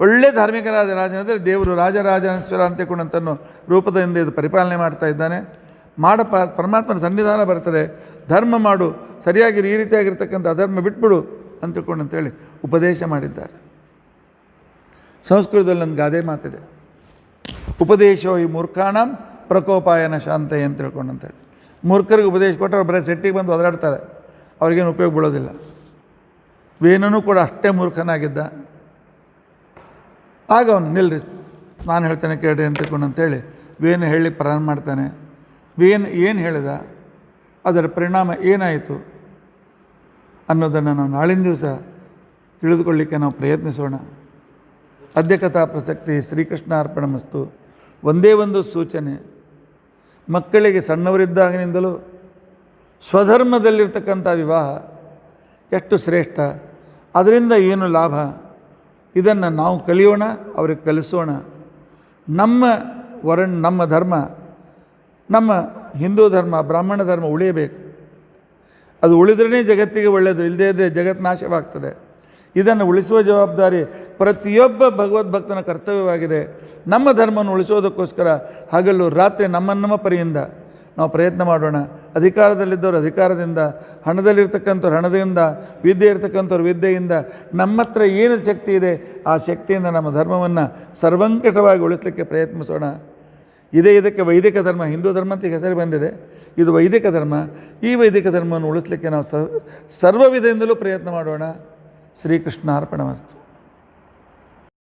S1: ಒಳ್ಳೆ ಧಾರ್ಮಿಕರಾದ ರಾಜನಂದರೆ ದೇವರು ರಾಜರಾಜೇಶ್ವರ ಅಂತ ತಿಳ್ಕೊಂಡಂತನ್ನು ರೂಪದಿಂದ ಇದು ಪರಿಪಾಲನೆ ಮಾಡ್ತಾ ಇದ್ದಾನೆ. ಮಾಡಪ್ಪ, ಪರಮಾತ್ಮನ ಸನ್ನಿಧಾನ ಬರ್ತದೆ, ಧರ್ಮ ಮಾಡು, ಸರಿಯಾಗಿ ಈ ರೀತಿಯಾಗಿರ್ತಕ್ಕಂಥ ಅಧರ್ಮ ಬಿಟ್ಬಿಡು ಅಂತ ತಿಳ್ಕೊಂಡು ಅಂತೇಳಿ ಉಪದೇಶ ಮಾಡಿದ್ದಾರೆ. ಸಂಸ್ಕೃತದಲ್ಲಿ ಒಂದು ಗಾದೆ ಮಾತಿದೆ, ಉಪದೇಶೋ ಈ ಮೂರ್ಖಾಣಂ ಪ್ರಕೋಪಾಯನ ಶಾಂತೆ ಅಂತ ತಿಳ್ಕೊಂಡು ಅಂತೇಳಿ. ಮೂರ್ಖರಿಗೆ ಉಪದೇಶ ಕೊಟ್ಟರೆ ಬರೀ ಸೆಟ್ಟಿಗೆ ಬಂದು ಒದರಾಡ್ತಾರೆ, ಅವ್ರಿಗೇನು ಉಪಯೋಗ ಬೀಳೋದಿಲ್ಲ. ವೇನೂ ಕೂಡ ಅಷ್ಟೇ ಮೂರ್ಖನಾಗಿದ್ದ. ಆಗ ಅವನು ನಿಲ್ರಿ, ನಾನು ಹೇಳ್ತೇನೆ ಕೇಳ್ರಿ ಅಂತ ತಿಳ್ಕೊಂಡು ಅಂತೇಳಿ ವೇನ ಹೇಳಿ ಪ್ರಾರಂಭ ಮಾಡ್ತಾನೆ. ವೇನ್ ಏನು ಹೇಳಿದ, ಅದರ ಪರಿಣಾಮ ಏನಾಯಿತು ಅನ್ನೋದನ್ನು ನಾವು ನಾಳಿನ ದಿವಸ ತಿಳಿದುಕೊಳ್ಳಿಕ್ಕೆ ನಾವು ಪ್ರಯತ್ನಿಸೋಣ. ಅದ್ಯ ಕಥಾ ಪ್ರಸಕ್ತಿ ಶ್ರೀಕೃಷ್ಣ ಅರ್ಪಣಮಸ್ತು. ಒಂದೇ ಒಂದು ಸೂಚನೆ, ಮಕ್ಕಳಿಗೆ ಸಣ್ಣವರಿದ್ದಾಗಿನಿಂದಲೂ ಸ್ವಧರ್ಮದಲ್ಲಿರ್ತಕ್ಕಂಥ ವಿವಾಹ ಎಷ್ಟು ಶ್ರೇಷ್ಠ, ಅದರಿಂದ ಏನು ಲಾಭ, ಇದನ್ನು ನಾವು ಕಲಿಯೋಣ, ಅವ್ರಿಗೆ ಕಲಿಸೋಣ. ನಮ್ಮ ಧರ್ಮ, ನಮ್ಮ ಹಿಂದೂ ಧರ್ಮ, ಬ್ರಾಹ್ಮಣ ಧರ್ಮ ಉಳಿಯಬೇಕು. ಅದು ಉಳಿದ್ರೇ ಜಗತ್ತಿಗೆ ಒಳ್ಳೆಯದು, ಇಲ್ಲದೇ ಇದ್ದರೆ ಜಗತ್ತು ನಾಶವಾಗ್ತದೆ. ಇದನ್ನು ಉಳಿಸುವ ಜವಾಬ್ದಾರಿ ಪ್ರತಿಯೊಬ್ಬ ಭಗವದ್ಭಕ್ತನ ಕರ್ತವ್ಯವಾಗಿದೆ. ನಮ್ಮ ಧರ್ಮವನ್ನು ಉಳಿಸೋದಕ್ಕೋಸ್ಕರ ಹಗಲು ರಾತ್ರಿ ನಮ್ಮ ಪರಿಯಿಂದ ನಾವು ಪ್ರಯತ್ನ ಮಾಡೋಣ. ಅಧಿಕಾರದಲ್ಲಿದ್ದವರು ಅಧಿಕಾರದಿಂದ, ಹಣದಲ್ಲಿರ್ತಕ್ಕಂಥವ್ರು ಹಣದಿಂದ, ವಿದ್ಯೆ ಇರ್ತಕ್ಕಂಥವ್ರು ವಿದ್ಯೆಯಿಂದ, ನಮ್ಮ ಹತ್ರ ಏನು ಶಕ್ತಿ ಇದೆ ಆ ಶಕ್ತಿಯಿಂದ ನಮ್ಮ ಧರ್ಮವನ್ನು ಸರ್ವಂಕಷವಾಗಿ ಉಳಿಸಲಿಕ್ಕೆ ಪ್ರಯತ್ನಿಸೋಣ. ಇದಕ್ಕೆ ವೈದಿಕ ಧರ್ಮ, ಹಿಂದೂ ಧರ್ಮ ಅಂತ ಹೆಸರು ಬಂದಿದೆ, ಇದು ವೈದಿಕ ಧರ್ಮ. ಈ ವೈದಿಕ ಧರ್ಮವನ್ನು ಉಳಿಸಲಿಕ್ಕೆ ನಾವು ಸರ್ವ ವಿಧದಿಂದಲೂ ಪ್ರಯತ್ನ ಮಾಡೋಣ. ಶ್ರೀಕೃಷ್ಣ ಅರ್ಪಣಮಸ್ತು.